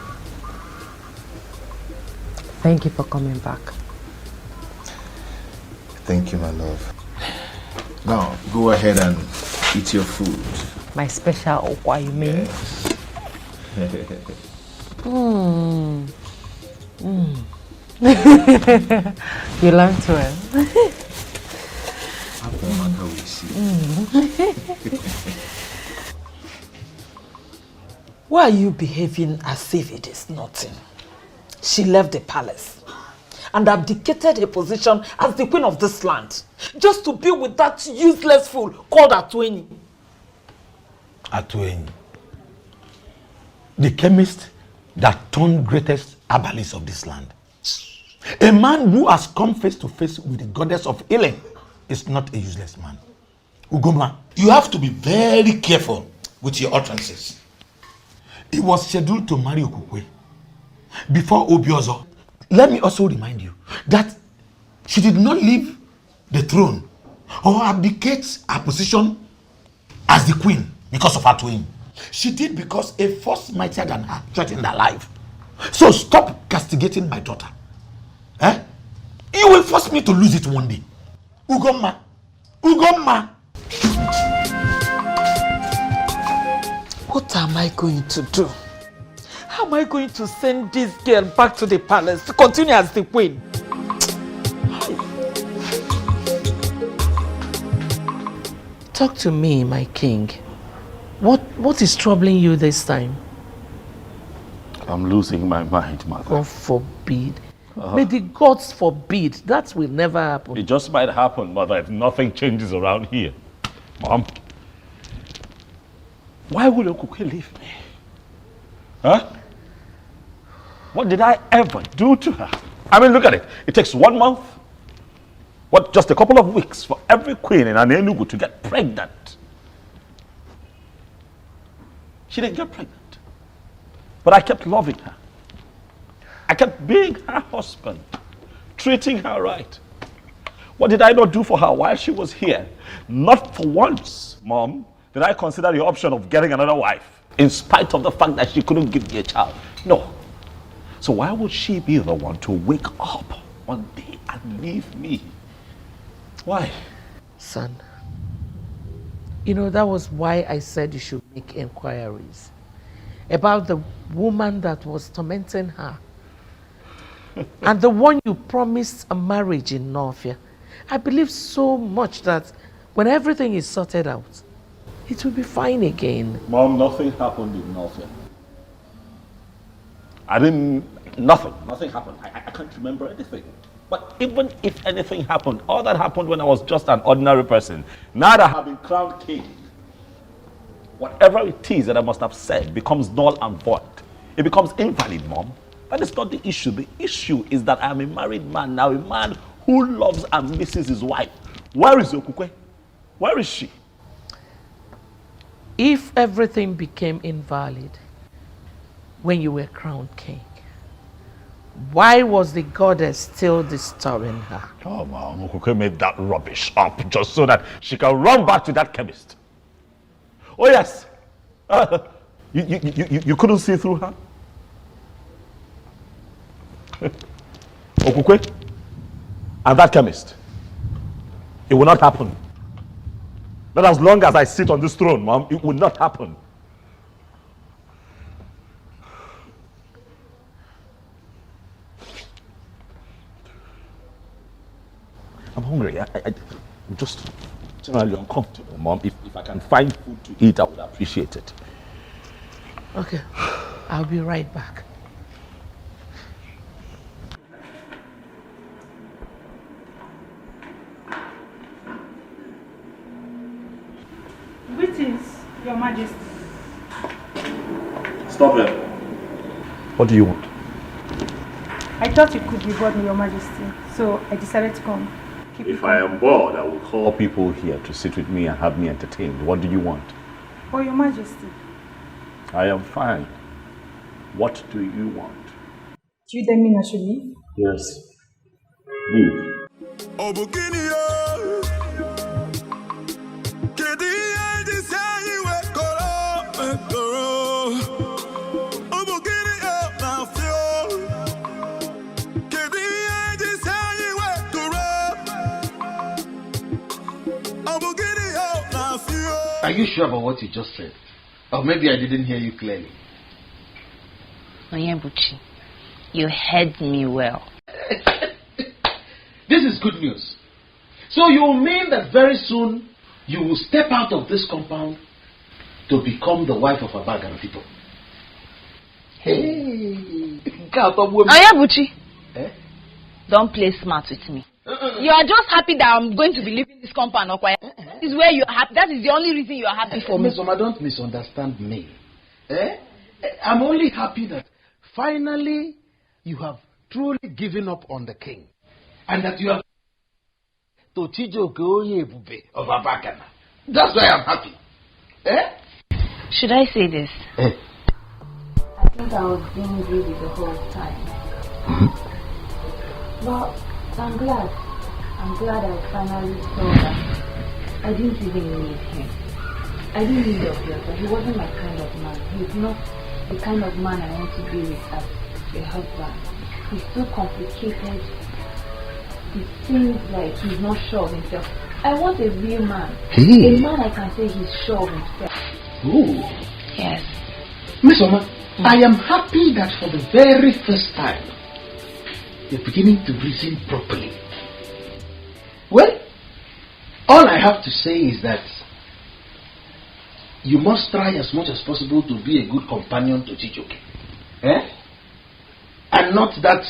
Thank you for coming back. Thank you, my love. Now, go ahead and eat your food. My special okwa, you mean? You learned well. Why are you behaving as if it is nothing? She left the palace and abdicated her position as the queen of this land just to be with that useless fool called Atweni. Atweni. The chemist that turned greatest herbalist of this land. A man who has come face to face with the goddess of healing is not a useless man. Ugoma, you have to be very careful with your utterances. He was scheduled to marry Okukwe before Obiozo. Let me also remind you that she did not leave the throne or abdicate her position as the queen because of her twin. She did because a force mightier than her threatened her life. So stop castigating my daughter. You will force me to lose it one day. Ugoma. Ugoma. What am I going to do? How am I going to send this girl back to the palace to continue as the queen? Talk to me, my king. What is troubling you this time? I'm losing my mind, mother. God forbid. May the gods forbid. That will never happen. It just might happen, mother, if nothing changes around here. Mom, why would Okuke leave me? Huh? What did I ever do to her? I mean, look at it. It takes 1 month, just a couple of weeks for every queen in Anenugu to get pregnant. She didn't get pregnant. But I kept loving her. I kept being her husband, treating her right. What did I not do for her while she was here? Not for once, Mom, did I consider the option of getting another wife, in spite of the fact that she couldn't give me a child. No. So why would she be the one to wake up one day and leave me? Why? Son, you know, that was why I said you should make inquiries. about the woman that was tormenting her and the one you promised a marriage in Northia. I believe so much that when everything is sorted out, it will be fine again. Mom, nothing happened in Northia. Nothing happened. I can't remember anything. But even if anything happened, all that happened when I was just an ordinary person. Now that I have been crowned king, whatever it is that I must have said becomes null and void. It becomes invalid, Mom. That is not the issue. The issue is that I am a married man now, a man who loves and misses his wife. Where is Okukwe? Where is she? If everything became invalid when you were crowned king, why was the goddess still disturbing her? Oh, Mom, Okukwe made that rubbish up just so that she can run back to that chemist. Oh, yes. You couldn't see through her? Okukwe and that chemist. It will not happen. Not as long as I sit on this throne, Mom. It will not happen. I'm hungry. I'm just generally uncomfortable, Mom. If I can find food to eat, I would appreciate it. Okay, I'll be right back. Greetings, Your Majesty. Stop it. What do you want? I thought you could be bored, Your Majesty, so I decided to come. If I am bored, I will call people here to sit with me and have me entertained. What do you want? Oh, Your Majesty. I am fine. What do you want? Do you tell me I should leave? Yes. Leave. Are you sure about what you just said? Or maybe I didn't hear you clearly. Onyebuchi, you heard me well. This is good news. So you mean that very soon you will step out of this compound to become the wife of a bag of people? Hey! Onyebuchi, don't play smart with me. You are just happy that I'm going to be leaving this compound, okay? This is where you are happy. That is the only reason you are happy for me. Miss Oma, don't misunderstand me. I'm only happy that finally you have truly given up on the king. And that you have to Chijoke Oyebube of Abakana. That's why I'm happy. Should I say this? I think I was being greedy the whole time. But I'm glad. I'm glad I finally saw that I didn't even need him. I didn't need Obiora. He wasn't my kind of man. He's not the kind of man I want to be with as a husband. He's too complicated. It seems like he's not sure of himself. I want a real man. A man I can say he's sure of himself. Ooh. Yes. Miss Oma, I am happy that for the very first time you're beginning to reason properly. Well, all I have to say is that you must try as much as possible to be a good companion to Chijoke. And not that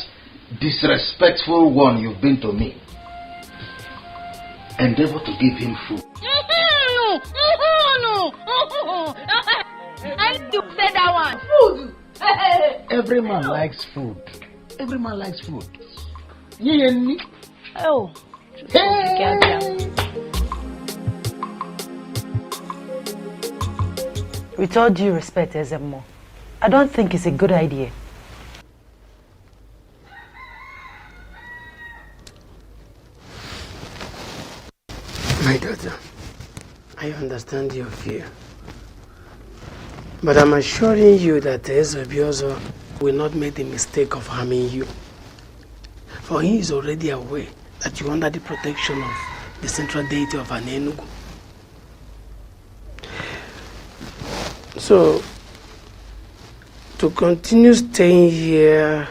disrespectful one you've been to me. Endeavor to give him food. No. I need to say that one. Food. Every man likes food. Every man likes food. Oh. Hey. With all due respect, Ezemo, I don't think it's a good idea. My daughter, I understand your fear. But I'm assuring you that Ezebiozo will not make the mistake of harming you. For he is already aware that you are under the protection of the central deity of Anenugu. So, To continue staying here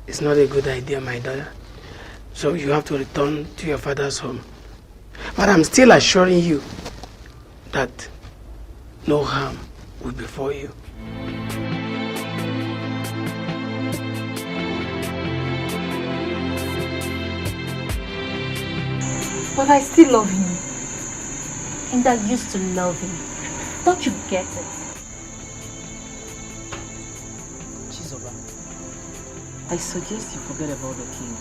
is not a good idea, my daughter. So you have to return to your father's home. But I'm still assuring you that no harm will befall you. But I still love him. And I used to love him. Don't you get it? Chizoba, I suggest you forget about the king,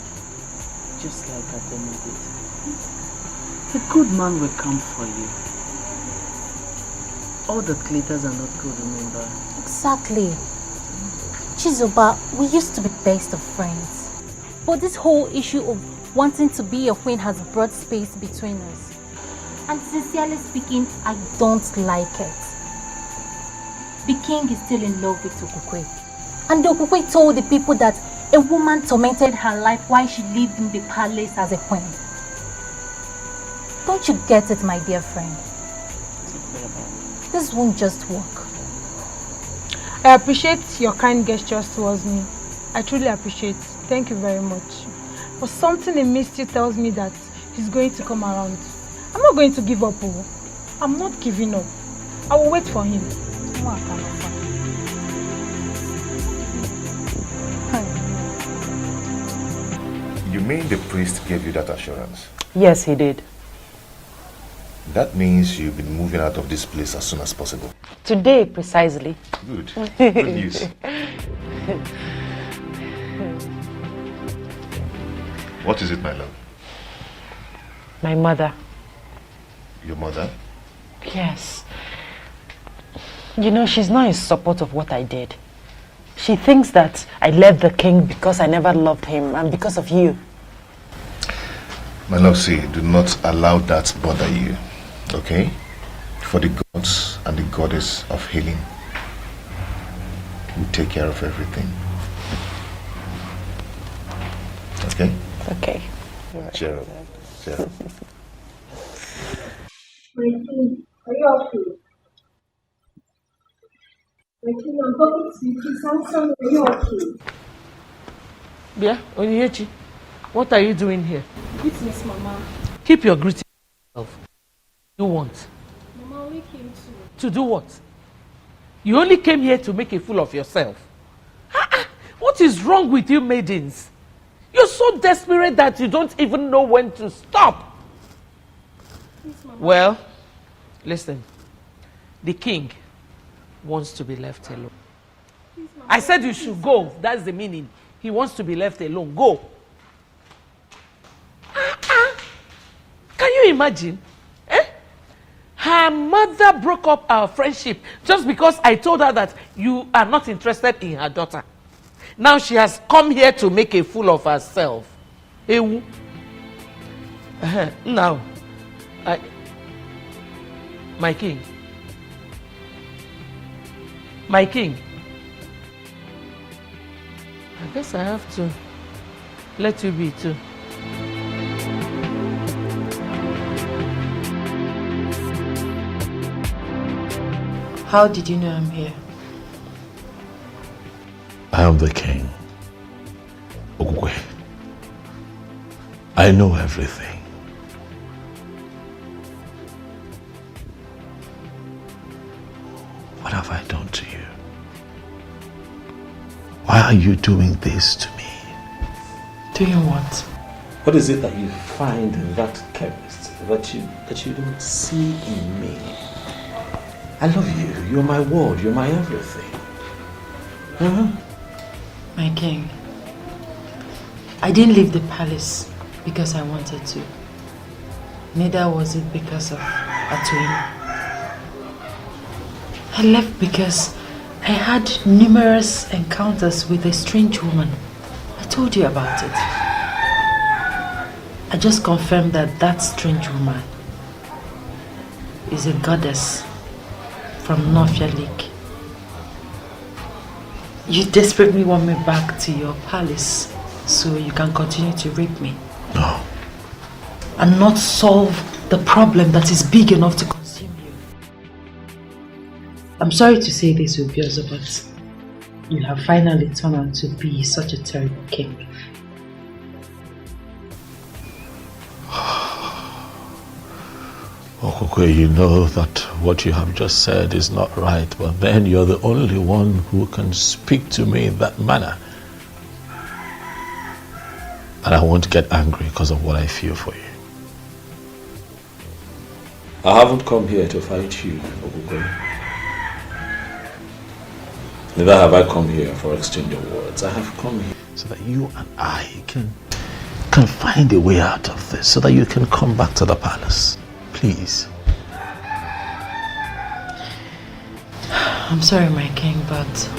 just like Ademo did. A good man will come for you. All the glitters are not good, remember? Exactly. Chizoba, we used to be best of friends. But this whole issue of wanting to be a queen has brought space between us. And sincerely speaking, I don't like it. The king is still in love with Okukwe. And Okukwe told the people that a woman tormented her life while she lived in the palace as a queen. Don't you get it, my dear friend? This won't just work. I appreciate your kind gestures towards me. I truly appreciate it. Thank you very much. But something in me still tells me that he's going to come around. I'm not going to give up. I'm not giving up. I will wait for him. You mean the priest gave you that assurance? Yes, he did. That means you've been moving out of this place as soon as possible. Today, precisely. Good. Good news. What is it, my love? My mother. Your mother? Yes. You know, she's not in support of what I did. She thinks that I left the king because I never loved him and because of you. My love, see, do not allow that bother you, okay? For the gods and the goddess of healing will take care of everything. Okay? Okay. Cheer up. Cheer up. My king, are you okay? My king, I'm talking to you. Please answer me. Are you okay? Bia, Onyinyechi, what are you doing here? Greetings, Mama. Keep your greeting to yourself. You want? Mama only came To do what? You only came here to make a fool of yourself. What is wrong with you maidens? You're so desperate that you don't even know when to stop. Well, listen. The king wants to be left alone. I said you should go. That's the meaning. He wants to be left alone. Go. Can you imagine? Her mother broke up our friendship just because I told her that you are not interested in her daughter. Now she has come here to make a fool of herself. Ewu. Now, my king. My king. I guess I have to let you be too. How did you know I'm here? I am the king. Ogwe. I know everything. What have I done to you? Why are you doing this to me? Doing what? What is it that you find in that chemist that you don't see in me? I love you. You're my world. You're my everything. My king, I didn't leave the palace because I wanted to. Neither was it because of Atuin. I left because I had numerous encounters with a strange woman. I told you about it. I just confirmed that that strange woman is a goddess from Nofia Lake. You desperately want me back to your palace so you can continue to rape me. No. And not solve the problem that is big enough to consume you. I'm sorry to say this, Ubiozo, but you have finally turned out to be such a terrible king. Okokwe, you know that what you have just said is not right, but then you're the only one who can speak to me in that manner. And I won't get angry because of what I feel for you. I haven't come here to fight you, Okokwe. Neither have I come here for exchange of words. I have come here so that you and I can find a way out of this, so that you can come back to the palace. Please. I'm sorry, my king, but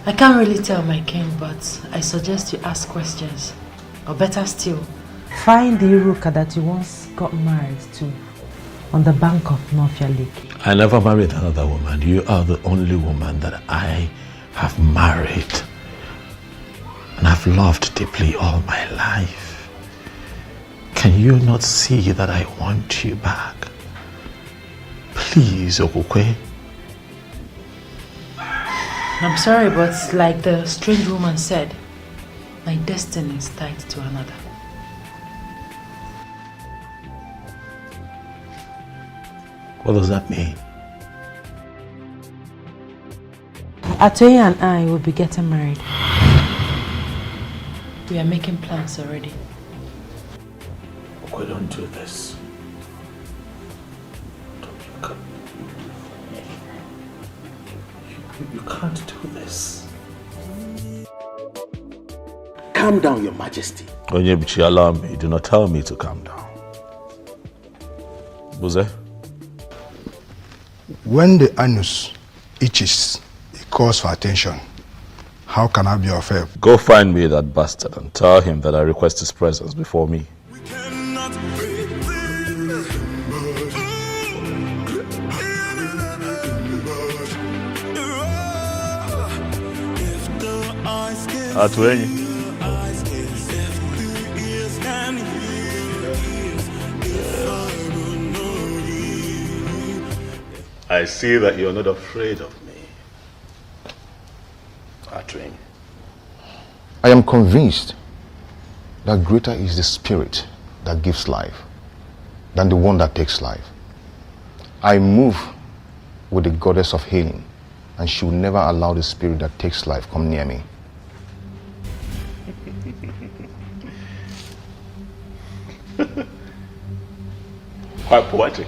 I can't really tell, my king, but I suggest you ask questions. Or better still, find the Iruka that you once got married to on the bank of Nofia Lake. I never married another woman. You are the only woman that I have married and I've loved deeply all my life. Can you not see that I want you back? Please, Okokwe. I'm sorry, but like the strange woman said, my destiny is tied to another. What does that mean? Atoye and I will be getting married. We are making plans already. Okay, don't do this. You can't do this. Calm down, Your Majesty. Onyebuchi, allow me. Do not tell me to calm down. Buze? When the anus itches, it calls for attention. How can I be of help? Go find me that bastard and tell him that I request his presence before me. Atuenyi. I see that you're not afraid of me. Atuenyi. I am convinced that greater is the spirit that gives life than the one that takes life. I move with the goddess of healing, and she will never allow the spirit that takes life come near me. Quite poetic.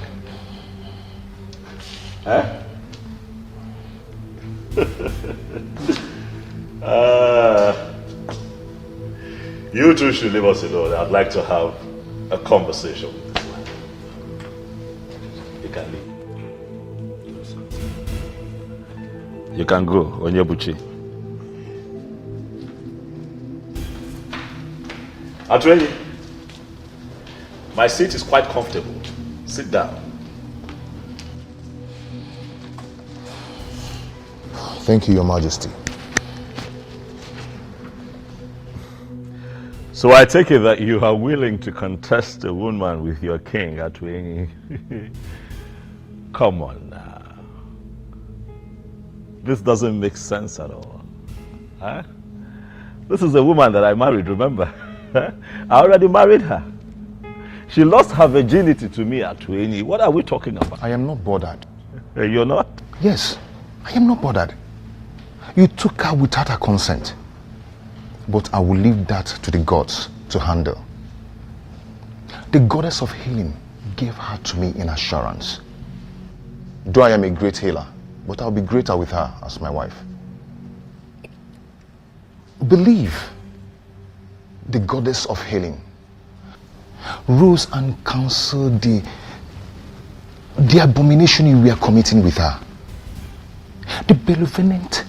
Huh? You two should leave us alone. I'd like to have a conversation with this man. You can leave. You can go, Onyebuchi. Atuenyi, my seat is quite comfortable. Sit down. Thank you, Your Majesty. So I take it that you are willing to contest a woman with your king, Atuenyi. Come on now. This doesn't make sense at all. Huh? This is a woman that I married, remember? I already married her. She lost her virginity to me, Atuenyi. What are we talking about? I am not bothered. You're not? Yes, I am not bothered. You took her without her consent. But I will leave that to the gods to handle. The goddess of healing gave her to me in assurance. Though I am a great healer, but I'll be greater with her as my wife. Believe the goddess of healing rose and counseled the abomination you were committing with her. The benevolent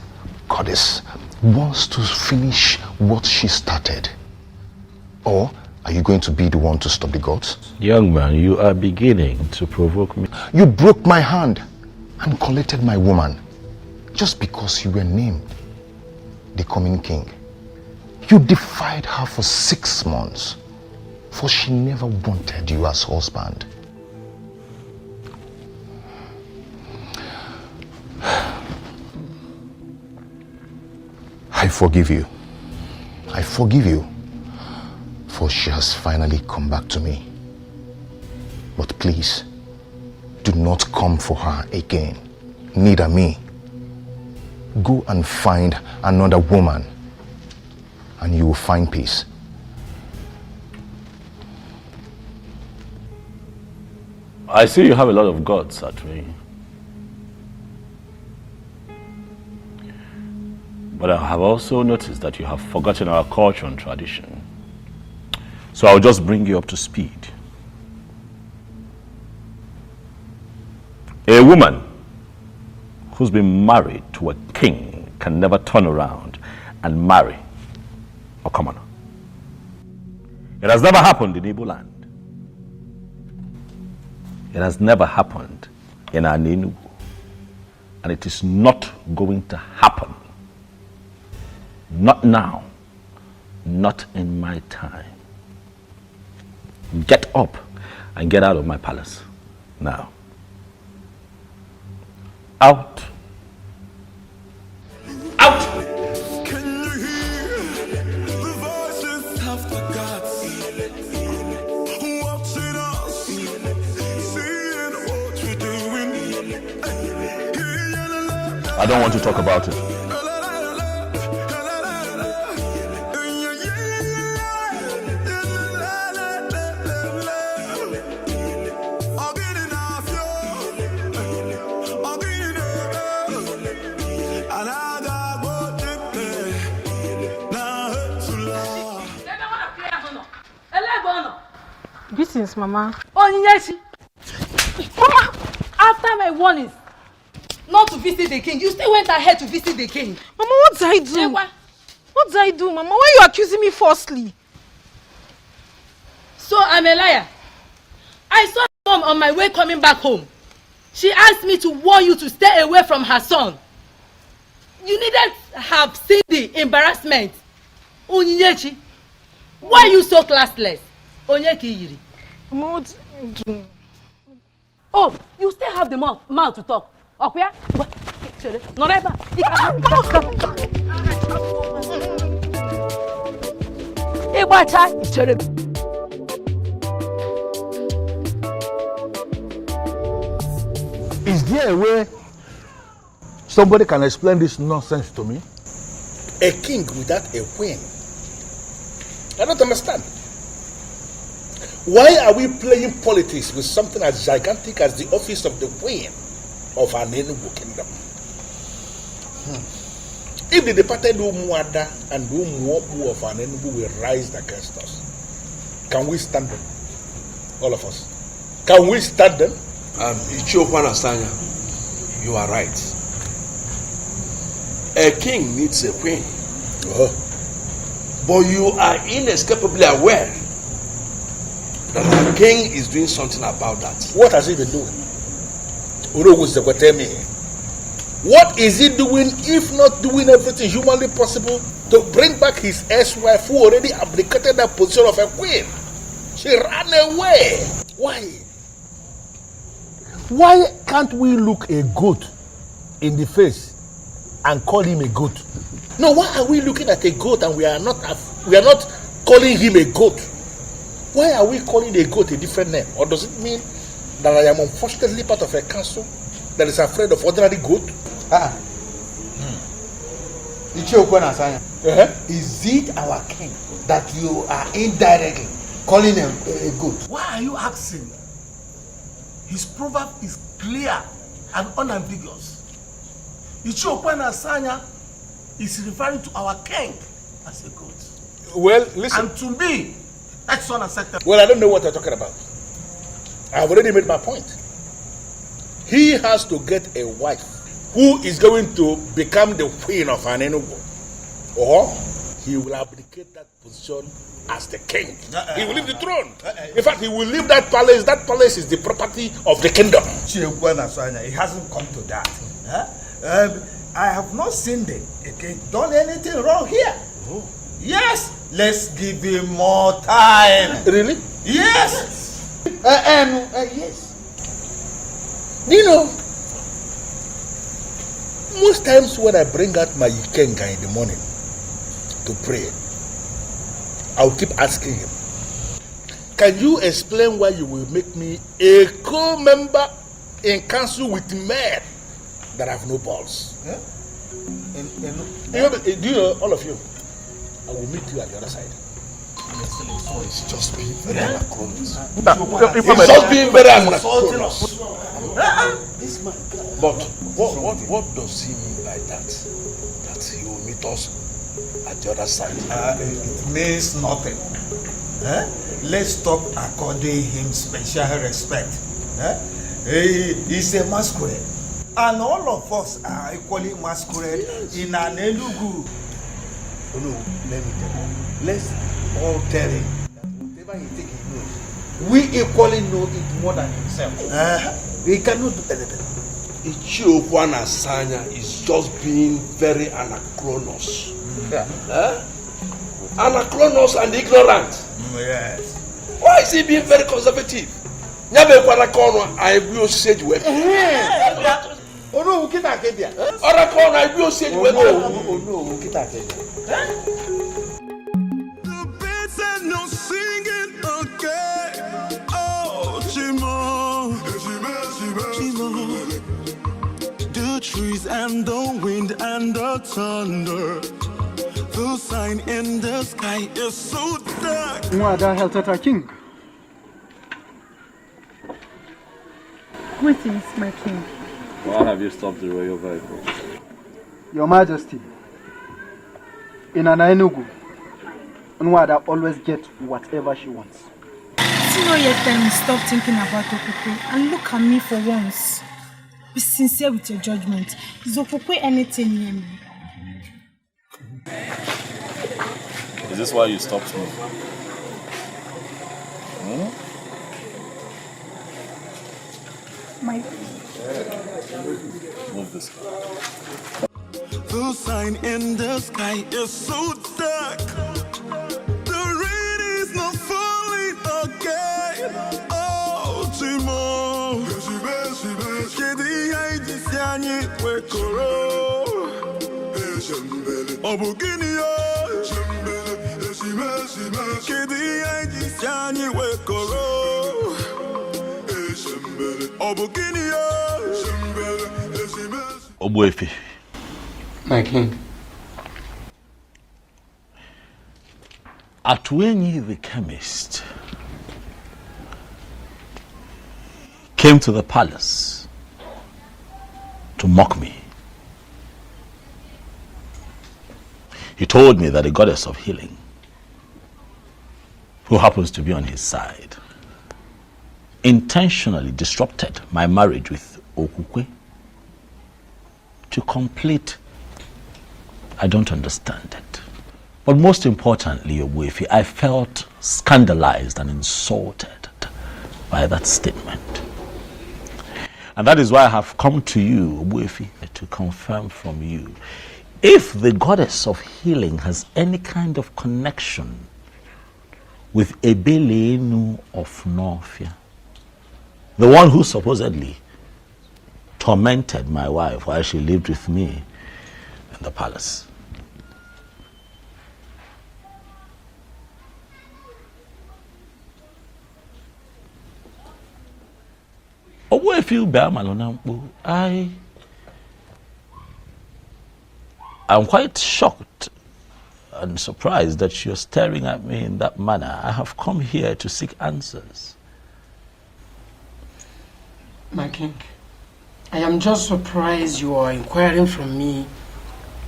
goddess wants to finish what she started. Or are you going to be the one to stop the gods? Young man, you are beginning to provoke me. You broke my hand and collected my woman just because you were named the coming king. You defied her for 6 months, for she never wanted you as husband. I forgive you. I forgive you. For she has finally come back to me. But please, do not come for her again. Neither me. Go and find another woman, and you will find peace. I see you have a lot of guts, Atwe. But I have also noticed that you have forgotten our culture and tradition. So I'll just bring you up to speed. A woman who's been married to a king can never turn around and marry a commoner. It has never happened in Igbo land. It has never happened in Anenugu. And it is not going to happen. Not now. Not in my time. Get up and get out of my palace now. Out. Out. Can you hear the voices of the gods watching us, seeing what we're doing? I don't want to talk about it. Greetings, Mama. Oh, yes. Mama, after my warnings not to visit the king, you still went ahead to visit the king. Mama, what did I do? What did I do, Mama? Why are you accusing me falsely? So I'm a liar. I saw my mom on my way coming back home. She asked me to warn you to stay away from her son. You needed to have seen the embarrassment. Onyinyechi, why are you so classless? Onyeki Yiri. Mama, what did I do? Oh, you still have the mouth to talk. Okuya? Noreba. Is there a way somebody can explain this nonsense to me? A king without a queen? I don't understand. Why are we playing politics with something as gigantic as the office of the queen of an Enugu kingdom? If the departed Umuada and Umuobu of an Enugu will rise against us, can we stand them? All of us. Can we stand them? Ichokwana Sanya, you are right. A king needs a queen. But you are inescapably aware that the king is doing something about that. What has he been doing? What is he doing if not doing everything humanly possible to bring back his ex-wife who already abdicated that position of a queen? She ran away. Why? Why can't we look a goat in the face and call him a goat? No, why are we looking at a goat and we are not calling him a goat? Why are we calling a goat a different name? Or does it mean that I am unfortunately part of a council that is afraid of ordinary goat? Is it our king that you are indirectly calling a goat? Why are you asking? His proverb is clear and unambiguous. Ichokwana Sanya is referring to our king as a goat. Well, listen. And to me, that's unacceptable. Well, I don't know what you're talking about. I've already made my point. He has to get a wife who is going to become the queen of an Enugu. Or he will abdicate that position as the king. He will leave the throne. In fact, he will leave that palace. That palace is the property of the kingdom. It hasn't come to that. I have not seen the king done anything wrong here. Yes, let's give him more time. Really? Yes. Yes. You know, most times when I bring out my ikenga in the morning, to pray, I will keep asking him, can you explain why you will make me a co-member in council with men that have no balls? Eh? Do you know, all of you, I will meet you at the other side. It's just being very anachronous. It's just being very anachronous. But what does he mean by that? That he will meet us at the other side? It means nothing. Let's stop according him special respect. He's a masquerade. And all of us are equally masquerade in an Enugu. Oh no, let me tell you. Let's all tell him that whatever he thinks he knows, we equally know it more than himself. He cannot do anything. Ichiokwana Sanya is just being very anachronous. Anachronous and ignorant. Yes. Why is he being very conservative? I will say you. Oh no, kita kebia. Ora kon I will say you. Oh no, kita kebia. No singing again. Oh, Chimo. The trees and the wind and the thunder. The sign in the sky is so dark. Nwada Heltata King. Greetings, my king. Why have you stopped the royal vehicle? Your Majesty, in an Enugu, Nwada always gets whatever she wants. See no yet time stop thinking about Okukwe and look at me for once. Be sincere with your judgment. Is Okukwe anything near me? Is this why you stopped me? My... Move this. The sign in the sky is so dark. The rain is not falling again. Oh, Timo. Kedi haiji siani wekoro. Obugini yo. Kedi haiji siani wekoro. Obugini yo. Obuefi. My king. Atwenyi the chemist came to the palace to mock me. He told me that a goddess of healing, who happens to be on his side, intentionally disrupted my marriage with Okukwe to complete. I don't understand it. But most importantly, Obuefi, I felt scandalized and insulted by that statement. And that is why I have come to you, Obuefi, to confirm from you if the goddess of healing has any kind of connection with Ebelenu of Norfia, the one who supposedly tormented my wife while she lived with me in the palace. I'm quite shocked and surprised that you're staring at me in that manner. I have come here to seek answers. My king, I am just surprised you are inquiring from me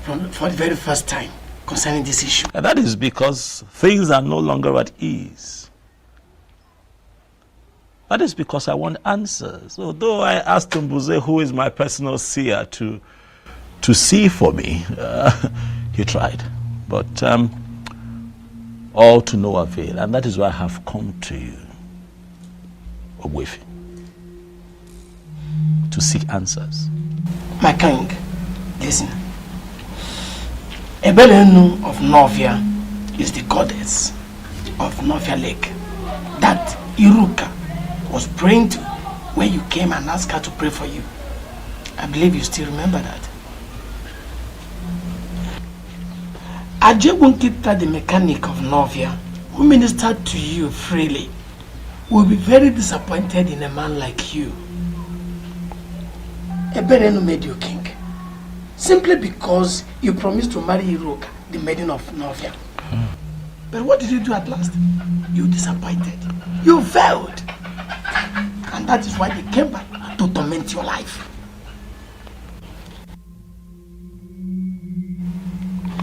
for the very first time concerning this issue. And that is because things are no longer at ease. That is because I want answers. Although I asked Mbuze, who is my personal seer, to see for me, he tried. But all to no avail. And that is why I have come to you, Ogwefi, to seek answers. My king, listen. Ebelenu of Norfia is the goddess of Norfia Lake that Iruka was praying to when you came and asked her to pray for you. I believe you still remember that. Ajebunkita, the mechanic of Novia, who ministered to you freely, will be very disappointed in a man like you. Eberenu made you king, simply because you promised to marry Iroka, the maiden of Novia. But what did you do at last? You disappointed. You failed. And that is why they came back to torment your life.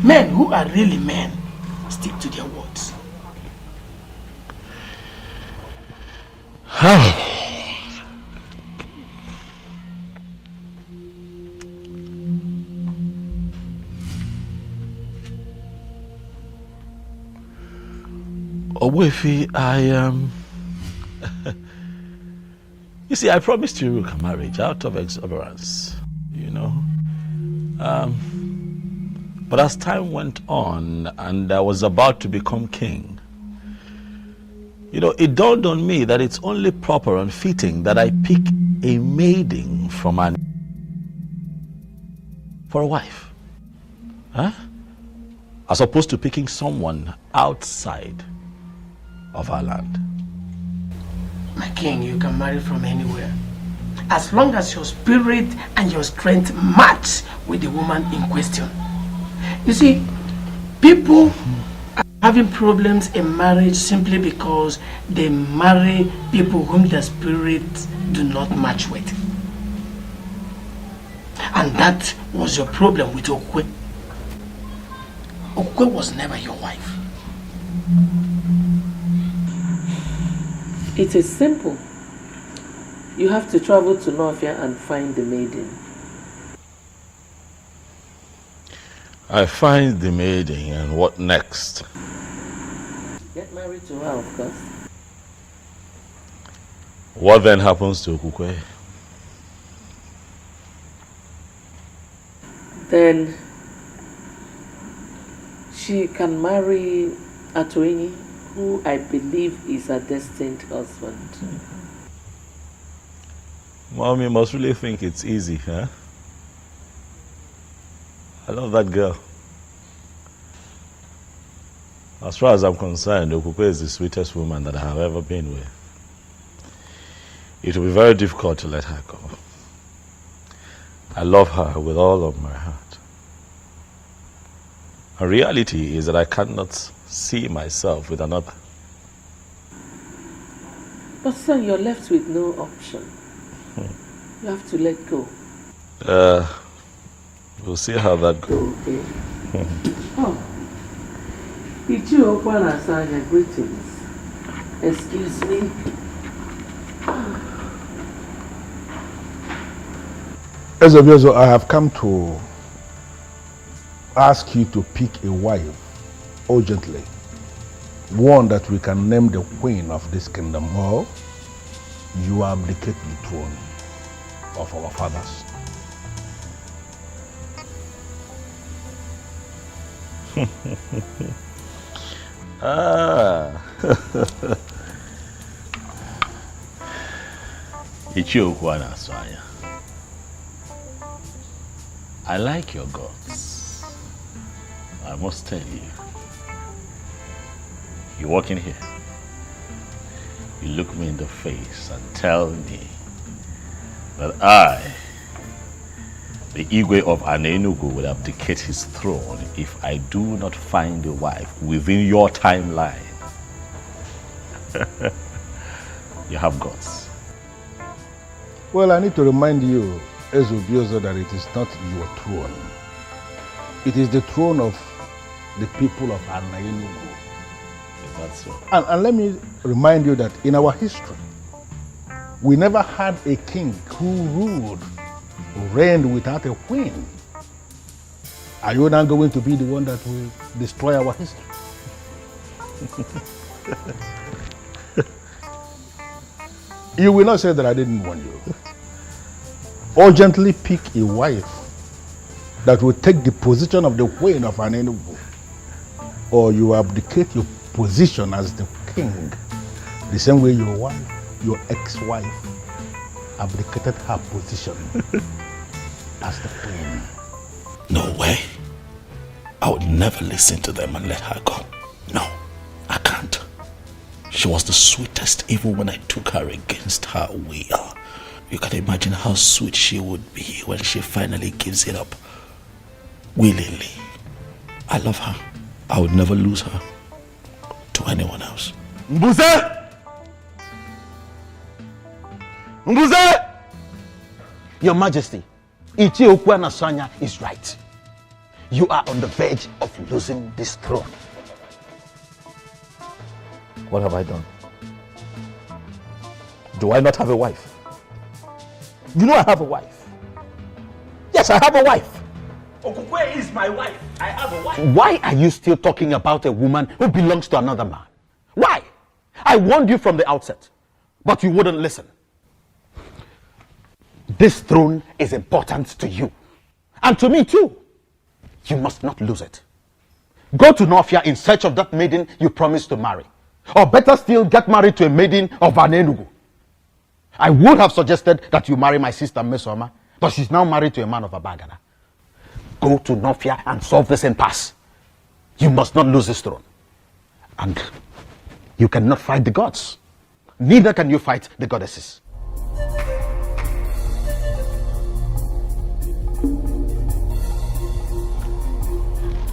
Men who are really men stick to their words. Owefi, you see, I promised you a marriage out of exuberance, you know. But as time went on and I was about to become king, you know, it dawned on me that it's only proper and fitting that I pick a maiden from for a wife. Huh? As opposed to picking someone outside of our land. My king, you can marry from anywhere, as long as your spirit and your strength match with the woman in question. You see, people are having problems in marriage simply because they marry people whom their spirits do not match with. And that was your problem with Okwe. Okwe was never your wife. It is simple. You have to travel to Novia and find the maiden. I find the maiden, and what next? Get married to her, of course. What then happens to Okukwe? Then she can marry Atoini, who I believe is her destined husband. Mommy must really think it's easy, huh? I love that girl. As far as I'm concerned, Okukwe is the sweetest woman that I have ever been with. It will be very difficult to let her go. I love her with all of my heart. The reality is that I cannot see myself with another. But son, you're left with no option. You have to let go. We'll see how that goes. Okay. Oh. Ichi Okwana Sanya, greetings. Excuse me. Ezobiozo, I have come to ask you to pick a wife urgently. One that we can name the queen of this kingdom, or you abdicate the throne of our fathers. Ichiokwana Swanya. I like your guts. I must tell you. You walk in here. You look me in the face and tell me that I, the Igwe of Anenugu, will abdicate his throne if I do not find a wife within your timeline. You have guts. Well, I need to remind you, Ezobiozo, that it is not your throne. It is the throne of the people of Anenugu. That's so. And let me remind you that in our history, we never had a king who ruled or reigned without a queen. Are you now going to be the one that will destroy our history? You will not say that I didn't warn you. Urgently pick a wife that will take the position of the queen of Anenugu, or you abdicate your position as the king, the same way your wife, your ex-wife, abdicated her position as the queen. No way. I would never listen to them and let her go. No, I can't. She was the sweetest even when I took her against her will. You can imagine how sweet she would be when she finally gives it up. Willingly. I love her. I would never lose her to anyone else. Mbuze! Mbuze! Your Majesty, Ichie Okwana Sanya is right. You are on the verge of losing this throne. What have I done? Do I not have a wife? You know I have a wife. Yes, I have a wife. Okukwe is my wife. I have a wife. Why are you still talking about a woman who belongs to another man? Why? I warned you from the outset, but you wouldn't listen. This throne is important to you. And to me too. You must not lose it. Go to Nofia in search of that maiden you promised to marry. Or better still, get married to a maiden of Anenugu. I would have suggested that you marry my sister Mesoma, but she's now married to a man of Abagana. Go to Nofia and solve this impasse. You must not lose this throne. And you cannot fight the gods. Neither can you fight the goddesses.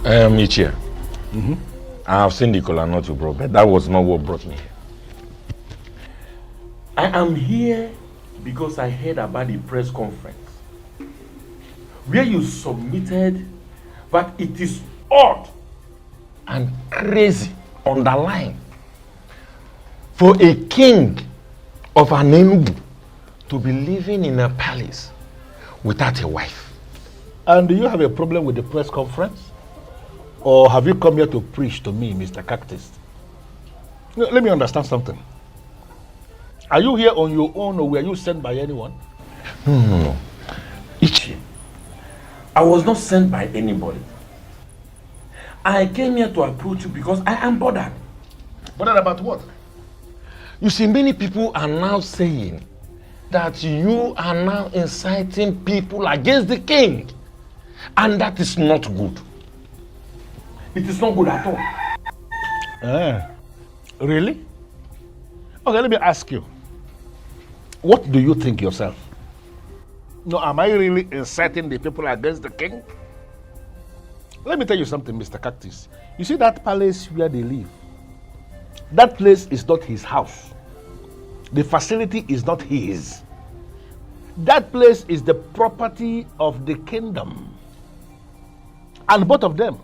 Ichie, I have seen the kola nut you brought, but that was not what brought me here. I am here because I heard about the press conference where you submitted that it is odd and crazy, underlined, for a king of Anenugu to be living in a palace without a wife. And do you have a problem with the press conference? Or have you come here to preach to me, Mr. Cactus? No, let me understand something. Are you here on your own or were you sent by anyone? No. Ichi, I was not sent by anybody. I came here to approach you because I am bothered. Bothered about what? You see, many people are now saying that you are now inciting people against the king. And that is not good. It is not good at all. Really? Okay, let me ask you. What do you think yourself? No, am I really inciting the people against the king? Let me tell you something, Mr. Cactus. You see that palace where they live? That place is not his house. The facility is not his. That place is the property of the kingdom. And both of them,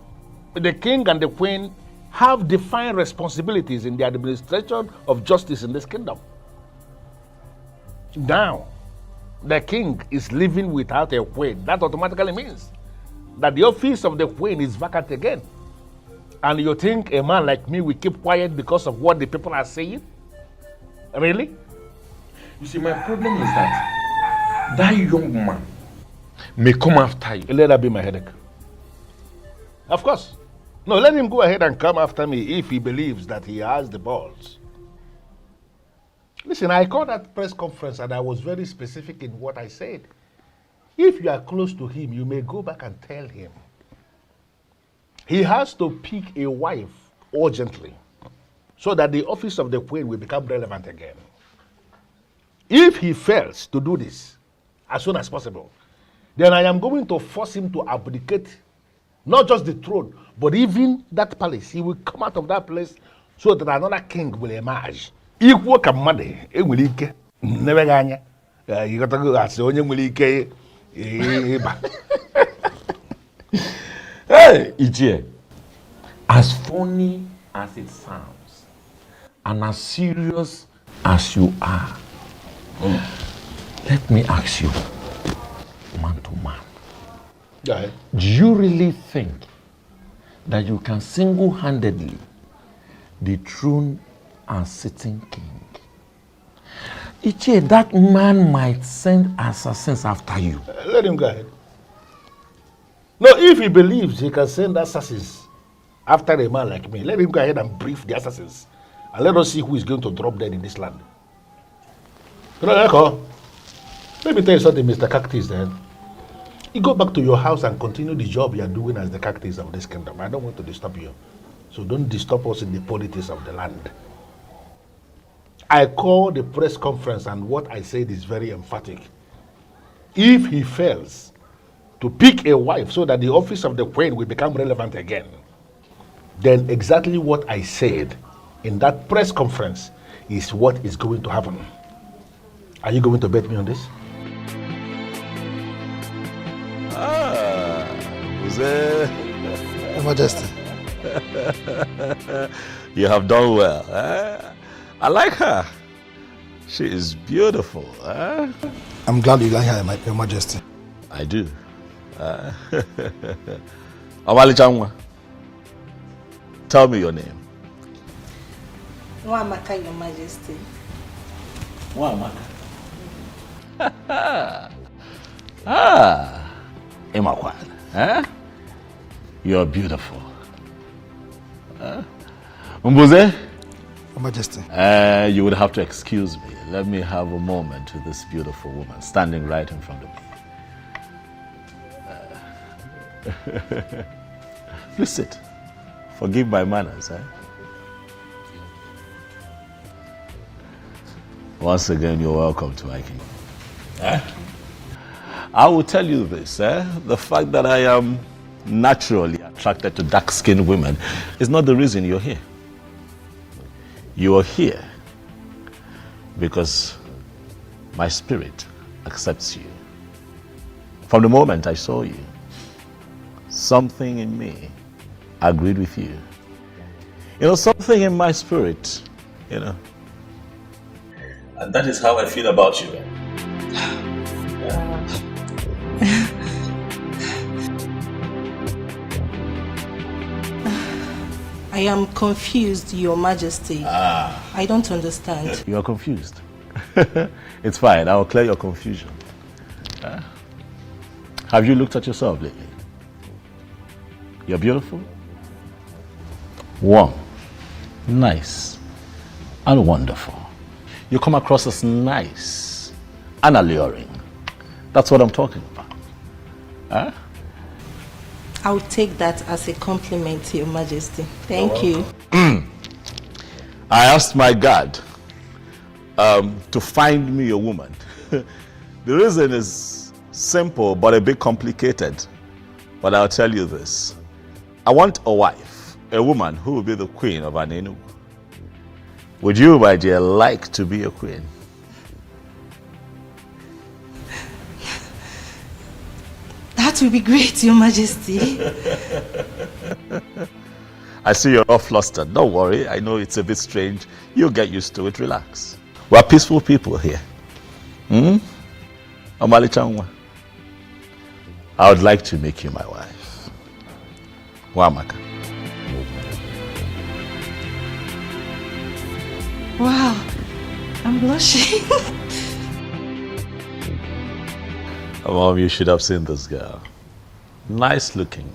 the king and the queen, have defined responsibilities in the administration of justice in this kingdom. Now, the king is living without a queen. That automatically means that the office of the queen is vacant again. And you think a man like me will keep quiet because of what the people are saying? Really? You see, my problem is that young man may come after you. Let that be my headache. Of course. No, let him go ahead and come after me if he believes that he has the balls. Listen, I called that press conference and I was very specific in what I said. If you are close to him, you may go back and tell him. He has to pick a wife urgently so that the office of the queen will become relevant again. If he fails to do this as soon as possible, then I am going to force him to abdicate not just the throne, but even that palace. He will come out of that place so that another king will emerge. Equal command, never ganya. You got to go as the only Mulike. Hey, Ichie, as funny as it sounds, and as serious as you are, let me ask you, man to man. Go ahead. Do you really think that you can single-handedly dethrone a sitting king? Ichie, that man might send assassins after you. Let him go ahead. No, if he believes he can send assassins after a man like me, let him go ahead and brief the assassins. And let us see who is going to drop dead in this land. Let me tell you something, Mr. Cactus, then. You go back to your house and continue the job you are doing as the captains of this kingdom. I don't want to disturb you. So don't disturb us in the politics of the land. I call the press conference and what I said is very emphatic. If he fails to pick a wife so that the office of the queen will become relevant again, then exactly what I said in that press conference is what is going to happen. Are you going to bet me on this? Your Majesty. You have done well. I like her. She is beautiful. I'm glad you like her, Your Majesty. I do. Awali Changwa, tell me your name. Nwamaka, Your Majesty. Nwamaka. Imakwan. You're beautiful. Mbuze? Your Majesty. You would have to excuse me. Let me have a moment with this beautiful woman standing right in front of me. Please sit. Forgive my manners. Once again, you're welcome to my kingdom. I will tell you this. The fact that I am naturally attracted to dark-skinned women is not the reason you're here. You are here because my spirit accepts you. From the moment I saw you, something in me agreed with you. Something in my spirit, And that is how I feel about you. I am confused, Your Majesty. I don't understand. You are confused. It's fine. I will clear your confusion. Have you looked at yourself lately? You're beautiful, warm, nice, and wonderful. You come across as nice and alluring. That's what I'm talking about. I'll take that as a compliment, Your Majesty. Thank you. I asked my God to find me a woman. The reason is simple but a bit complicated. But I'll tell you this. I want a wife, a woman who will be the queen of Anenu. Would you, my dear, like to be a queen? That will be great, Your Majesty. I see you're all flustered. Don't worry. I know it's a bit strange. You'll get used to it. Relax. We're peaceful people here. Omali Changwa, I would like to make you my wife. Wamaka. Wow, I'm blushing. Mom, you should have seen this girl. Nice looking,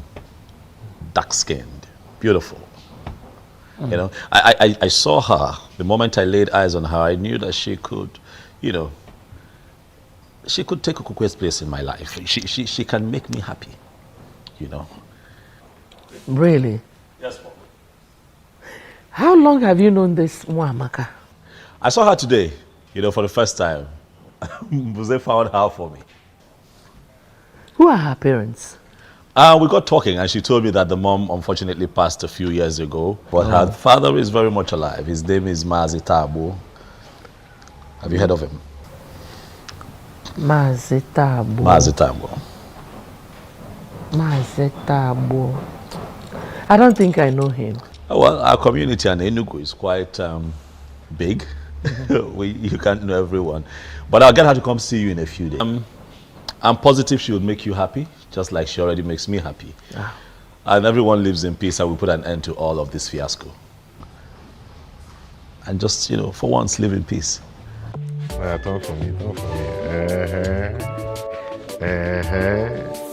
dark skinned, beautiful. I saw her. The moment I laid eyes on her, I knew that she could, she could take Okukwe's place in my life. She can make me happy, Really? Yes, Mom. How long have you known this Nwamaka? I saw her today, for the first time. Mbuze found her for me. Who are her parents? We got talking and she told me that the mom unfortunately passed a few years ago, but her father is very much alive. His name is Mazitabo. Have you heard of him? Mazitabo. Mazitabo. Mazitabo. I don't think I know him. Well, our community in Enugu is quite big. You can't know everyone. But I'll get her to come see you in a few days. I'm positive she would make you happy, just like she already makes me happy. And everyone lives in peace and we put an end to all of this fiasco. And just, for once, live in peace. Talk for me.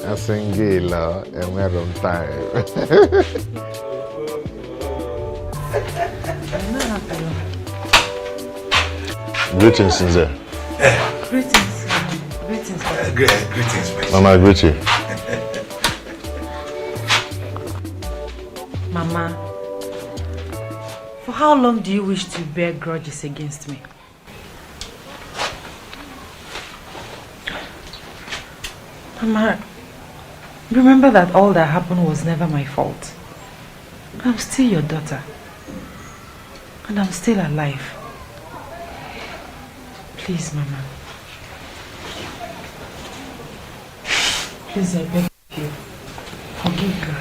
I sing Gila and we're on time. Greetings, Sinze. Greetings. Greetings. Greetings, my Mama, greet you. Mama, for how long do you wish to bear grudges against me? Mama, remember that all that happened was never my fault. I'm still your daughter. And I'm still alive. Please, Mama. Please, I beg you. Forgive me.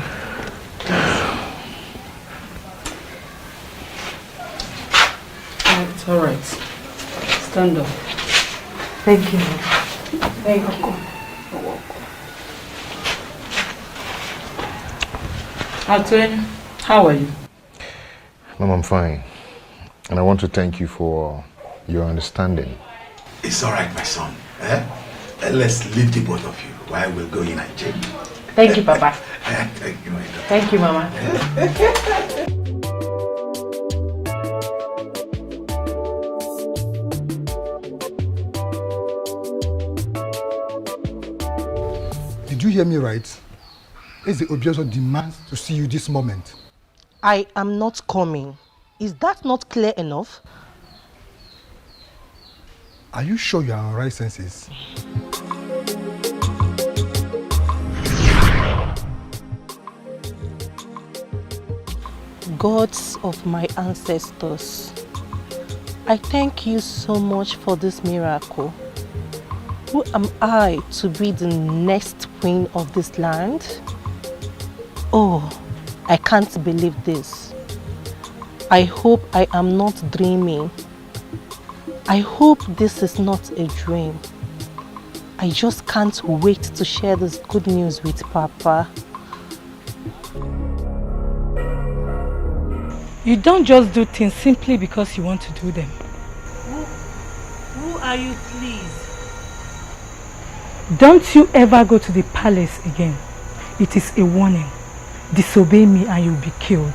It's alright. Stand up. Thank you. Thank you. Atwen, how are you? Mom, I'm fine. And I want to thank you for your understanding. It's all right, my son. Let's leave the both of you while we're going and change. Thank you, Papa. Thank you, my daughter. Thank you, Mama. Did you hear me right? Eze Obiozo demands to see you this moment. I am not coming. Is that not clear enough? Are you sure you are on right senses? Gods of my ancestors, I thank you so much for this miracle. Who am I to be the next queen of this land? Oh, I can't believe this. I hope I am not dreaming. I hope this is not a dream. I just can't wait to share this good news with Papa. You don't just do things simply because you want to do them. Who are you, please? Don't you ever go to the palace again. It is a warning. Disobey me and you'll be killed.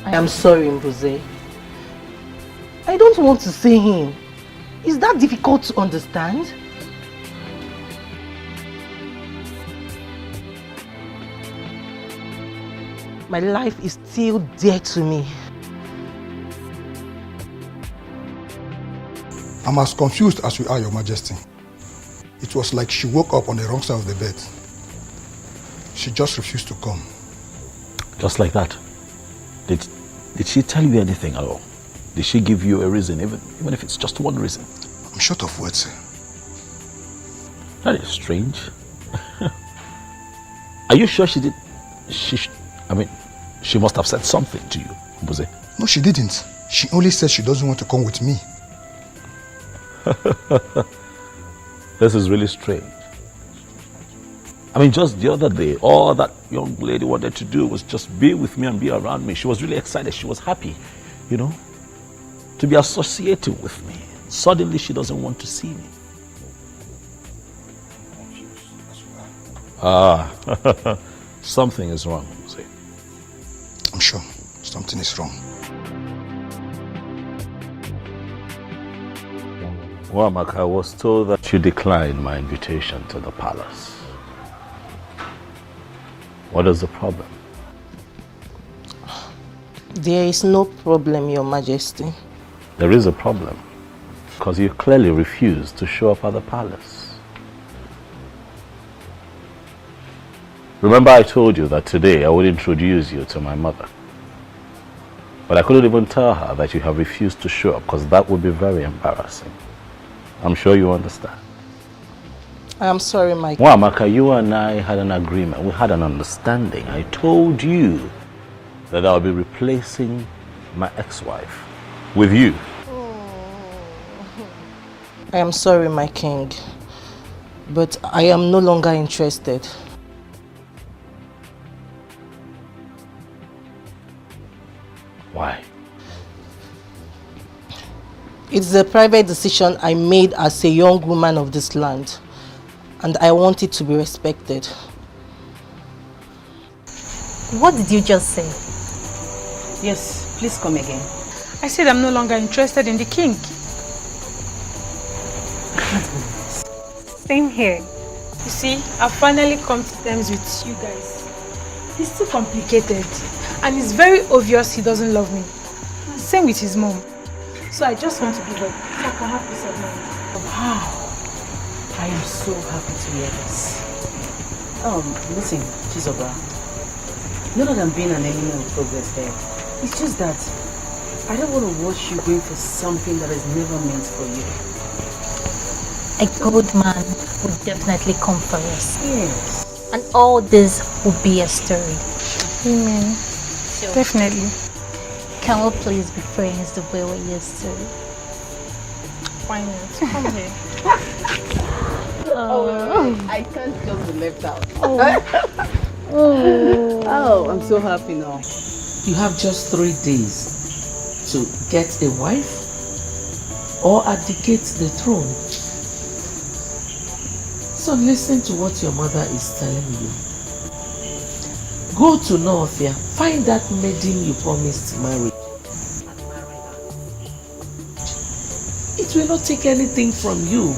I am sorry, Mbuze. I don't want to see him. Is that difficult to understand? My life is still dear to me. I'm as confused as you are, Your Majesty. It was like she woke up on the wrong side of the bed. She just refused to come. Just like that? Did she tell you anything at all? Did she give you a reason, even if it's just one reason? I'm short of words, sir. That is strange. Are you sure she did? She must have said something to you, Mbuze. No, she didn't. She only said she doesn't want to come with me. This is really strange. Just the other day, all that young lady wanted to do was just be with me and be around me. She was really excited. She was happy, to be associated with me. Suddenly, she doesn't want to see me. Something is wrong, Mbuze. I'm sure something is wrong. Wamak, I was told that you declined my invitation to the palace. What is the problem? There is no problem, Your Majesty. There is a problem, because you clearly refused to show up at the palace. Remember I told you that today I would introduce you to my mother. But I couldn't even tell her that you have refused to show up, because that would be very embarrassing. I'm sure you understand. I am sorry, my king. Wamaka, you and I had an agreement. We had an understanding. I told you that I'll be replacing my ex-wife with you. I am sorry, my king. But I am no longer interested. Why? It's a private decision I made as a young woman of this land. And I want it to be respected. What did you just say? Yes, please come again. I said I'm no longer interested in the king. Same here. You see, I've finally come to terms with you guys. He's too complicated. And it's very obvious he doesn't love me. Same with his mom. So I just want to give up so I can have peace of mind. Wow. I am so happy to hear this. Listen, Chizoba. Not that I'm being an enemy of progress here. It's just that I don't want to watch you going for something that is never meant for you. A good man would definitely come for us. Yes. And all this will be a story. Amen. So, Definitely. can we please be friends the way we used to? Why not? Come here. I can't just be left out. Oh, I'm so happy now. You have just 3 days to get a wife or abdicate the throne. So listen to what your mother is telling you. Go to Northia, find that maiden you promised to marry. It will not take anything from you.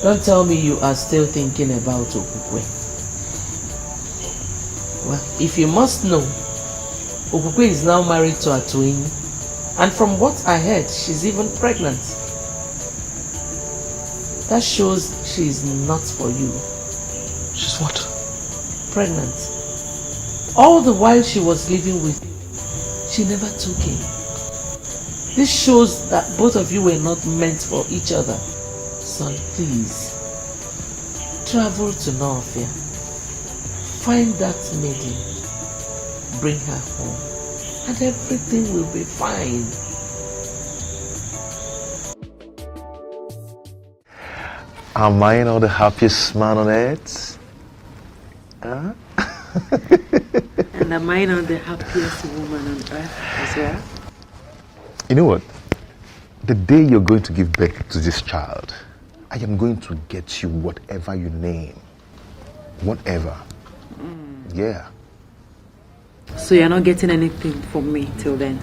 Don't tell me you are still thinking about Okukwe. Well, if you must know, Okukwe is now married to a twin, and from what I heard, she's even pregnant. That shows she is not for you. She's what? Pregnant. All the while she was living with you, she never took him. This shows that both of you were not meant for each other. Son, please, travel to Northia. Find that maiden. Bring her home. And everything will be fine. Am I not the happiest man on earth? Huh? And am I not the happiest woman on earth as well? You know what? The day you're going to give birth to this child, I am going to get you whatever you name. Whatever. Yeah. So you're not getting anything from me till then?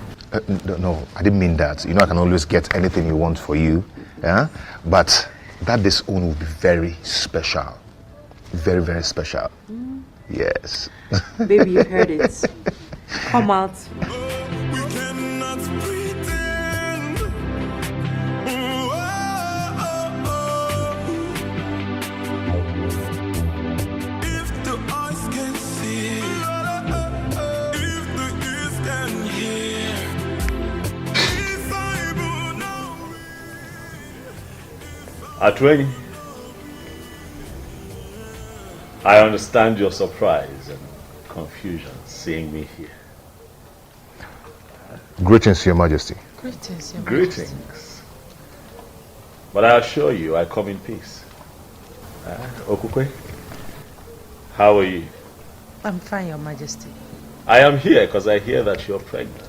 No, I didn't mean that. You know, I can always get anything you want for you. Yeah? But that disown will be very special. Very, very special. Yes. Baby, you heard it. Come out. Atweny, I understand your surprise and confusion seeing me here. Greetings, Your Majesty. Greetings, Your Majesty. Greetings. But I assure you, I come in peace. Okukwe, how are you? I'm fine, Your Majesty. I am here because I hear that you're pregnant.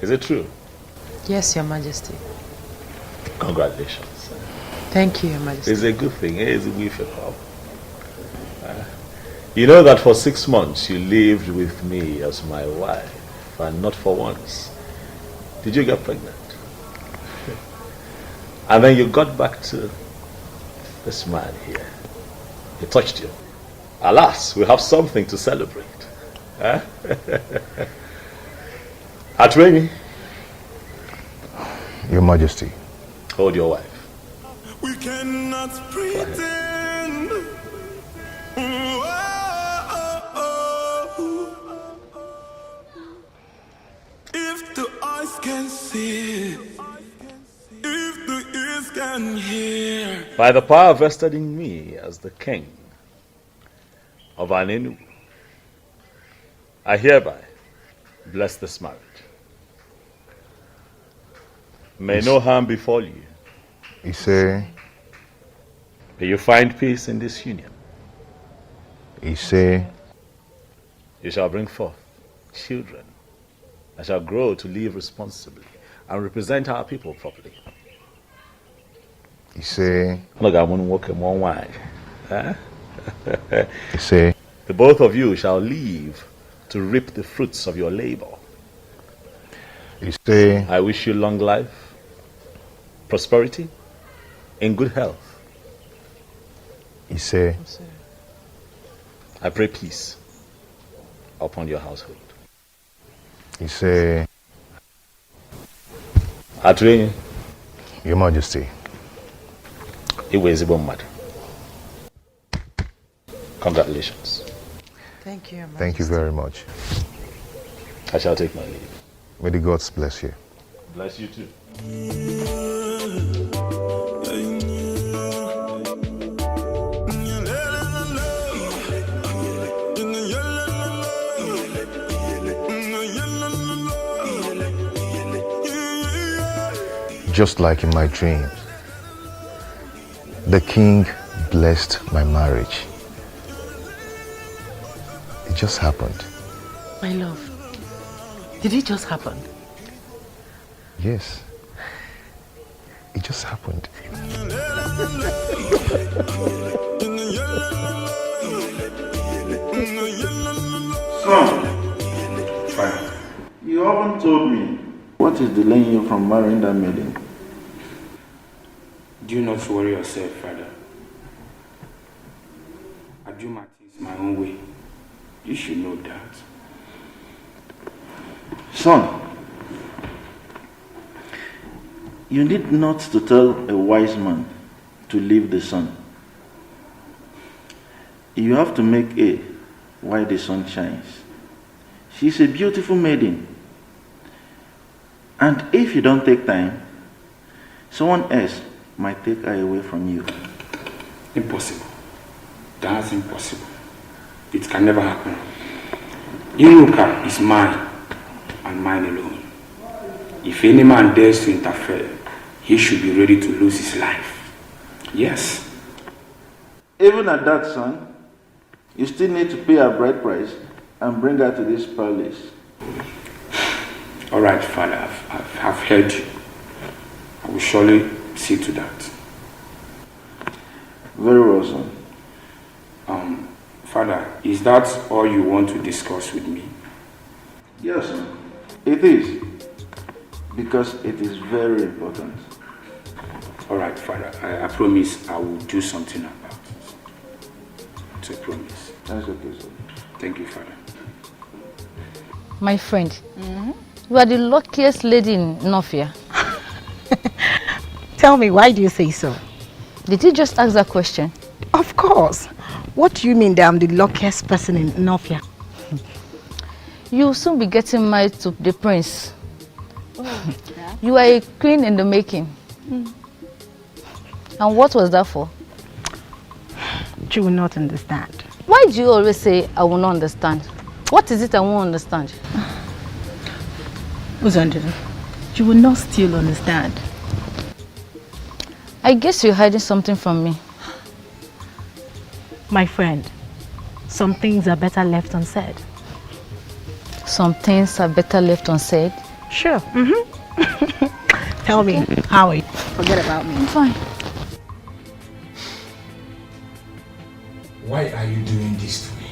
Is it true? Yes, Your Majesty. Congratulations. Thank you, Your Majesty. It's a good thing. It's a good thing. You know that for 6 months you lived with me as my wife, and not for once did you get pregnant. And then you got back to this man here. He touched you. Alas, we have something to celebrate. Atweny. Your Majesty. Hold your wife. We cannot pretend. If the eyes can see, if the ears can hear. By the power vested in me as the king of Anenu, I hereby bless this marriage. May no harm befall you. You say? May you find peace in this union. You say? You shall bring forth children that shall grow to live responsibly and represent our people properly. You say? Look, I'm going to walk in one way. You see? The both of you shall live to reap the fruits of your labor. You see? I wish you long life, prosperity, and good health. You see? I pray peace upon your household. You see? Atwin, Your Majesty. Congratulations. Thank you, Thank you very much. I shall take my leave. May the gods bless you. Bless you too. Just like in my dreams, the king blessed my marriage. It just happened. My love, did it just happen? Yes. It just happened. Son, you haven't told me what is delaying you from marrying that maiden. Do not worry yourself, Father. I do my things my own way. You should know that. Son, you need not to tell a wise man to leave the sun. You have to make hay while the sun shines. She's a beautiful maiden. And if you don't take time, someone else might take her away from you. Impossible. That's impossible. It can never happen. Iruka is mine and mine alone. If any man dares to interfere, he should be ready to lose his life. Yes. Even at that, son, you still need to pay her bride price and bring her to this palace. All right, Father, I've heard you. I will surely see to that. Very well, son. Father, is that all you want to discuss with me? Yes, son. It is. Because it is very important. All right, Father, I promise I will do something about it. It's a promise. That's okay, sir. Thank you, Father. My friend, you are the luckiest lady in Nofia. Tell me, why do you say so? Did you just ask that question? Of course. What do you mean that I'm the luckiest person in Nofia? You will soon be getting married to the prince. You are a queen in the making. And what was that for? You will not understand. Why do you always say, I will not understand? What is it I won't understand? Uzandere, you will not still understand. I guess you're hiding something from me. My friend, some things are better left unsaid. Some things are better left unsaid? Sure. Tell me, how are you? Forget about me. I'm fine. Why are you doing this to me?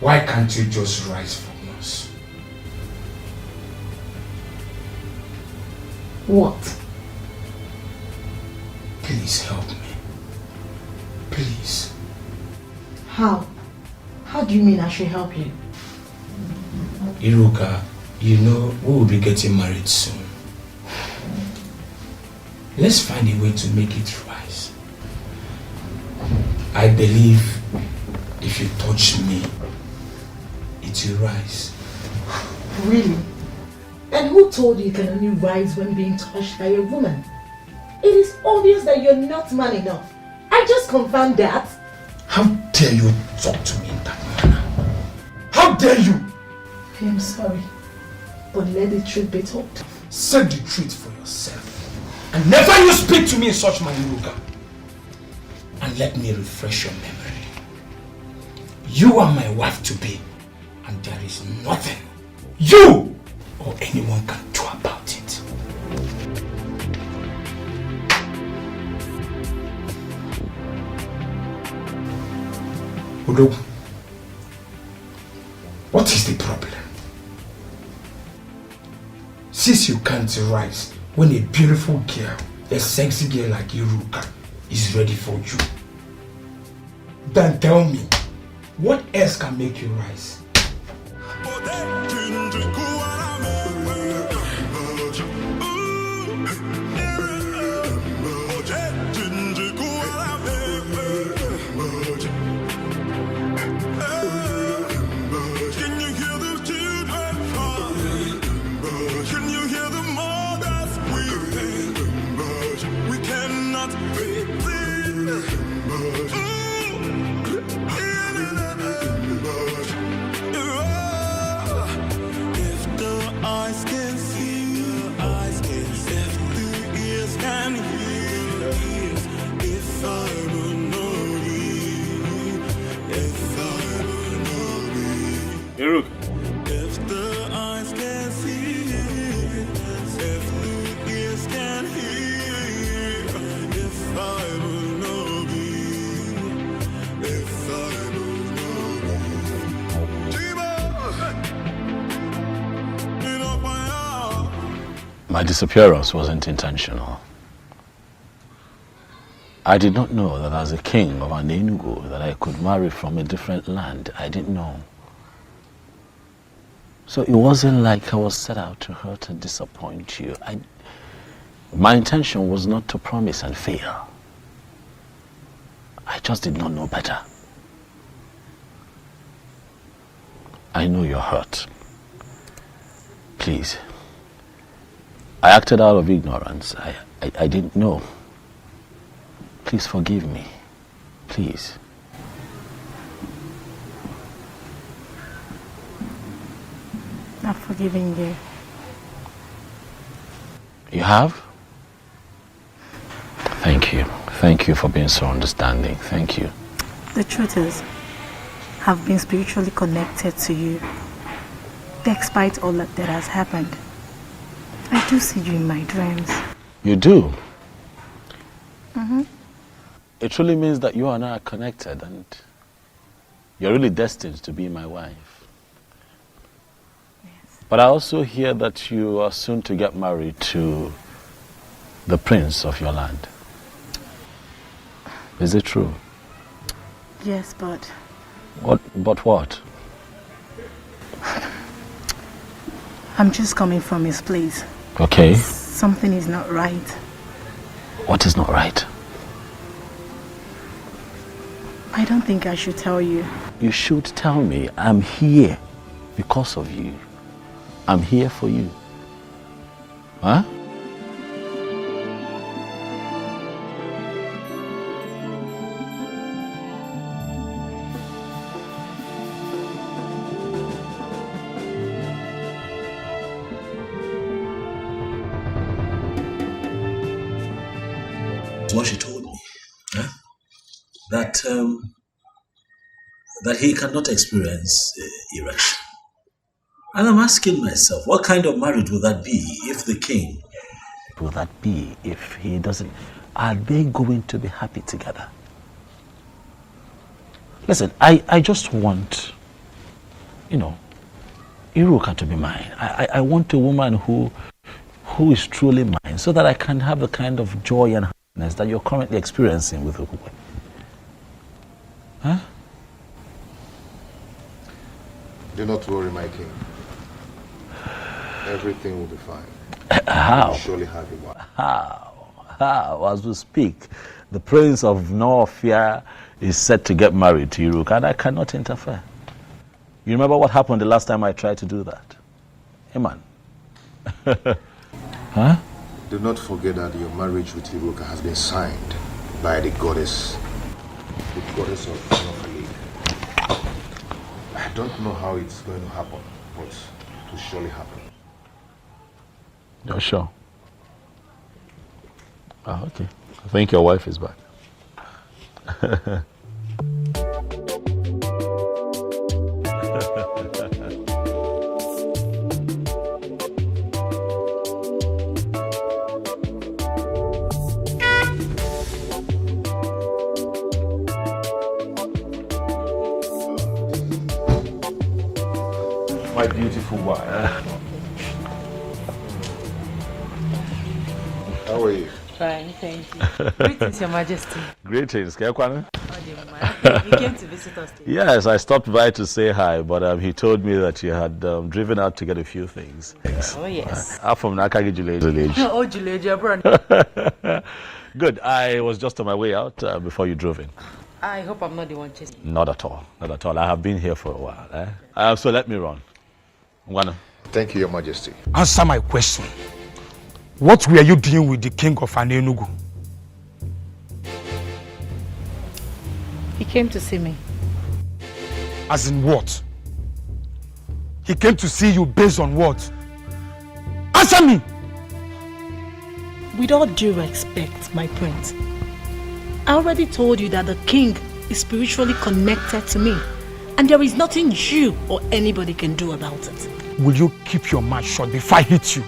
Why can't you just rise from us? What? Please help me. Please. How? How do you mean I should help you? Iruka, you know we will be getting married soon. Let's find a way to make it rise. I believe if you touch me, it will rise. Really? And who told you can only rise when being touched by a woman? It is obvious that you're not man enough. I just confirmed that. How dare you talk to me in that manner? How dare you? I am sorry, but let the truth be told. Say the truth for yourself. And never you speak to me in such manner, Iruka. And let me refresh your memory. You are my wife to be, and there is nothing you or anyone can do about it. What is the problem? Since you can't rise when a beautiful girl, a sexy girl like Iruka is ready for you, then tell me, what else can make you rise? If the eyes can see, if the ears can hear, if I will know thee, if I will know thee. My disappearance wasn't intentional. I did not know that as a king of an Enugu that I could marry from a different land. I didn't know. So it wasn't like I was set out to hurt and disappoint you. My intention was not to promise and fail. I just did not know better. I know you're hurt. Please. I acted out of ignorance. I didn't know. Please forgive me. Please. I've forgiven you. You have? Thank you. Thank you for being so understanding. Thank you. The truth is, I've been spiritually connected to you. Despite all that has happened, I do see you in my dreams. You do? Mm-hmm. It truly means that you and I are connected and you're really destined to be my wife. But I also hear that you are soon to get married to the prince of your land. Is it true? Yes, but... What? I'm just coming from his place. Okay. Something is not right. What is not right? I don't think I should tell you. You should tell me. I'm here because of you. I'm here for you. Huh? What she told me, huh? That he cannot experience erection. And I'm asking myself, what kind of marriage would that be if the king... Will that be if he doesn't... Are they going to be happy together? Listen, I just want, Iruka to be mine. I want a woman who is truly mine so that I can have the kind of joy and happiness that you're currently experiencing with Ukwe. Huh? Do not worry, my king. Everything will be fine. How? You surely have a wife. How? As we speak, the prince of Northia is set to get married to Iruka, and I cannot interfere. You remember what happened the last time I tried to do that? Hey, man. Huh? Do not forget that your marriage with Iruka has been signed by the goddess of Northia. I don't know how it's going to happen, but it will surely happen. You're sure? Oh, okay. I think your wife is back. my beautiful wife. How are you? Fine, thank you. Greetings, Your Majesty. Greetings, Kekwane. You came to visit us today. Yes, I stopped by to say hi, but he told me that you had driven out to get a few things. Oh, yes. I'm from Nakagi Village. Oh, Juleja, brother. Good. I was just on my way out before you drove in. I hope I'm not the one chasing. Not at all. Not at all. I have been here for a while. So let me run. Ngwana. Thank you, Your Majesty. Answer my question. What were you doing with the king of Anenugu? He came to see me. As in what? He came to see you based on what? Answer me! With all due respect, my prince, I already told you that the king is spiritually connected to me, and there is nothing you or anybody can do about it. Will you keep your mouth shut before I hit you?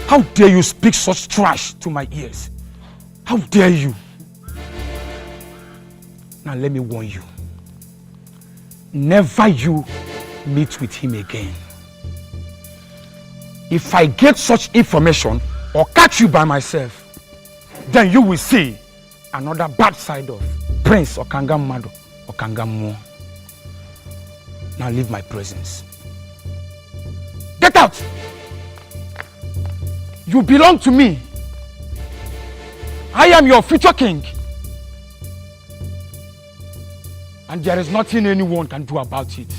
How dare you speak such trash to my ears? How dare you? Now let me warn you. Never you meet with him again. If I get such information or catch you by myself, then you will see another bad side of Prince Okangamado Okangamu. Now leave my presence. Get out! You belong to me. I am your future king. And there is nothing anyone can do about it.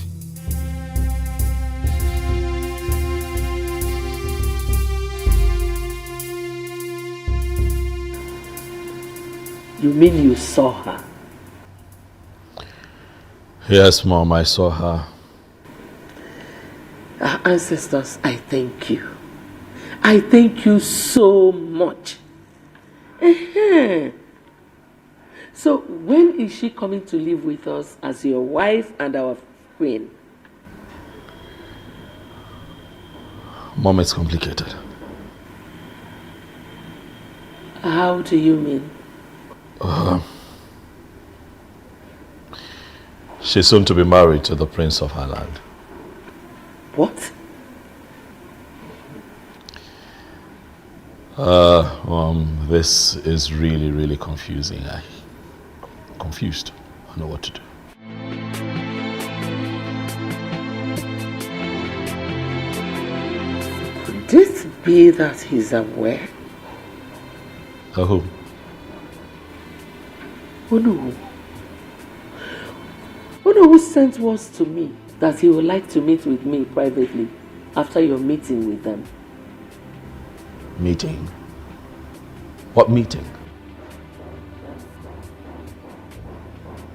You mean you saw her? Yes, Mom, I saw her. Our ancestors, I thank you. I thank you so much. So when is she coming to live with us as your wife and our queen? Mom, it's complicated. How do you mean? She's soon to be married to the prince of her land. What? This is really, really confusing. I'm confused. I don't know what to do. Could it be that he's aware? Who? Unu. Unu who sent words to me that he would like to meet with me privately after your meeting with them. Meeting? What meeting?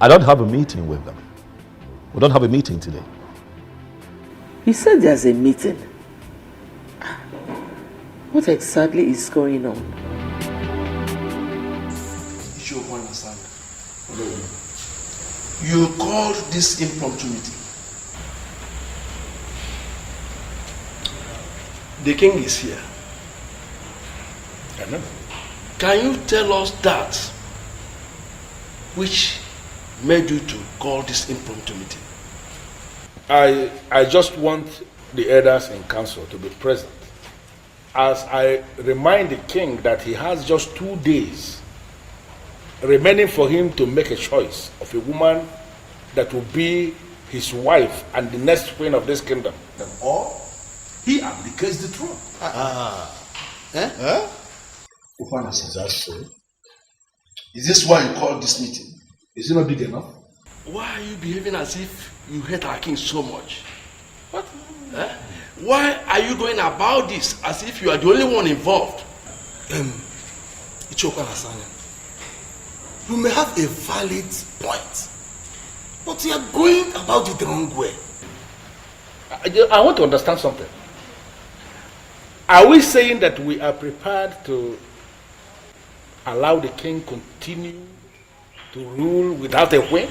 I don't have a meeting with them. We don't have a meeting today. He said there's a meeting. What exactly is going on? You called this impromptu meeting. The king is here. I know. Can you tell us that which made you to call this impromptu meeting? I just want the elders in council to be present as I remind the king that he has just 2 days remaining for him to make a choice of a woman that will be his wife and the next queen of this kingdom. Or he abdicates the throne. Is that so? Is this why you called this meeting? Is it not big enough? Why are you behaving as if you hate our king so much? What? Why are you going about this as if you are the only one involved? You may have a valid point, but you are going about it the wrong way. I want to understand something. Are we saying that we are prepared to allow the king continue to rule without a whip?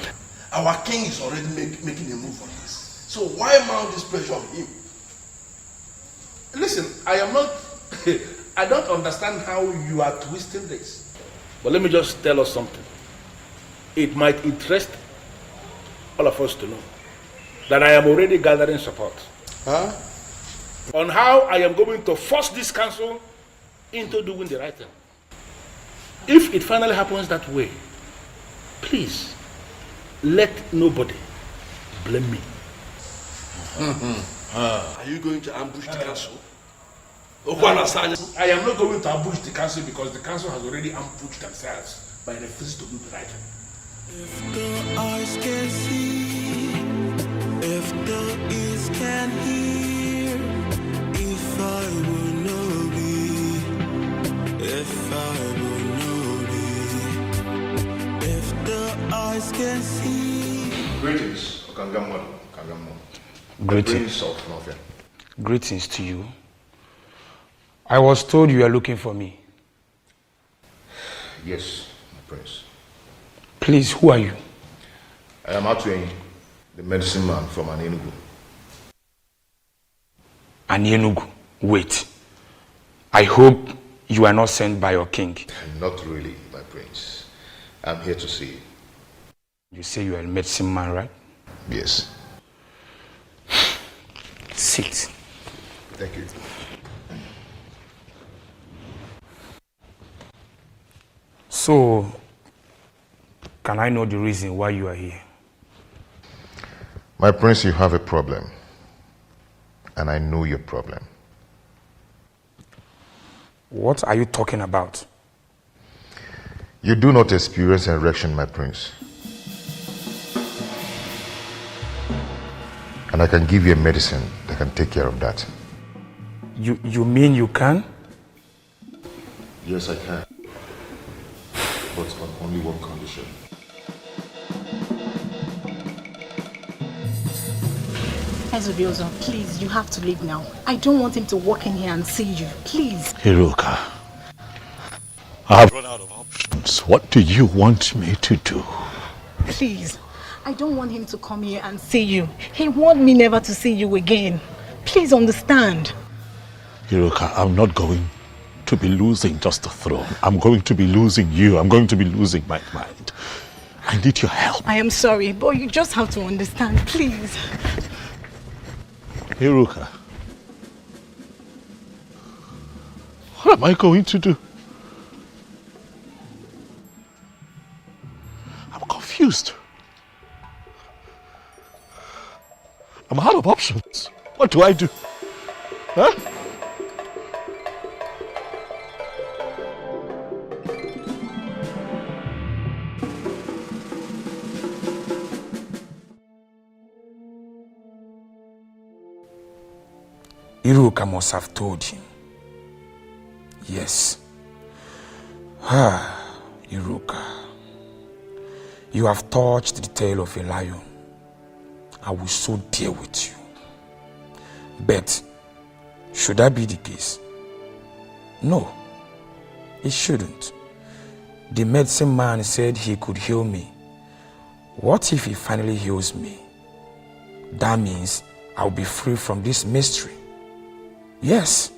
Our king is already making a move on this. So why mount this pressure on him? Listen, I am not... I don't understand how you are twisting this. But let me just tell us something. It might interest all of us to know that I am already gathering support. Huh? On how I am going to force this council into doing the right thing. If it finally happens that way, please, let nobody blame me. Are you going to ambush the council? I am not going to ambush the council because the council has already ambushed themselves by refusing to do the right thing. If the eyes can see, if the ears can hear, if I will know be, if I will know be, if the eyes can see. Greetings, Okangamwado, Okangamwado. Greetings. Of Nofia. Greetings to you. I was told you are looking for me. Yes, my prince. Please, who are you? I am Atweng, the medicine man from Anenugu. Anenugu? Wait. I hope you are not sent by your king. Not really, my prince. I'm here to see you. You say you are a medicine man, right? Yes. Sit. Thank you. So, can I know the reason why you are here? My prince, you have a problem. And I know your problem. What are you talking about? You do not experience erection, my prince. And I can give you a medicine that can take care of that. You mean you can? Yes, I can. But on only one condition. Ezobiozo, please, you have to leave now. I don't want him to walk in here and see you. Please. Hiruka, I have run out of options. What do you want me to do? Please. I don't want him to come here and see you. He wants me never to see you again. Please understand. Hiruka, I'm not going to be losing just the throne. I'm going to be losing you. I'm going to be losing my mind. I need your help. I am sorry, but you just have to understand, please. Hiruka, what am I going to do? I'm confused. I'm out of options. What do I do? Huh? Iruka must have told him. Yes. Iruka. You have touched the tail of a lion. I will so deal with you. But should that be the case? No, it shouldn't. The medicine man said he could heal me. What if he finally heals me? That means I'll be free from this mystery. Yes.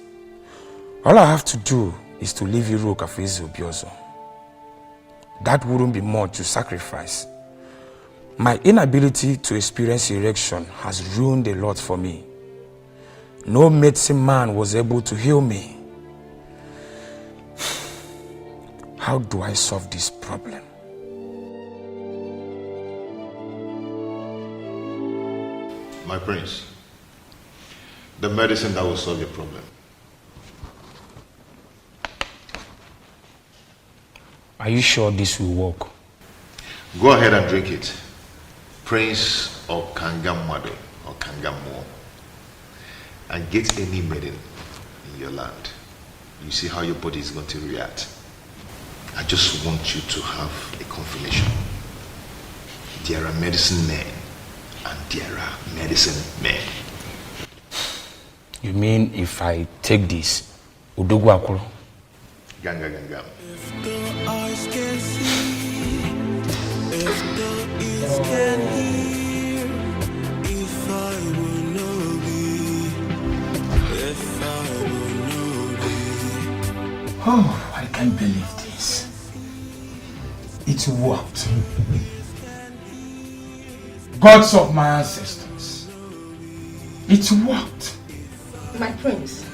All I have to do is to leave Iruka for Ezobiozo. That wouldn't be much to sacrifice. My inability to experience erection has ruined a lot for me. No medicine man was able to heal me. How do I solve this problem? My prince, the medicine that will solve your problem. Are you sure this will work? Go ahead and drink it. Prince of Kangamwado or Kangamo. And get any maiden in your land. You see how your body is going to react. I just want you to have a confirmation. There are medicine men and there are medicine men. You mean if I take this, Udogu Akuro? Ganga ganga. If the eyes can see, if the ears can hear, if I will know thee, if I will know thee. Oh, I can't believe this. It worked. Gods of my ancestors, It worked. My prince.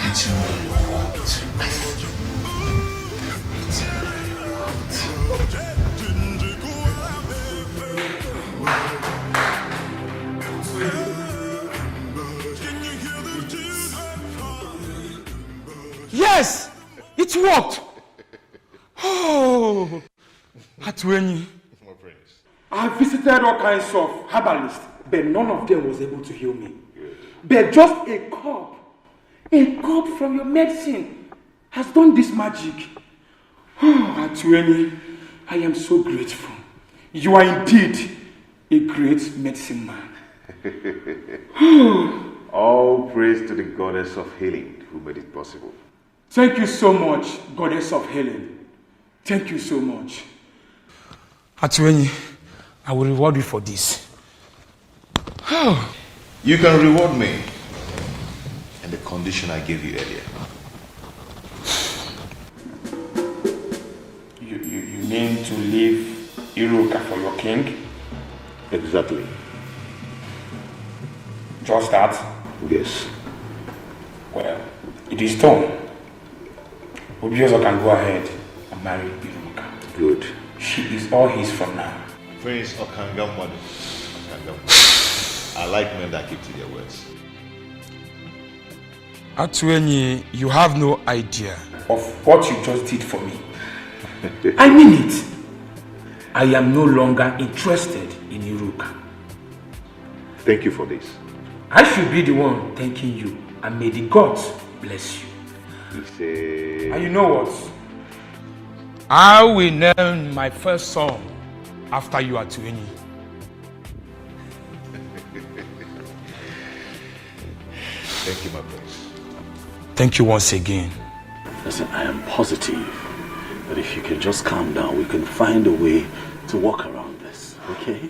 It really worked. Yes! It worked! Oh! Atweni. I visited all kinds of herbalists, but none of them was able to heal me. But just a cup from your medicine has done this magic. Oh, Atweni, I am so grateful. You are indeed a great medicine man. All praise to the goddess of healing who made it possible. Thank you so much, goddess of healing. Thank you so much. Atweni, I will reward you for this. You can reward me in the condition I gave you earlier. You mean to leave Iruka for your king? Exactly. Just that? Yes. Well, it is done. Obiozo can go ahead and marry Iruka. Good. She is all his from now. Prince Okangamwadu. I like men that keep to their words. Atweni, you have no idea of what you just did for me. I mean it. I am no longer interested in Iruka. Thank you for this. I should be the one thanking you, and may the gods bless you. And you know what? I will name my first son after you, Atweni. Thank you, my prince. Thank you once again. Listen, I am positive that if you can just calm down, we can find a way to work around this, okay?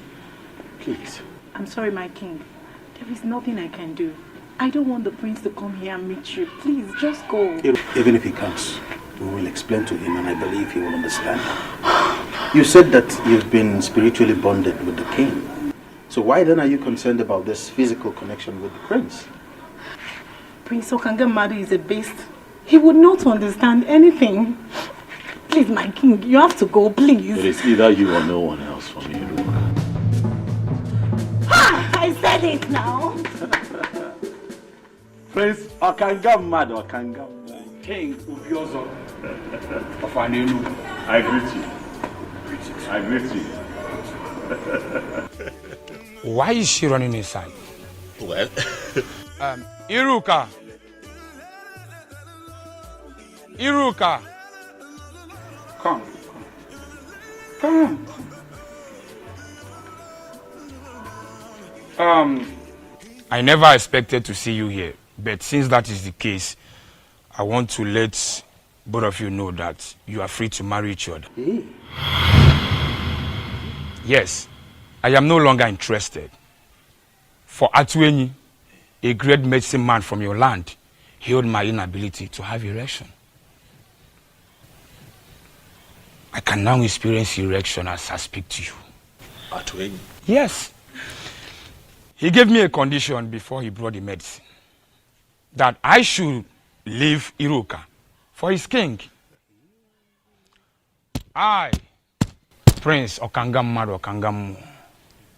Please. I'm sorry, my king. There is nothing I can do. I don't want the prince to come here and meet you. Please, just go. Even if he comes, we will explain to him and I believe he will understand. You said that you've been spiritually bonded with the king. So why then are you concerned about this physical connection with the prince? Prince Okangamadu is a beast. He would not understand anything. Please, my king, you have to go, please. It is either you or no one else for me, Iruka. I said it now. Prince Okangamadu, King Ubiozo of Anenu. I greet you. I greet you. Why is she running inside? Well, Iruka. Iruka. Come. I never expected to see you here, but since that is the case, I want to let both of you know that you are free to marry each other. Yes, I am no longer interested. For Atweni, a great medicine man from your land, healed my inability to have erection. I can now experience erection as I speak to you. Atweni? Yes. He gave me a condition before he brought the medicine. That I should leave Iruka for his king. I, Prince Okangamadu Okangamu,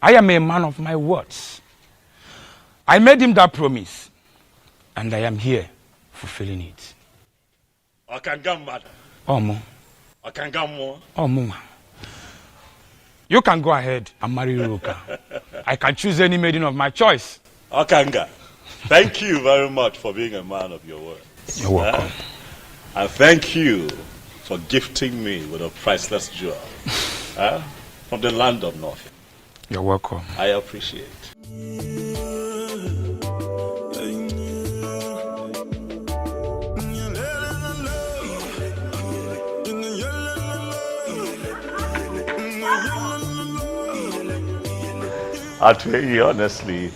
I am a man of my words. I made him that promise, and I am here fulfilling it. Okangamadu. Omo. Okangamu. Omo. You can go ahead and marry Iruka. I can choose any maiden of my choice. Okanga, thank you very much for being a man of your word. You're welcome. And thank you for gifting me with a priceless jewel from the land of North. You're welcome. I appreciate. Atweni, honestly,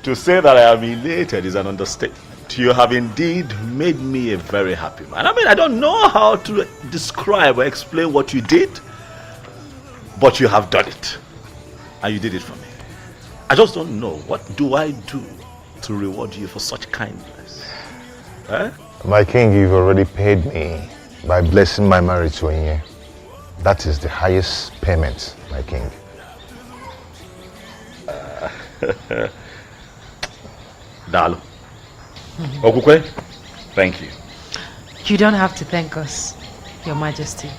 to say that I am elated is an understatement. You have indeed made me a very happy man. I mean, I don't know how to describe or explain what you did, but you have done it. And you did it for me. I just don't know. What do I do to reward you for such kindness? Eh? My king, you've already paid me by blessing my marriage to Onye. That is the highest payment, my king. Dalo. Okukwe, thank you. You don't have to thank us, Your Majesty.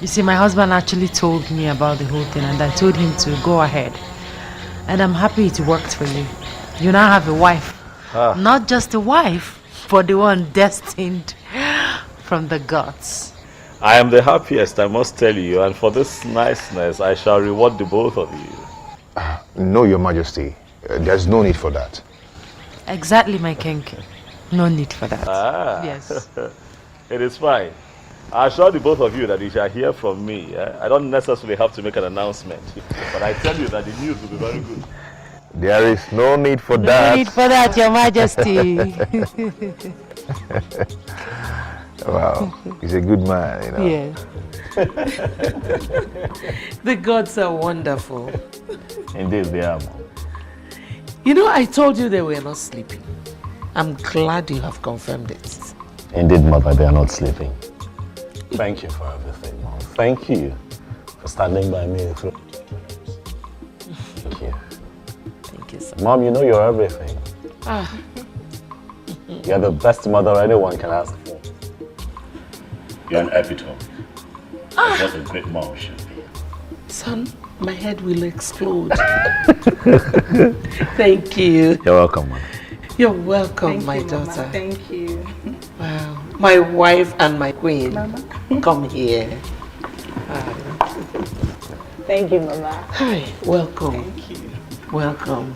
You see, my husband actually told me about the whole thing and I told him to go ahead. And I'm happy it worked for you. You now have a wife. Not just a wife, but the one destined from the gods. I am the happiest, I must tell you, and for this niceness, I shall reward the both of you. No, Your Majesty. There's no need for that. Exactly, my king. No need for that. Yes. It is fine. I assure the both of you that you shall hear from me. I don't necessarily have to make an announcement, but I tell you that the news will be very good. There is no need for that. No need for that, Your Majesty. Wow, he's a good man, you know. Yes. The gods are wonderful. Indeed, they are. You know, I told you they were not sleeping. I'm glad you have confirmed it. Indeed, Mother, they are not sleeping. Thank you for everything, Mom. Thank you for standing by me through. Thank you. Thank you, sir. Mom, you know you're everything. You're the best mother anyone can ask for. You're an epitome of what a great mom should be. Son, my head will explode. Thank you. You're welcome, Mom. You're welcome, my daughter. Mama. Thank you. Wow. My wife and my queen. Mama. Come here. Thank you, Mama. Hi, welcome. Thank you. Welcome.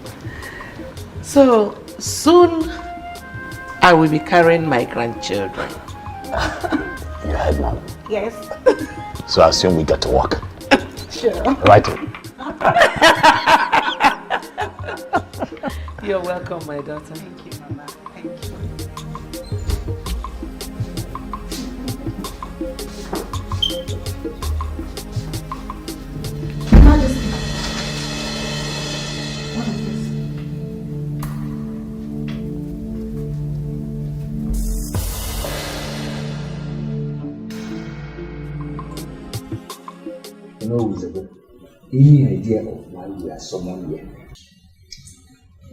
So, soon I will be carrying my grandchildren. You heard, Mom. Yes. So I assume we get to work. Sure. Right. You're welcome, my daughter. Thank you, Mama. Thank you. Majesty. What is this? No, Elizabeth. Any idea of why we are summoned here?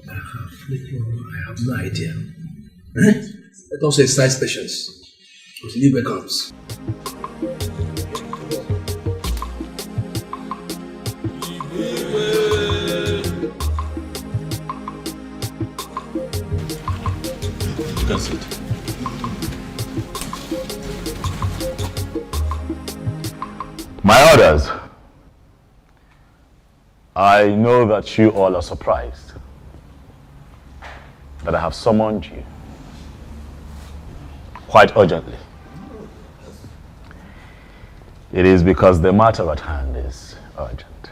I have no idea. Let us exercise patience until Libre comes. You can sit. My orders. I know that you all are surprised that I have summoned you quite urgently. It is because the matter at hand is urgent.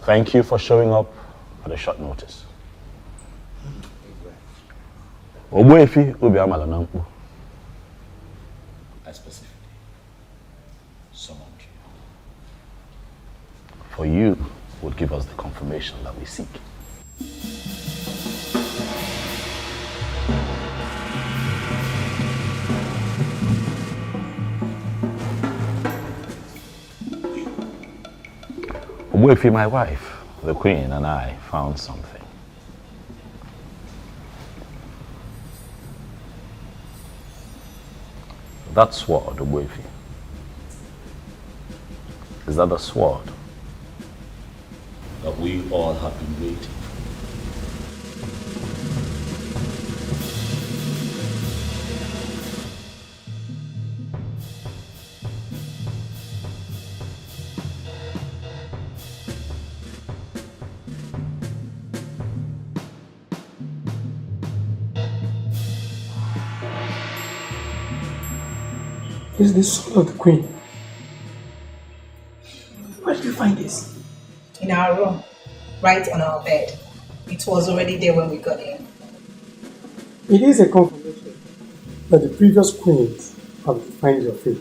Thank you for showing up at a short notice. Ogbuefi Obiamala Nankpo. I specifically summoned you. For you would give us the confirmation that we seek. Ogbuefi, my wife, the queen, and I found something. That sword, Ogbuefi, is that the sword That we all have been waiting. This is the soul of the queen. Where did you find this? In our room, right on our bed. It was already there when we got in. It is a confirmation that the previous queens have defined your fate.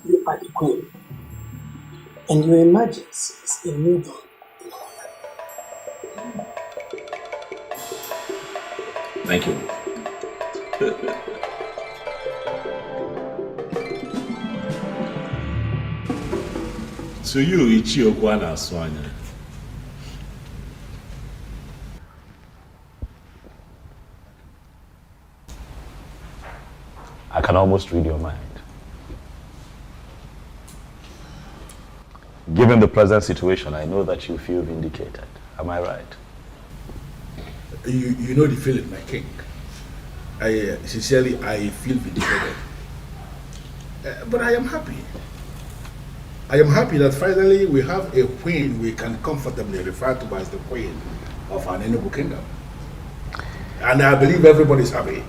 You are the queen. And your emergence is a new dawn in our life. Thank you. To you, Ichiokwana Swanya. I can almost read your mind. Given the present situation, I know that you feel vindicated. Am I right? You know the feeling, my king. I sincerely feel vindicated. But I am happy. I am happy that finally we have a queen we can comfortably refer to as the queen of an Enugu kingdom. And I believe everybody is happy.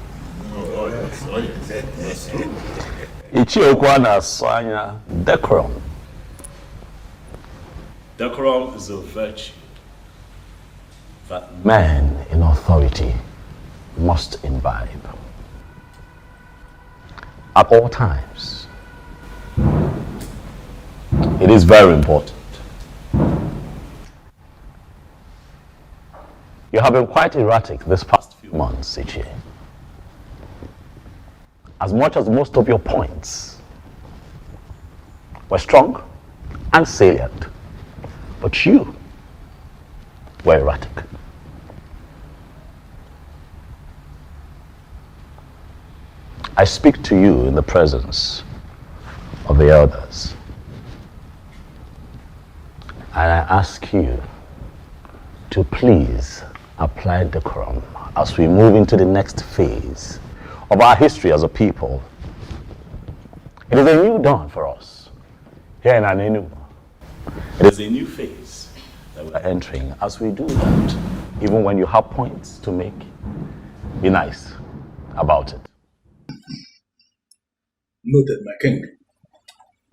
Oh yes, oh yes. That's true. Ichiokwana Swanya, decorum. Decorum is a virtue that man in authority must imbibe at all times. It is very important. You have been quite erratic this past few months, Ichie. As much as most of your points were strong and salient, but you were erratic. I speak to you in the presence of the elders, and I ask you to please apply decorum as we move into the next phase of our history as a people. It is a new dawn for us here in Anenu. It is a new phase that we are entering. As we do that, even when you have points to make, be nice about it. Noted, my king.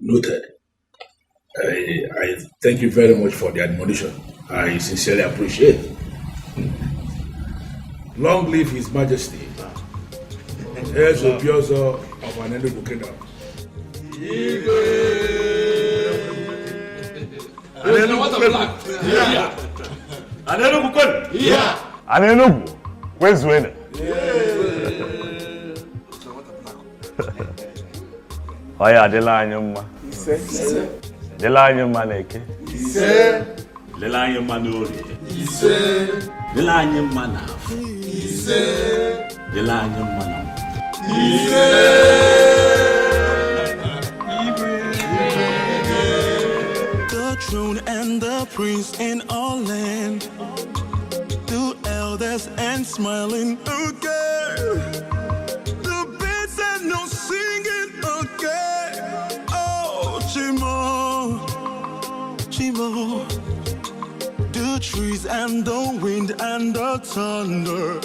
Noted. I thank you very much for the admonition. I sincerely appreciate it. Long live His Majesty, heirs of Biozo of an Enugu kingdom. Anenugu, where's winner? Oya adela anyuma. Adela anyuma neke. Adela anyuma nori. Adela anyuma nafu. Adela anyuma nafu. The throne and the prince in our land, the elders and smiling again. The birds and no singing again. Oh, Chimo, Chimo. The trees and the wind and the thunder.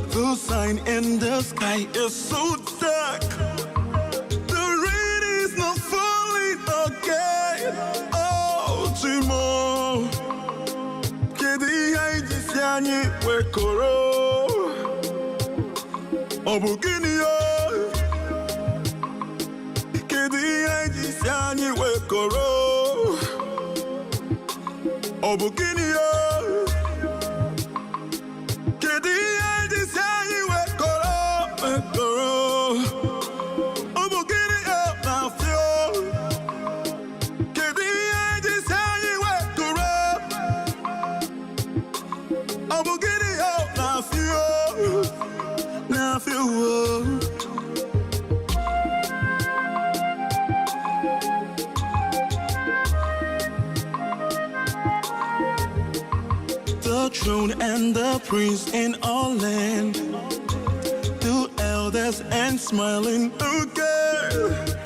The sign in the sky is so dark. The rain is not falling again. Oh, Chimo. Kedi haiji siani wekoro. Obukini yo. Kedi haiji siani wekoro. Obukini yo. Kedi haiji siani wekoro. Obukini yo na fio. Kedi haiji siani wekoro. Obukini yo na fio. Na fio. The throne and the prince in our land, the elders and smiling again.